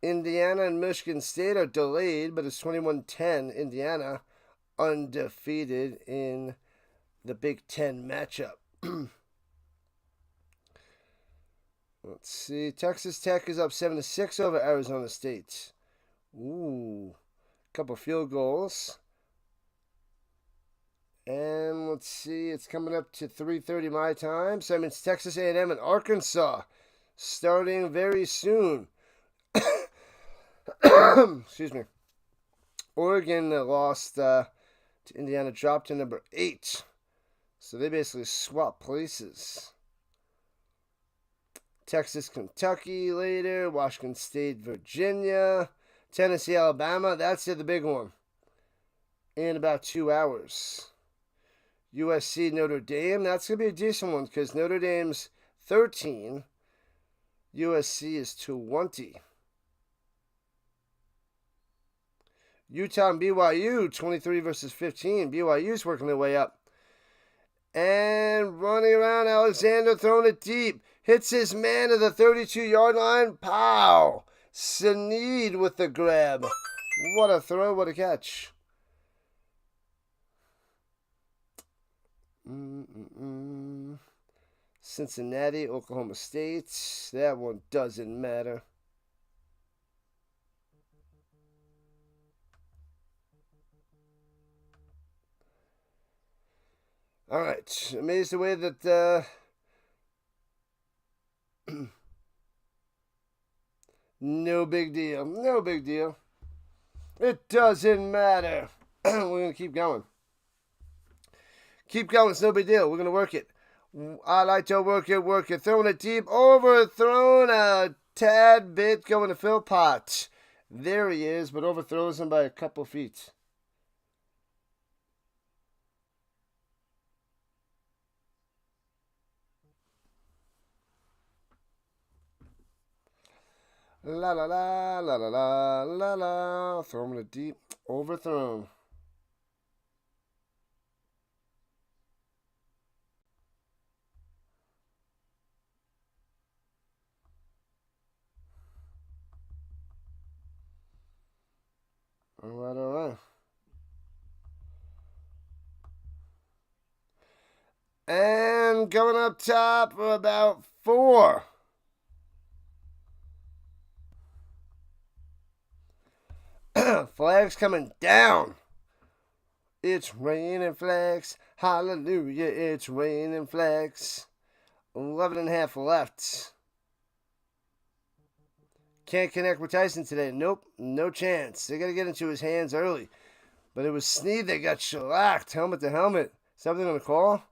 Indiana and Michigan State are delayed, but it's 21-10. Indiana undefeated in the Big Ten matchup. Let's see. Texas Tech is up 7-6 over Arizona State. Ooh. Couple field goals. And let's see. It's coming up to 3:30 my time. So that means Texas A&M and Arkansas starting very soon. Excuse me. Oregon lost to Indiana, dropped to number 8. So they basically swapped places. Texas, Kentucky later. Washington State, Virginia. Tennessee, Alabama. That's the big one. In about 2 hours. USC, Notre Dame. That's going to be a decent one because Notre Dame's 13. USC is 20. Utah and BYU, 23 versus 15. BYU's working their way up. And running around, Alexander throwing it deep. Hits his man to the 32-yard line. Pow! Sneed with the grab. What a throw, what a catch. Cincinnati, Oklahoma State. That one doesn't matter. All right. Amazed the way that no big deal. No big deal. It doesn't matter. We're going to keep going. Keep going. It's no big deal. We're going to work it. I like to work it. Throwing it deep. Overthrown a tad bit. Going to Philpott. There he is, but overthrows him by a couple feet. La la la la la la la la. Throw him in a deep. Overthrown. All right. And going up top for about 4. Flags coming down. It's raining flags. Hallelujah, it's raining flags. 11 and a half left. Can't connect with Tyson today. Nope, no chance. They got to get into his hands early. But it was Sneed that got shellacked. Helmet to helmet. Something on the call?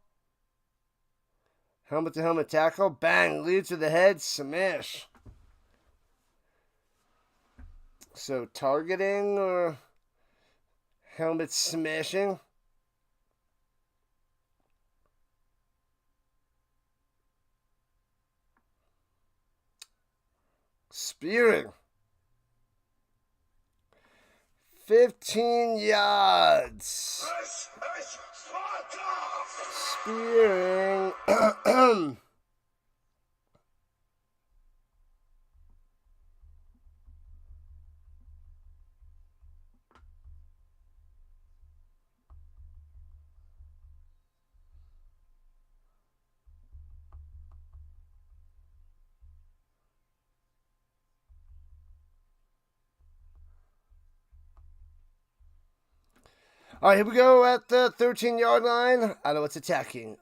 Helmet to helmet tackle. Bang. Lead to the head. Smash. So targeting or helmet smashing? Spearing. 15 yards. Spearing. All right, here we go at the 13-yard line. Ottawa's attacking.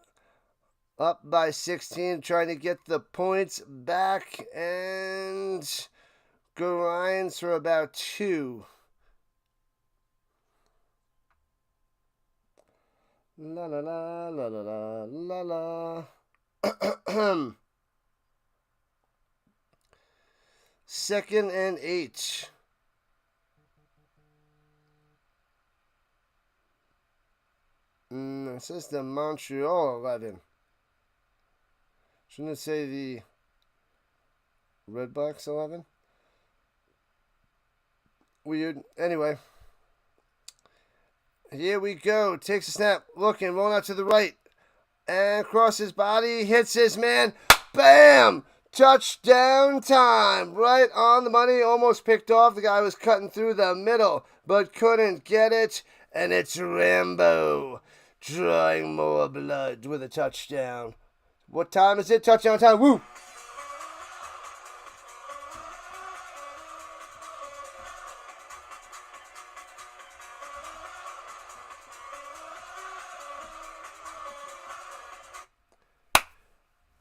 Up by 16, trying to get the points back, and grinds for about 2. La la la la la la la la. 2nd and 8. It says the Montreal 11. Shouldn't it say the Redblacks 11? Weird. Anyway. Here we go. Takes a snap. Looking. Rolling out to the right. And across his body. Hits his man. Bam! Touchdown time. Right on the money. Almost picked off. The guy was cutting through the middle. But couldn't get it. And it's Rambo. Drawing more blood with a touchdown. What time is it? Touchdown time. Woo!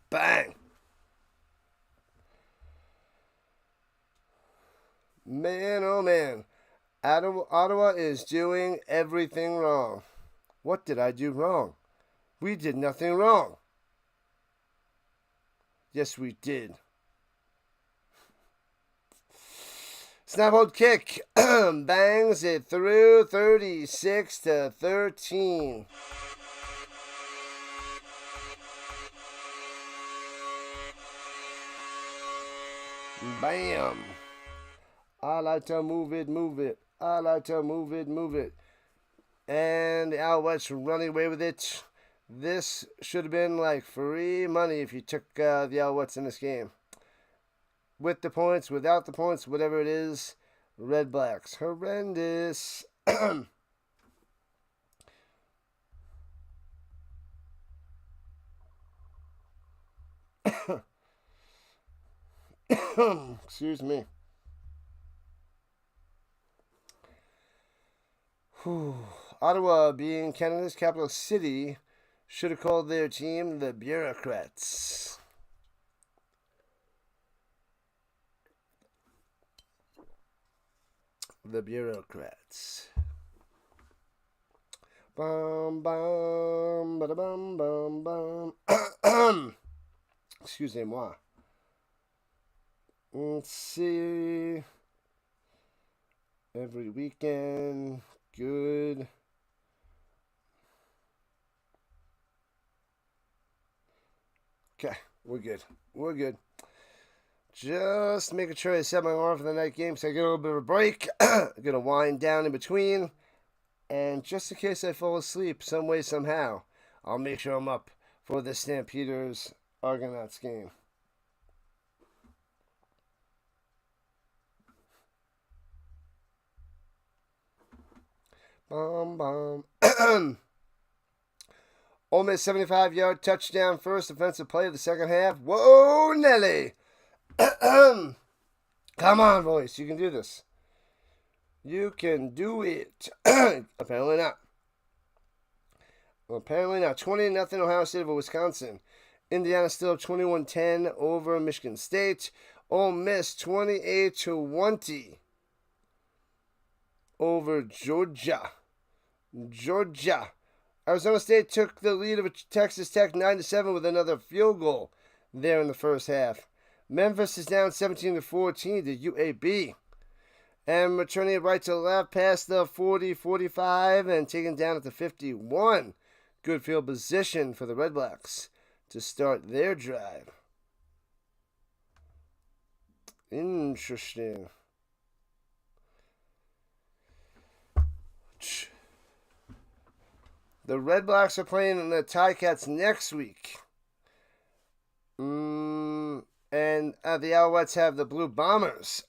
Bang! Man, oh man. Ottawa is doing everything wrong. What did I do wrong? We did nothing wrong. Yes, we did. Snap, hold, kick. Bangs it through 36-13. Bam. I like to move it, move it. I like to move it, move it. And the Alouettes running away with it. This should have been like free money if you took the Alouettes in this game. With the points, without the points, whatever it is. Redblacks. Horrendous. Excuse me. Whew. Ottawa, being Canada's capital city, should have called their team the Bureaucrats. The Bureaucrats. Bum bum ba bum bum bum. Excusez-moi. Let's see. Every weekend. Good. Okay, we're good. We're good. Just making sure I set my alarm for the night game so I get a little bit of a break. I'm going to wind down in between. And just in case I fall asleep some way, somehow, I'll make sure I'm up for the Stampeders Argonauts game. Ole Miss 75-yard touchdown first defensive play of the second half. Whoa, Nelly! Come on, boys. You can do this. You can do it. Apparently not. Well, apparently not. 20-0 Ohio State over Wisconsin. Indiana still 21-10 over Michigan State. Ole Miss 28-20 over Georgia. Arizona State took the lead of Texas Tech 9-7 with another field goal there in the first half. Memphis is down 17-14 to UAB. And returning it right to left past the 40-45 and taken down at the 51. Good field position for the Redblacks to start their drive. Interesting. The Redblacks are playing the Ticats next week. And the Alouettes have the Blue Bombers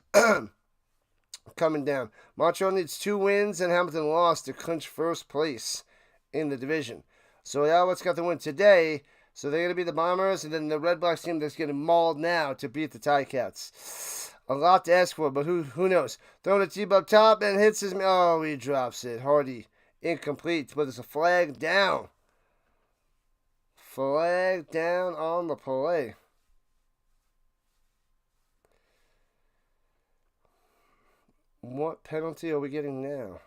coming down. Montreal needs 2 wins and Hamilton lost to clinch first place in the division. So the Alouettes got the win today. So they're going to be the Bombers, and then the Redblacks team that's getting mauled now to beat the Ticats. A lot to ask for, but who knows? Throwing a tee up top and hits his... Oh, he drops it. Hardy. Incomplete, but there's a flag down. Flag down on the play. What penalty are we getting now?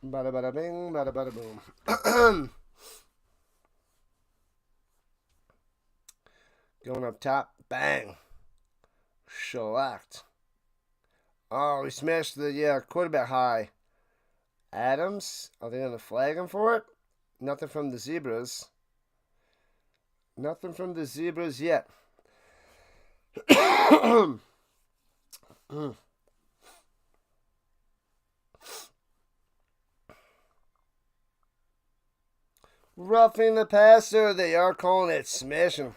Bada bada bing, bada bada boom. Going up top, bang. Shellacked. Oh, he smashed the quarterback high. Adams, are they going to flag him for it? Nothing from the Zebras. Nothing from the Zebras yet. Roughing the passer, they are calling it smashing.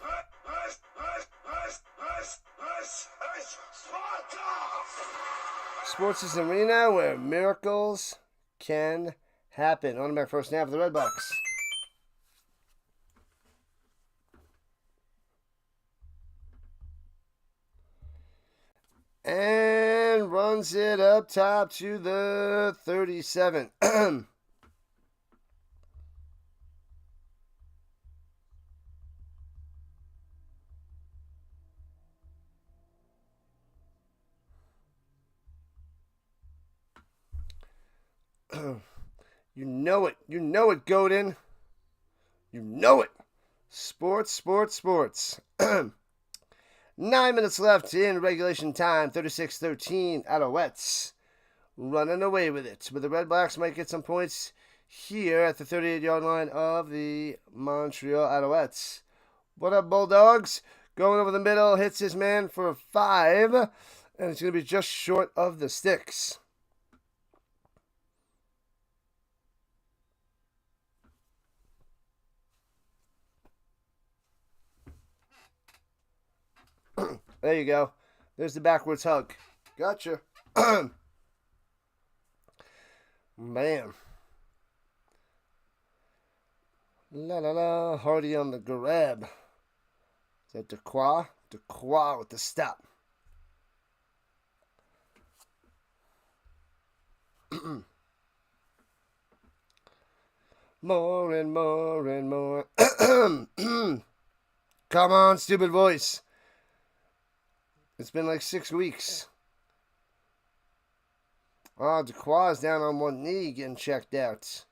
Sports is an arena where miracles can happen. On the back first snap of the Redblacks. And runs it up top to the 37. You know it, Godin. You know it. Sports. 9 minutes left in regulation time. 36-13. Alouettes running away with it. But the Redblacks might get some points here at the 38-yard line of the Montreal Alouettes. What up, Bulldogs? Going over the middle, hits his man for 5. And it's going to be just short of the sticks. There you go. There's the backwards hug. Gotcha. Bam. La. Hardy on the grab. Is that Dequoy? Dequoy with the stop. More and more and more. Come on, stupid voice. It's been like 6 weeks. Oh, Dequoy's down on one knee getting checked out.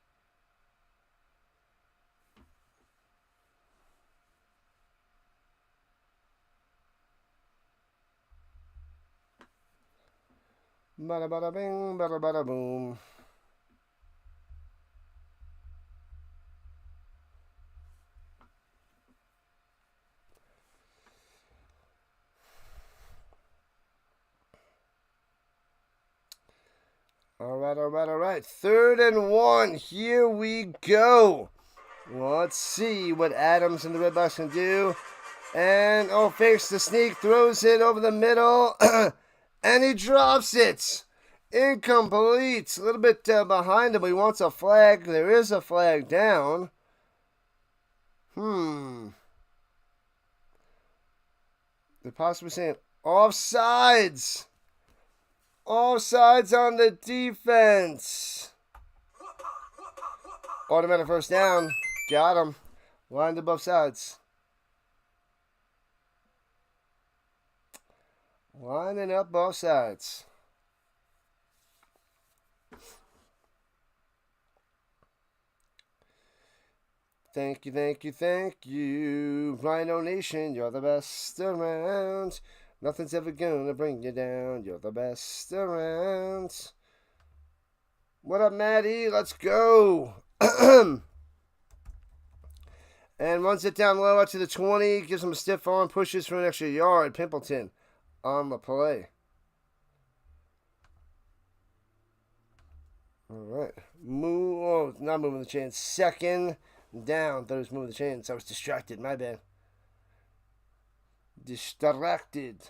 Bada bada bing, bada bada boom. All right. 3rd and 1. Here we go. Let's see what Adams and the Redblacks can do. And, fakes the sneak, throws it over the middle, and he drops it. Incomplete. A little bit behind him, but he wants a flag. There is a flag down. They're possibly saying offsides. Offsides on the defense. Automatic first down. Got him. Lined above sides. Lining up both sides. Thank you. Rhino Nation, you're the best around. Nothing's ever gonna bring you down. You're the best around. What up, Maddie? Let's go. And runs it down low out to the 20. Gives him a stiff arm. Pushes for an extra yard. Pimpleton on the play. All right. Not moving the chains. 2nd down. Thought he was moving the chains. I was distracted. My bad. Distracted.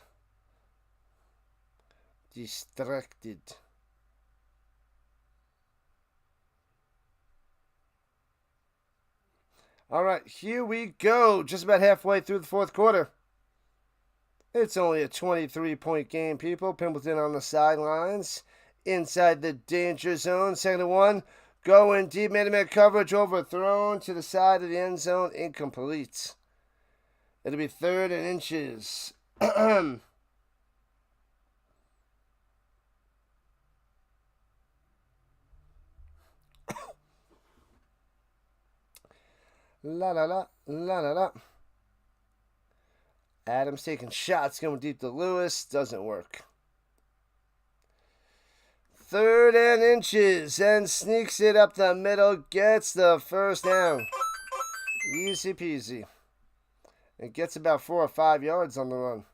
All right, here we go. Just about halfway through the 4th quarter. It's only a 23-point game, people. Pimpleton on the sidelines. Inside the danger zone. 2nd and 1. Going deep. Man-to-man coverage. Overthrown to the side of the end zone. Incomplete. It'll be 3rd and inches. La. Adams taking shots, going deep to Lewis. Doesn't work. 3rd and inches. And sneaks it up the middle. Gets the first down. Easy peasy. It gets about 4 or 5 yards on the run.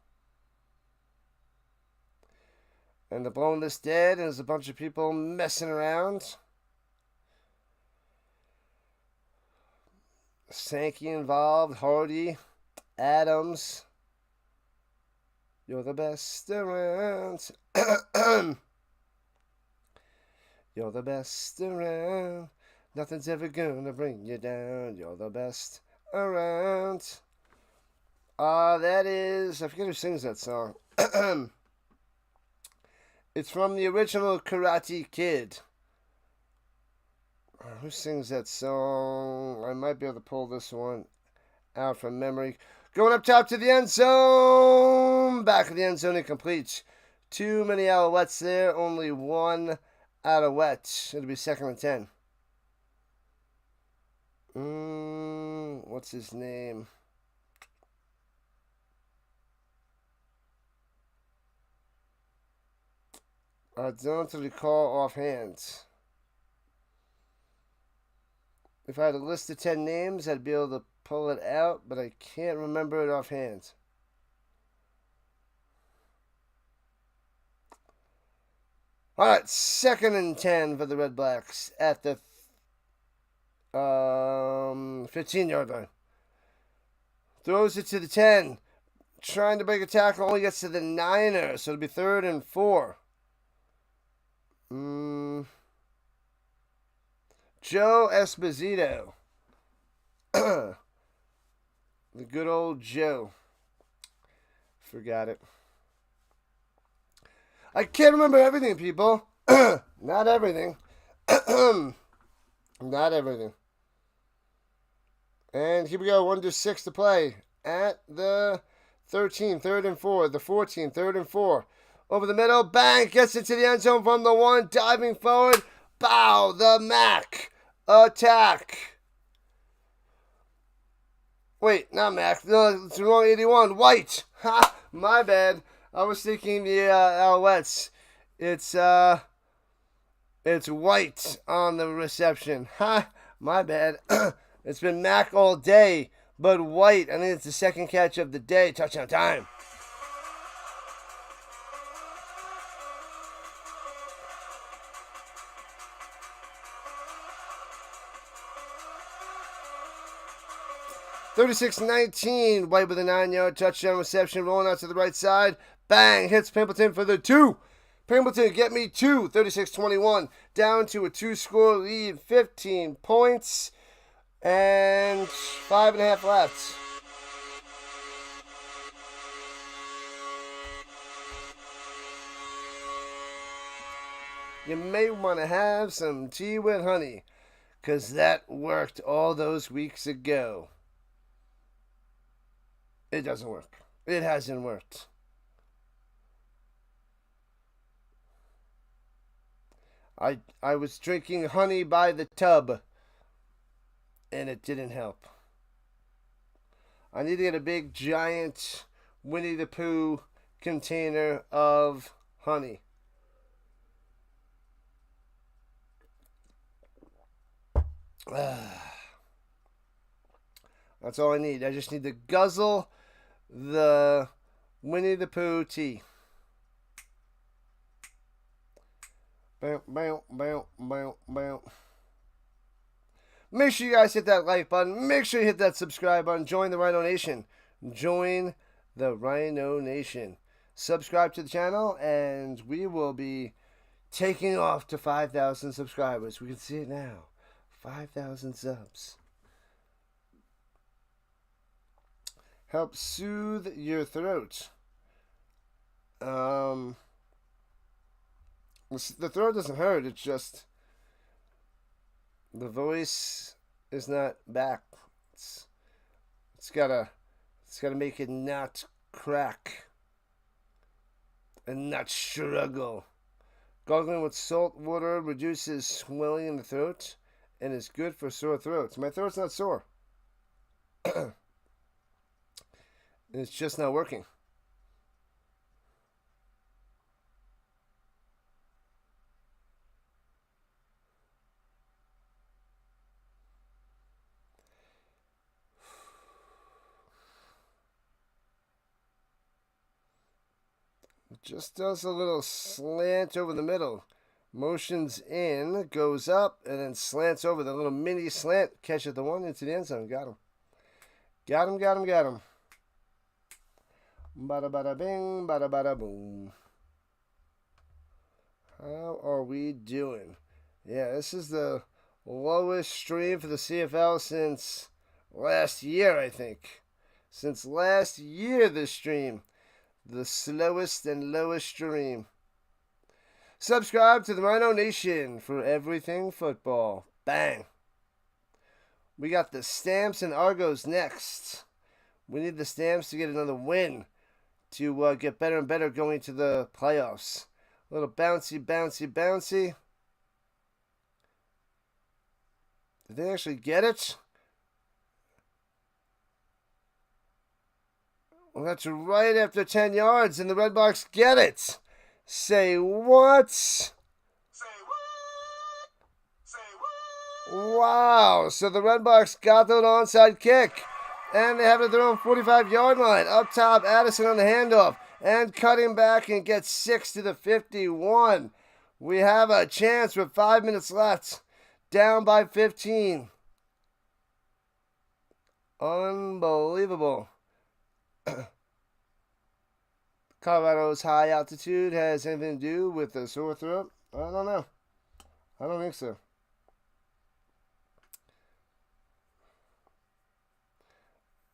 And the boneless dead. And there's a bunch of people messing around. Sankey involved. Hardy. Adams. You're the best around. You're the best around. Nothing's ever gonna bring you down. You're the best around. That is, I forget who sings that song. It's from the original Karate Kid. Who sings that song? I might be able to pull this one out from memory. Going up top to the end zone. Back of the end zone, incomplete. Too many Alouettes there. Only one Alouette. It'll be 2nd and 10. What's his name? I don't recall offhand. If I had a list of 10 names, I'd be able to pull it out, but I can't remember it offhand. All right, 2nd and 10 for the Redblacks at the 15-yard line. Throws it to the 10. Trying to break a tackle, only gets to the 9er, so it'll be 3rd and 4. Joe Esposito. The good old Joe. Forgot it. I can't remember everything, people. Not everything. Not everything. And here we go. 1-6 to play. At the 13, 3rd and 4. The 14, 3rd and 4. Over the middle. Bang. Gets into the end zone from the 1. Diving forward. Bow. The Mac. Attack. Wait, not Mac. No, it's the wrong 81. White. Ha. My bad. I was thinking the Alouettes. It's White on the reception. Ha. My bad. It's been Mac all day, but White. I think it's the 2nd catch of the day. Touchdown time. 36-19. White with a 9-yard touchdown reception. Rolling out to the right side. Bang. Hits Pimpleton for the 2. Pimpleton, get me 2. 36-21. Down to a 2-score lead. 15 points. And 5.5 left. You may want to have some tea with honey, 'cause that worked all those weeks ago. It doesn't work. It hasn't worked. I was drinking honey by the tub, and it didn't help. I need to get a big, giant Winnie the Pooh container of honey. That's all I need. I just need to guzzle the Winnie the Pooh tea. Bow, bow, bow, bow, bow. Make sure you guys hit that like button. Make sure you hit that subscribe button. Join the Rhino Nation. Join the Rhino Nation. Subscribe to the channel, and we will be taking off to 5,000 subscribers. We can see it now. 5,000 subs. Help soothe your throat. The throat doesn't hurt. It's just the voice is not back. It's gotta make it not crack and not struggle. Gargling with salt water reduces swelling in the throat and is good for sore throats. My throat's not sore. It's just not working. It just does a little slant over the middle. Motions in, goes up, and then slants over. The little mini slant. Catch it the one into the end zone. Got him. Got him, got him, got him. Bada bada bing, bada bada boom. How are we doing? Yeah, this is the lowest stream for the CFL since last year, I think. Since last year, this stream. The slowest and lowest stream. Subscribe to the Rhino Nation for everything football. Bang. We got the Stamps and Argos next. We need the Stamps to get another win to get better and better going to the playoffs. A little bouncy, bouncy, bouncy. Did they actually get it? Well, that's right after 10 yards, and the Redblacks get it. Say what? Say what? Say what? Wow. So the Redblacks got that onside kick. And they have it at their own 45-yard line. Up top, Addison on the handoff. And cutting back and gets 6 to the 51. We have a chance with 5 minutes left. Down by 15. Unbelievable. Colorado's high altitude has anything to do with the sore throat? I don't know. I don't think so.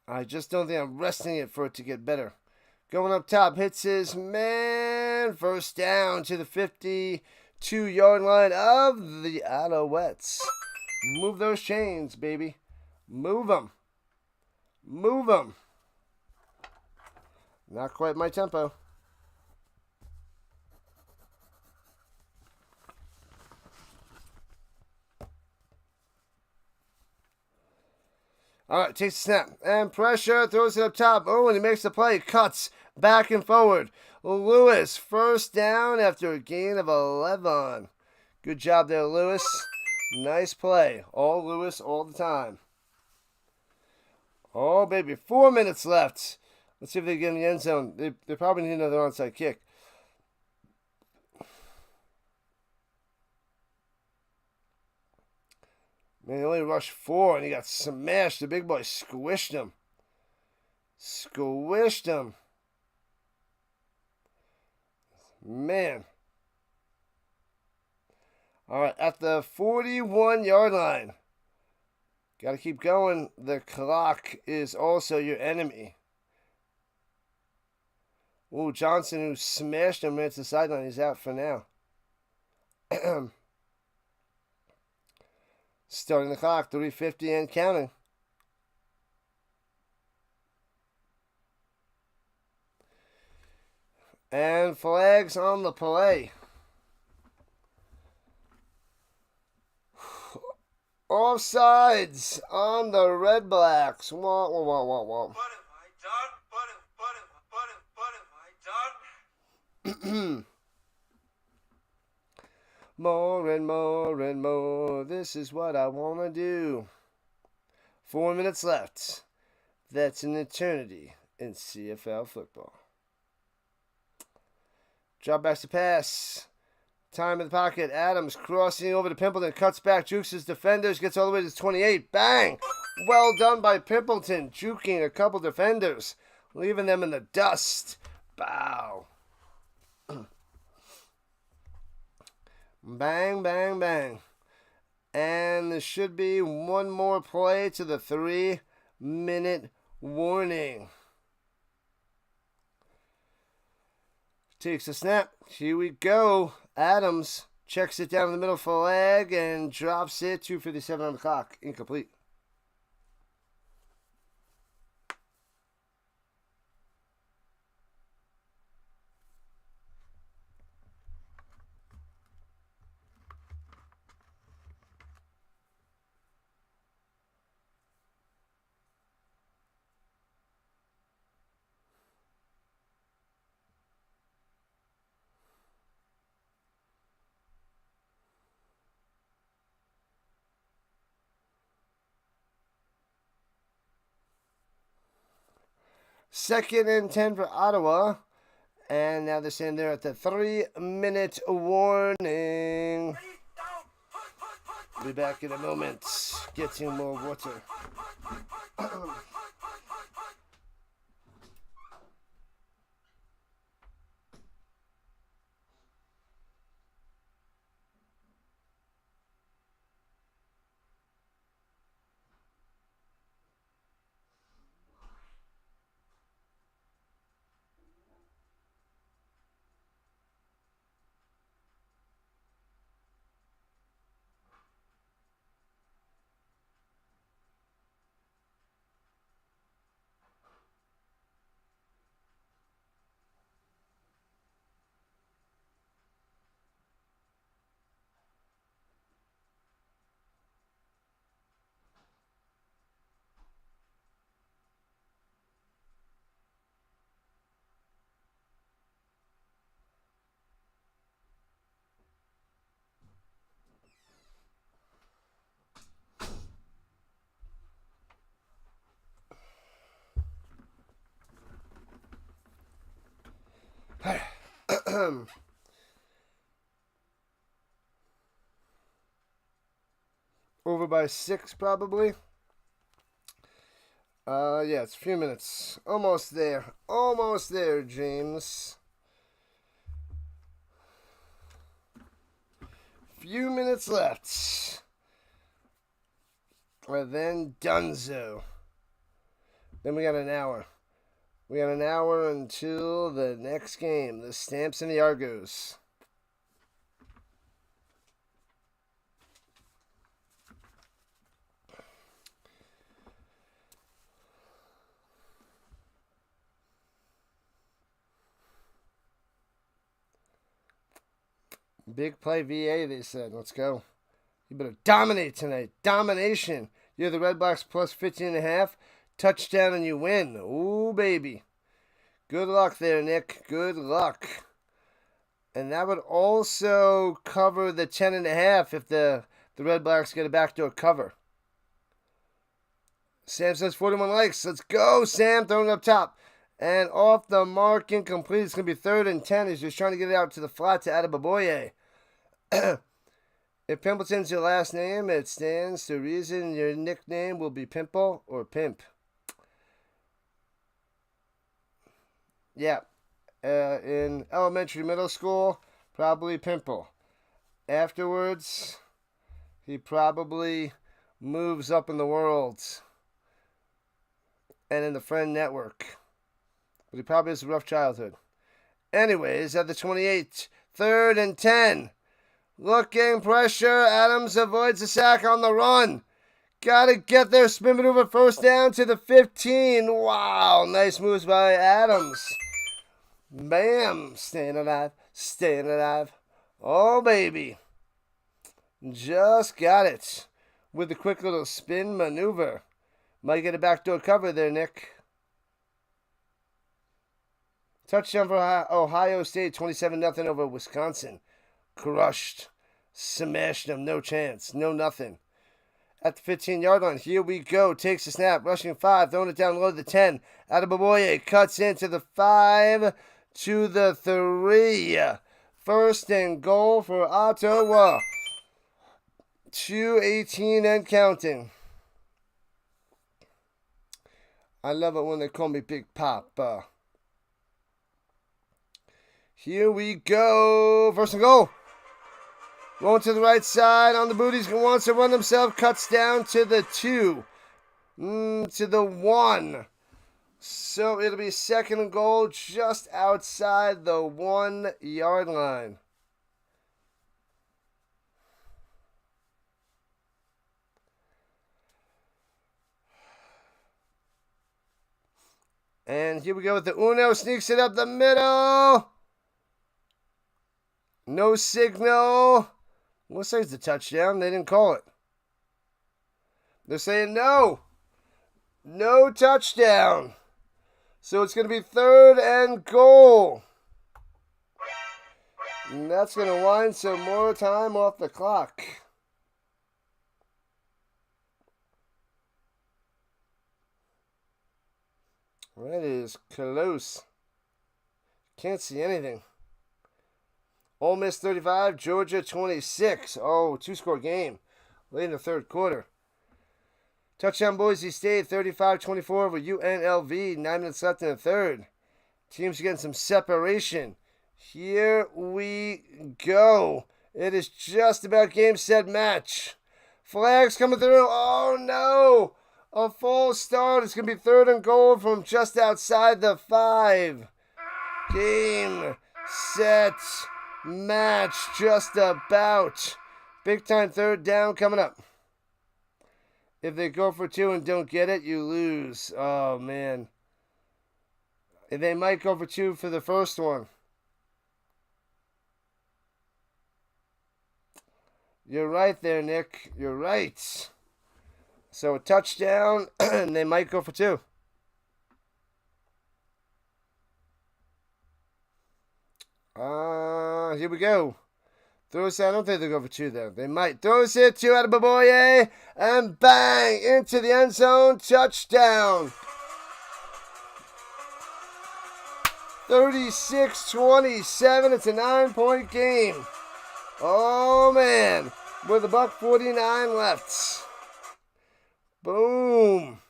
I just don't think I'm resting it for it to get better. Going up top, hits his man. First down to the 52-yard line of the Alouettes. Move those chains, baby. Move them. Move them. Not quite my tempo. All right, takes a snap. And pressure, throws it up top. Oh, and he makes the play. Cuts back and forward. Lewis, first down after a gain of 11. Good job there, Lewis. Nice play. All Lewis all the time. Oh, baby. 4 minutes left. Let's see if they get in the end zone. They probably need another onside kick. Man, he only rushed 4 and he got smashed. The big boy squished him. Squished him. Man. All right, at the 41-yard line. Got to keep going. The clock is also your enemy. Ooh, Johnson, who smashed him at the sideline, he's out for now. Starting the clock, 3:50 and counting. And flags on the play. Offsides on the Redblacks. Wah, wah, wah, wah, wah. What have I done? What have I done? More and more and more. This is what I want to do. 4 minutes left. That's an eternity in CFL football. Drop back to pass. Time in the pocket. Adams crossing over to Pimpleton. Cuts back. Jukes his defenders. Gets all the way to 28. Bang! Well done by Pimpleton. Juking a couple defenders. Leaving them in the dust. Bow. Bang, bang, bang. And there should be one more play to the 3-minute warning. Takes a snap. Here we go. Adams checks it down in the middle flag and drops it. 2:57 on the clock. Incomplete. Second and 10 for Ottawa. And now they're saying they're at the 3-minute warning. Be back in a moment. Getting more water. Over by 6 probably. Yeah, it's a few minutes. Almost there. Almost there, James. Few minutes left. And then Dunzo. Then we got an hour. We got an hour until the next game. The Stamps and the Argos. Big play VA, they said. Let's go. You better dominate tonight. Domination. You're the Redblacks plus 15.5. Touchdown and you win. Ooh, baby. Good luck there, Nick. Good luck. And that would also cover the 10.5 if the Redblacks get a backdoor cover. Sam says 41 likes. Let's go, Sam. Throwing it up top. And off the mark, incomplete. It's going to be 3rd and 10. He's just trying to get it out to the flat to Adebaboye. If Pimpleton's your last name, it stands to reason your nickname will be Pimple or Pimp. Yeah. In elementary, middle school, probably Pimple. Afterwards, he probably moves up in the world and in the friend network. But he probably has a rough childhood. Anyways, at the 28, 3rd and 10. Looking pressure. Adams avoids the sack on the run. Gotta get there. Spin maneuver, first down to the 15. Wow, nice moves by Adams. Bam, staying alive, staying alive. Oh, baby. Just got it with a quick little spin maneuver. Might get a backdoor cover there, Nick. Touchdown for Ohio State, 27-0 over Wisconsin. Crushed. Smashed them. No chance. No nothing. At the 15-yard line, here we go. Takes the snap. Rushing 5. Throwing it down low to the 10. Adeboboye cuts into the 5 to the 3. First and goal for Ottawa. 2:18 and counting. I love it when they call me Big Papa. Here we go. First and goal. Going to the right side on the booties. Wants to run himself. Cuts down to the 2. To the 1. So it'll be second and goal just outside the 1-yard line. And here we go with the Uno. Sneaks it up the middle. No signal. Looks like it's a touchdown. They didn't call it. They're saying no. No touchdown. So it's going to be 3rd and goal. And that's going to wind some more time off the clock. That is close. Can't see anything. Ole Miss 35, Georgia 26. Oh, 2-score game late in the 3rd quarter. Touchdown Boise State 35-24 over UNLV. 9 minutes left in the 3rd. Teams getting some separation. Here we go. It is just about game, set, match. Flags coming through. Oh, no. A full start. It's going to be 3rd and goal from just outside the 5. Game, set, match. Just about. Big time 3rd down coming up. If they go for 2 and don't get it, you lose. Oh, man. They might go for 2 for the first one. You're right there, Nick. You're right. So a touchdown, and they might go for 2. Here we go. Throws it. I don't think they'll go for 2, though. They might. Throws it to Adeboboye, and bang! Into the end zone. Touchdown. 36-27. It's a 9-point game. Oh, man. With $1:49 left. Boom.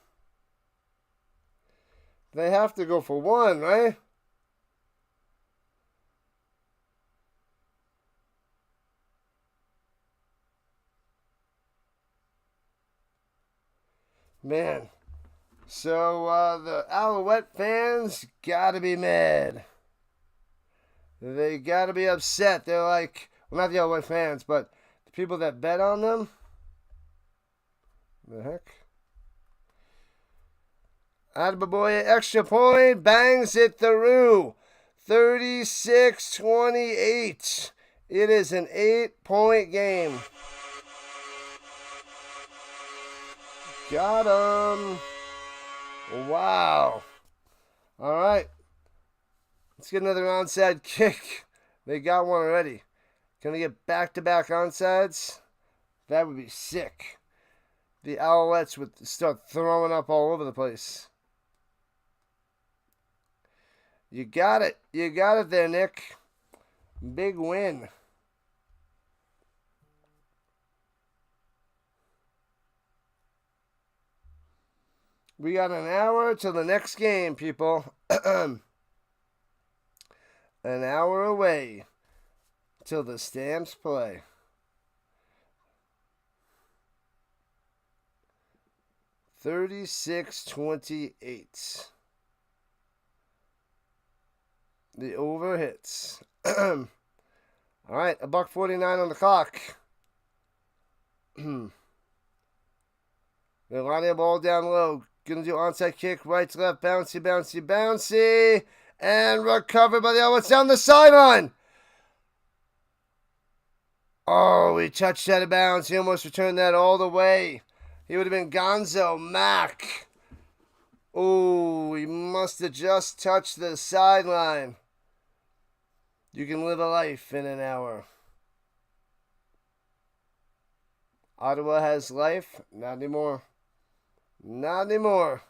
They have to go for 1, right? Man. So, the Alouette fans gotta be mad. They gotta be upset. They're like, well, not the Alouette fans, but the people that bet on them. The heck? Adeboboye, extra point, bangs it through. 36-28. It is an 8-point game. Got him. Wow. All right. Let's get another onside kick. They got one already. Can they get back-to-back onsides? That would be sick. The Alouettes would start throwing up all over the place. You got it. You got it there, Nick. Big win. We got an hour till the next game, people. An hour away till the Stamps play. $36.28. The over hits. All right, $1.49 on the clock. They're lining the ball down low. Gonna do onside kick, right to left, bouncy, bouncy, bouncy, and recovered by the Alouettes down the sideline. Oh, he touched out of bounds. He almost returned that all the way. He would have been Gonzo Mack. Oh, he must have just touched the sideline. You can live a life in an hour. Ottawa has life. Not anymore. Not anymore.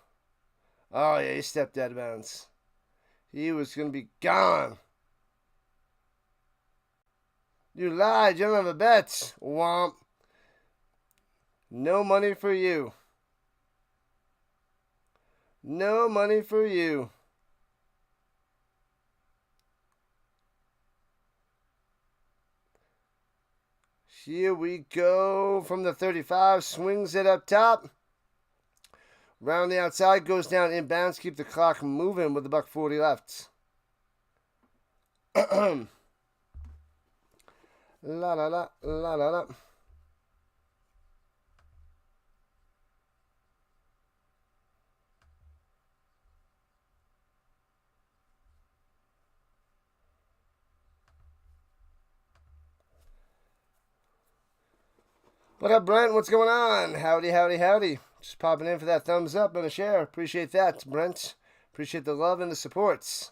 Oh, yeah, he stepped out of bounds. He was going to be gone. You lied. You don't have a bet. Womp. No money for you. No money for you. Here we go from the 35. Swings it up top. Round the outside. Goes down inbounds. Keep the clock moving with $1.40 left. La la la la la la. What up, Brent? What's going on? Howdy, howdy, howdy. Just popping in for that thumbs up and a share. Appreciate that, Brent. Appreciate the love and the supports.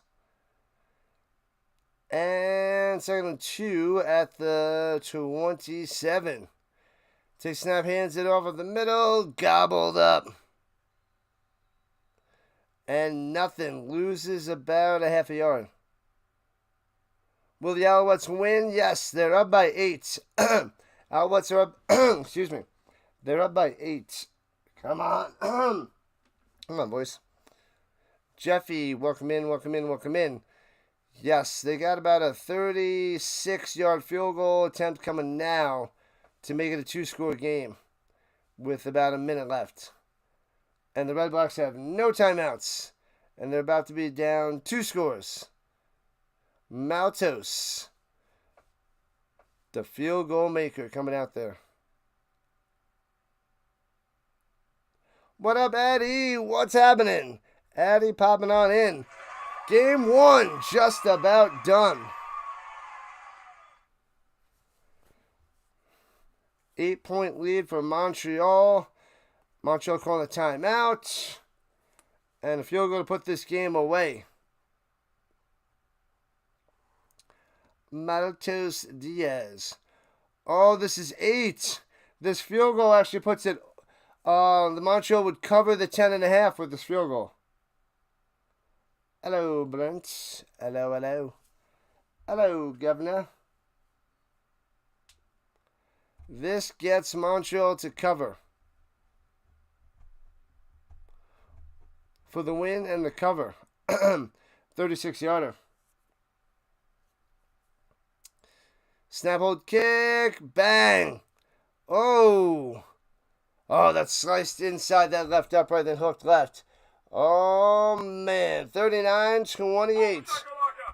And second and 2 at the 27. Take snap, hands it off of the middle. Gobbled up. And nothing. Loses about a half a yard. Will the Alouettes win? Yes, they're up by 8. Alouettes are up. Excuse me. They're up by 8. Come on. Come on, boys. Jeffy, welcome in, welcome in, welcome in. Yes, they got about a 36-yard field goal attempt coming now to make it a 2-score game with about a minute left. And the Redblacks have no timeouts. And they're about to be down 2 scores. Maltos, the field goal maker, coming out there. What up, Addy? What's happening? Addy popping on in. Game 1 just about done. 8-point lead for Montreal. Montreal calling a timeout. And a field goal to put this game away. Maltos Diaz. Oh, this is 8. This field goal actually puts it. The Montreal would cover the 10.5 with this field goal. Hello, Brent. Hello, hello. Hello, Governor. This gets Montreal to cover. For the win and the cover. 36-yarder. Snap, hold, kick. Bang. Oh. Oh, that's sliced inside that left upright, then hooked left. Oh, man. 39-28.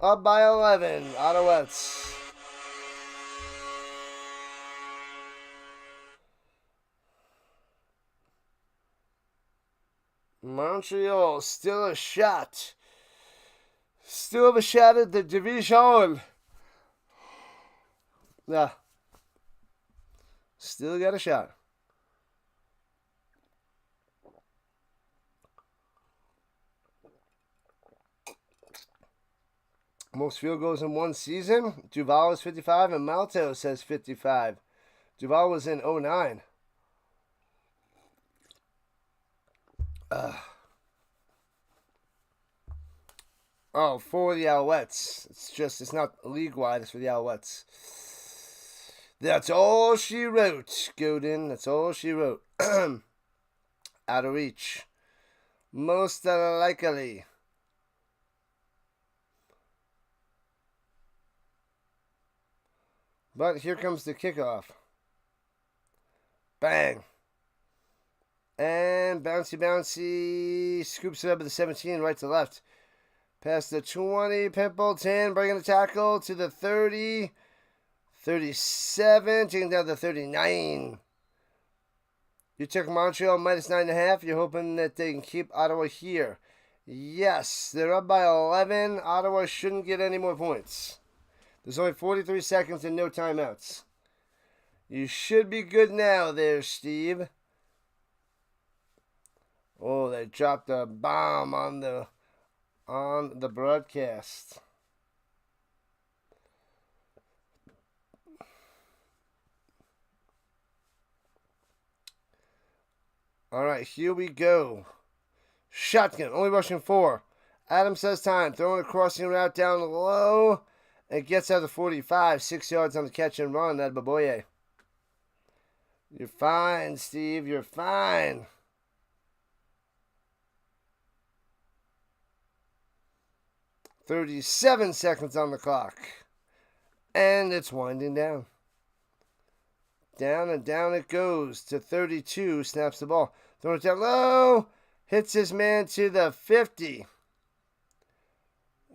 Up by 11. Alouettes. Montreal still a shot. Still have a shot at the division. Yeah. Still got a shot. Most field goals in one season. Duval is 55 and Maltos has 55. Duval was in 09. Oh, for the Alouettes. It's not league-wide. It's for the Alouettes. That's all she wrote, Godin. That's all she wrote. Out of reach. Most likely. But here comes the kickoff. Bang. And bouncy, scoops it up at the 17, right to left. Past the 20, Pimple 10, bringing the tackle to the 30, 37, taking down the 39. You took Montreal minus 9.5. You're hoping that they can keep Ottawa here. Yes, they're up by 11. Ottawa shouldn't get any more points. There's only 43 seconds and no timeouts. You should be good now there, Steve. Oh, they dropped a bomb on the broadcast. All right, here we go. Shotgun, only rushing 4. Adams says time. Throwing a crossing route down low. It gets out to 45. 6 yards on the catch and run. That Baboye. You're fine, Steve. You're fine. $37 seconds on the clock. And it's winding down. Down and down it goes to 32. Snaps the ball. Throwing it down low. Hits his man to the 50.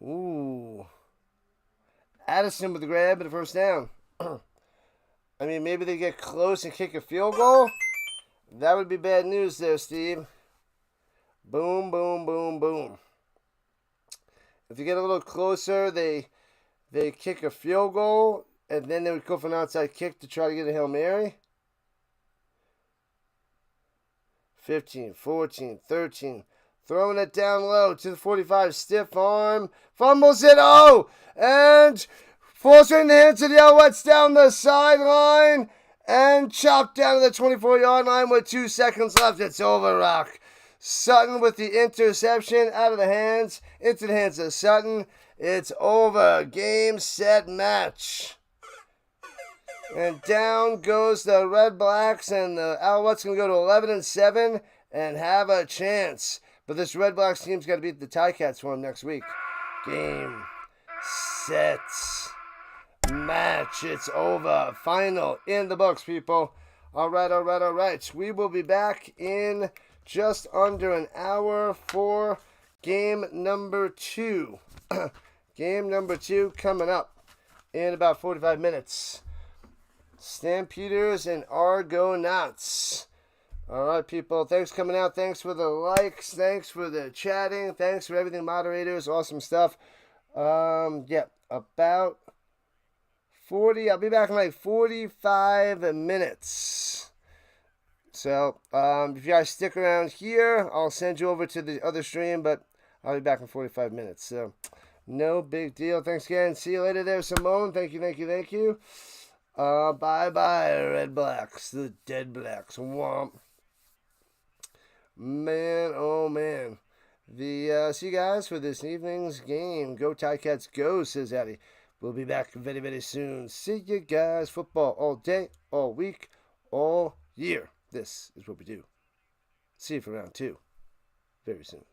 Ooh. Addison with the grab and a first down. I mean, maybe they get close and kick a field goal. That would be bad news there, Steve. Boom, boom, boom, boom. If they get a little closer, they kick a field goal, and then they would go for an outside kick to try to get a Hail Mary. 15, 14, 13. Throwing it down low to the 45. Stiff arm. Fumbles it. Oh! And falls right in the hands of the Alouettes down the sideline. And chopped down to the 24-yard line with 2 seconds left. It's over, Rock. Sutton with the interception out of the hands. Into the hands of Sutton. It's over. Game, set, match. And down goes the Redblacks, and the Alouettes can go to 11-7 and have a chance. But this Redblacks team's got to beat the Ticats for them next week. Game, set, match. It's over. Final in the books, people. All right. We will be back in just under an hour for game number 2. Game number 2 coming up in about 45 minutes. Stampeders and Argonauts. All right, people. Thanks for coming out. Thanks for the likes. Thanks for the chatting. Thanks for everything, moderators. Awesome stuff. Yeah, about 40. I'll be back in like 45 minutes. So, if you guys stick around here, I'll send you over to the other stream, but I'll be back in 45 minutes. So, no big deal. Thanks again. See you later there, Simone. Thank you. Bye-bye, Redblacks. The Dead Blacks. Womp. Man, oh man. See you guys for this evening's game. Go Ticats, go, says Addy. We'll be back very, very soon. See you guys. Football all day, all week, all year. This is what we do. See you for round 2 very soon.